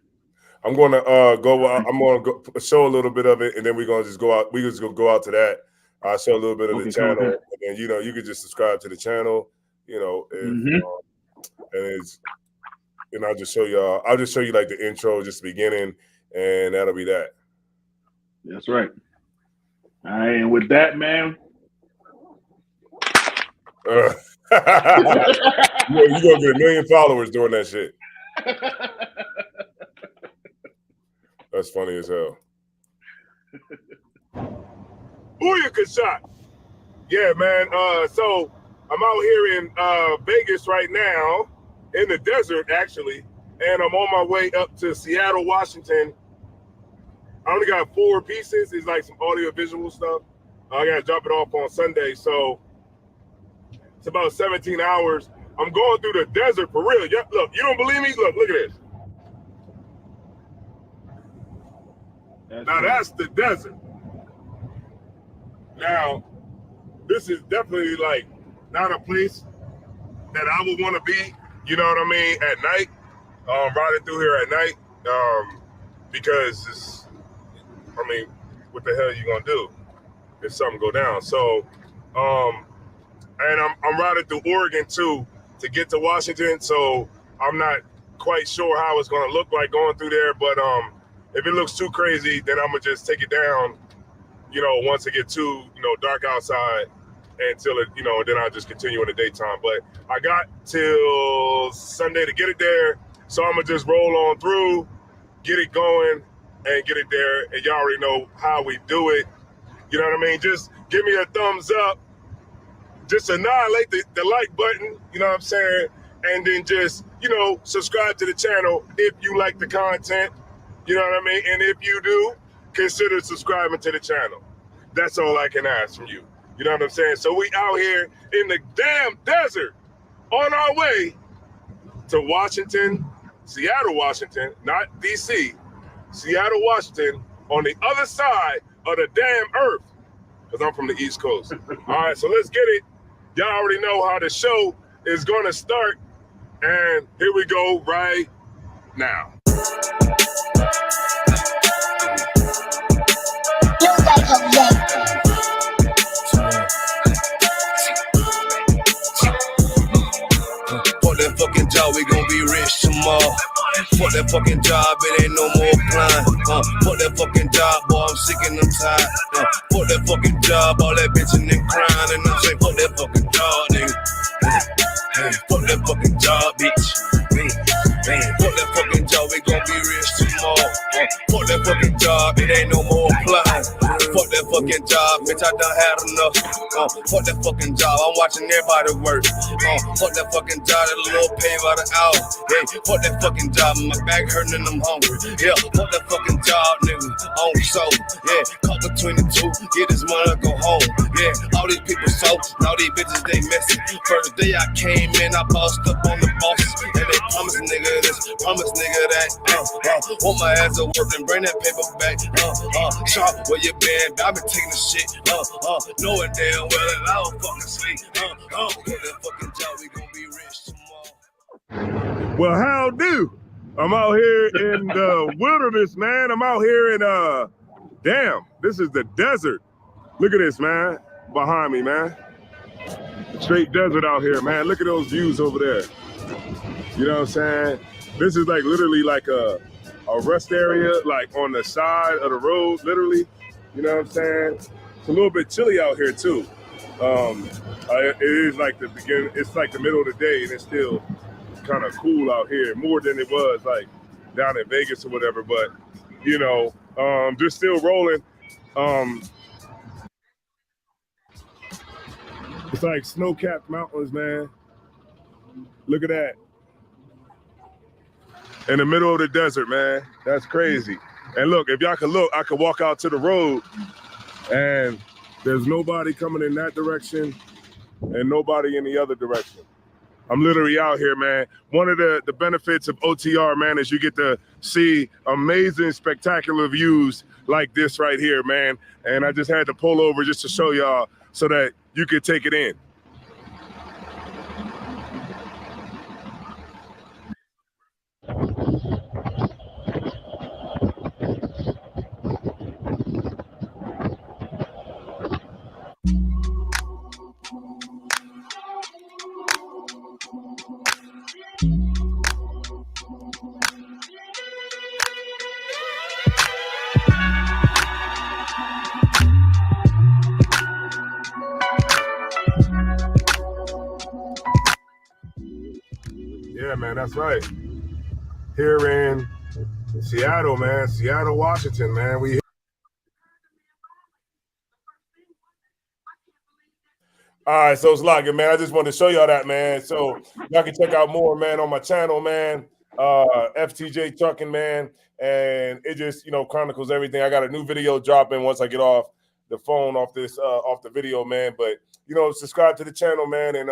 I'm gonna go show a little bit of it, and then we're gonna just go out. We just go out to that. I'll show a little bit of the channel, and then you can just subscribe to the channel, and I'll just show y'all. I'll just show you like the intro, just the beginning, and that'll be that. That's right. All right, and with that, man, you're gonna get 1 million followers doing that shit. That's funny as hell. Booyaka shot. Yeah, man. So I'm out here in Vegas right now, in the desert actually, and I'm on my way up to Seattle, Washington. I only got 4 pieces. It's like some audio visual stuff. I gotta drop it off on Sunday, so it's about 17 hours. I'm going through the desert for real. Yeah, look, you don't believe me? Look at this. That's the desert. Now, this is definitely like not a place that I would want to be, you know what I mean, at night, riding through here at night, because what the hell are you gonna do if something go down? So, and I'm riding through Oregon too to get to Washington, so I'm not quite sure how it's gonna look like going through there, but if it looks too crazy, then I'm gonna just take it down, once it get too, dark outside until it, then I'll just continue in the daytime. But I got till Sunday to get it there, so I'm gonna just roll on through, get it going, and get it there. And y'all already know how we do it. You know what I mean? Just give me a thumbs up. Just annihilate the like button, you know what I'm saying? And then just, subscribe to the channel if you like the content. You know what I mean? And if you do, consider subscribing to the channel. That's all I can ask from you. You know what I'm saying? So we out here in the damn desert on our way to Washington, Seattle, Washington, not DC, Seattle, Washington, on the other side of the damn earth, because I'm from the East Coast. All right, so let's get it. Y'all already know how the show is going to start, and here we go right now. Fuck that fucking job, we gon' be rich tomorrow. Fuck that fucking job, it ain't no more applying. Fuck that fucking job, boy, I'm sick and I'm tired. Fuck that fucking job, all that bitching and crying. And I'm saying, fuck that fucking job, nigga. Fuck that fucking job, bitch. Fuck that fucking job, we gon' be rich tomorrow. Fuck that fucking job, it ain't no more applying. Fuck that fucking job, bitch, I done had enough. Fuck that fucking job, I'm watching everybody work. Fuck that fucking job, that little pay by the hour. Yeah, fuck that fucking job, my back hurting and I'm hungry. Yeah, fuck that fucking job, nigga, on soul. Yeah, call the 22, get this money, go home. Yeah, all these people so, all these bitches, they messy. First day I came in, I bossed up on the bosses. And they promise nigga this, promise nigga that. Want my ass to work and bring that paper back. Sharp, where you been? I've been taking the shit. Knowing damn well that I don't fucking sleep. Put that fucking job, we gon' be rich tomorrow. Well, how do? I'm out here in the wilderness, man. I'm out here in, damn, this is the desert. Look at this, man, behind me, man. Straight desert out here, man. Look at those views over there. You know what I'm saying? This is like literally like a rest area, like on the side of the road, literally. You know what I'm saying? It's a little bit chilly out here too. It is like the beginning, it's like the middle of the day and it's still kind of cool out here, more than it was like down in Vegas or whatever, but you know, just still rolling. It's like snow-capped mountains, man. Look at that. In the middle of the desert, man. That's crazy. And look, if y'all can look, I could walk out to the road and there's nobody coming in that direction and nobody in the other direction. I'm literally out here, man. One of the benefits of OTR, man, is you get to see amazing, spectacular views like this right here, man. And I just had to pull over just to show y'all so that you could take it in. Yeah, man, that's right. Here in Seattle, man, Seattle, Washington, man. All right, so it's locking, man. I just wanted to show y'all that, man. So y'all can check out more, man, on my channel, man. FTJ Trucking, man. And it just, you know, chronicles everything. I got a new video dropping once I get off the phone, off the video, man. But, you know, subscribe to the channel, man. And,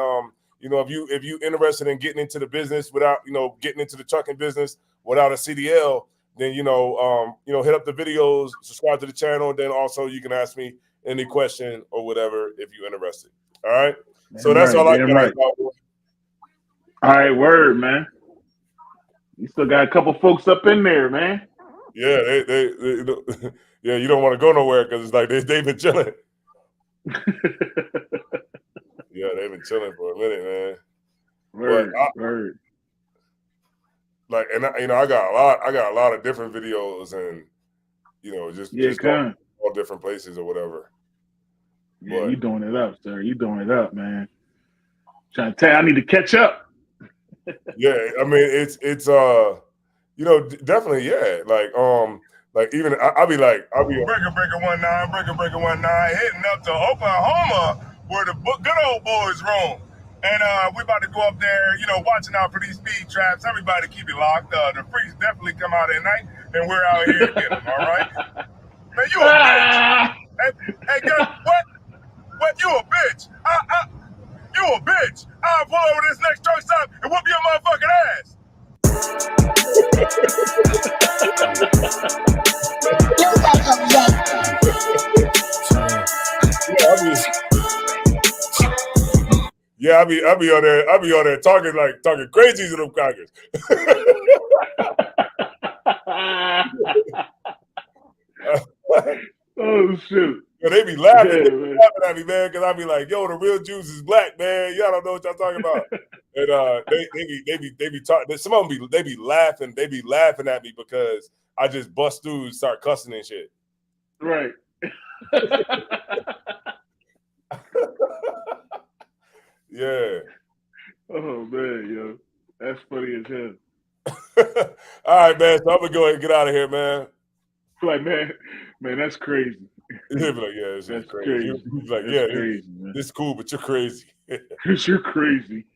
you know, if you interested in getting into the business without, you know, getting into the trucking business without a CDL, then, you know, hit up the videos, subscribe to the channel. Then also you can ask me any question or whatever if you're interested. All right. So that's all I got. Right. All right, word, man. You still got a couple folks up in there, man. Yeah, they yeah, you don't want to go nowhere because it's like they've been chilling. Yeah, they've been chilling for a minute, man. Word. Like, and you know, I got a lot of different videos, and you know, just all different places or whatever. Yeah, you doing it up, sir. You doing it up, man. Trying to tell you, I need to catch up. Yeah, I mean, it's you know, definitely, yeah. Like even I'll be breaker 19, hitting up to Oklahoma where the good old boys roam. And we about to go up there, you know, watching out for these speed traps. Everybody keep it locked. The freaks definitely come out at night, and we're out here to get them, all right? Man, you a bitch. Hey, guys, what? You a bitch. You a bitch. I'll pull over this next truck stop and whoop your motherfucking ass. Yeah, I be on there talking crazy to them crackers. Oh shoot. Yeah, they be laughing, at me, man, because I be like, yo, the real Jews is black, man. Y'all don't know what y'all talking about. And they be talking. Some of them be laughing at me because I just bust through and start cussing and shit. Right. Yeah. Oh man, yo, that's funny as hell. All right, man. So I'm gonna go ahead and get out of here, man. Like, man, that's crazy. He'll be like, yeah, that's crazy. He's like, that's yeah, crazy, this is cool, but you're crazy. You're crazy.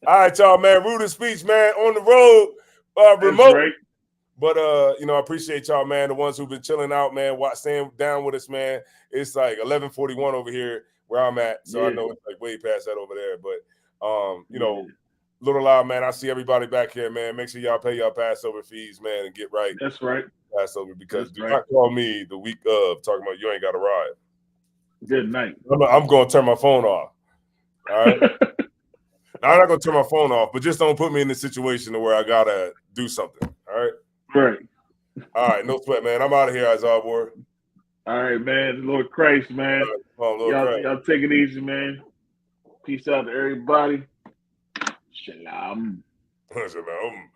All right, y'all, man. Rude of speech, man. On the road, remote. Right. But I appreciate y'all, man. The ones who've been chilling out, man. Staying down with us, man. It's like 11:41 over here where I'm at, so I know it's like way past that over there. But Little Loud, man. I see everybody back here, man. Make sure y'all pay y'all Passover fees, man, and get right. That's right. Passover, because do not call me the week of talking about you ain't got to ride. Good night. I'm going to turn my phone off. All right. Now, I'm not going to turn my phone off, but just don't put me in the situation where I got to do something. All right. Right. All right. No sweat, man. I'm out of here, Azar Ward. All right, man. Lord Christ, man. Y'all take it easy, man. Peace out to everybody. Shalom. Shalom.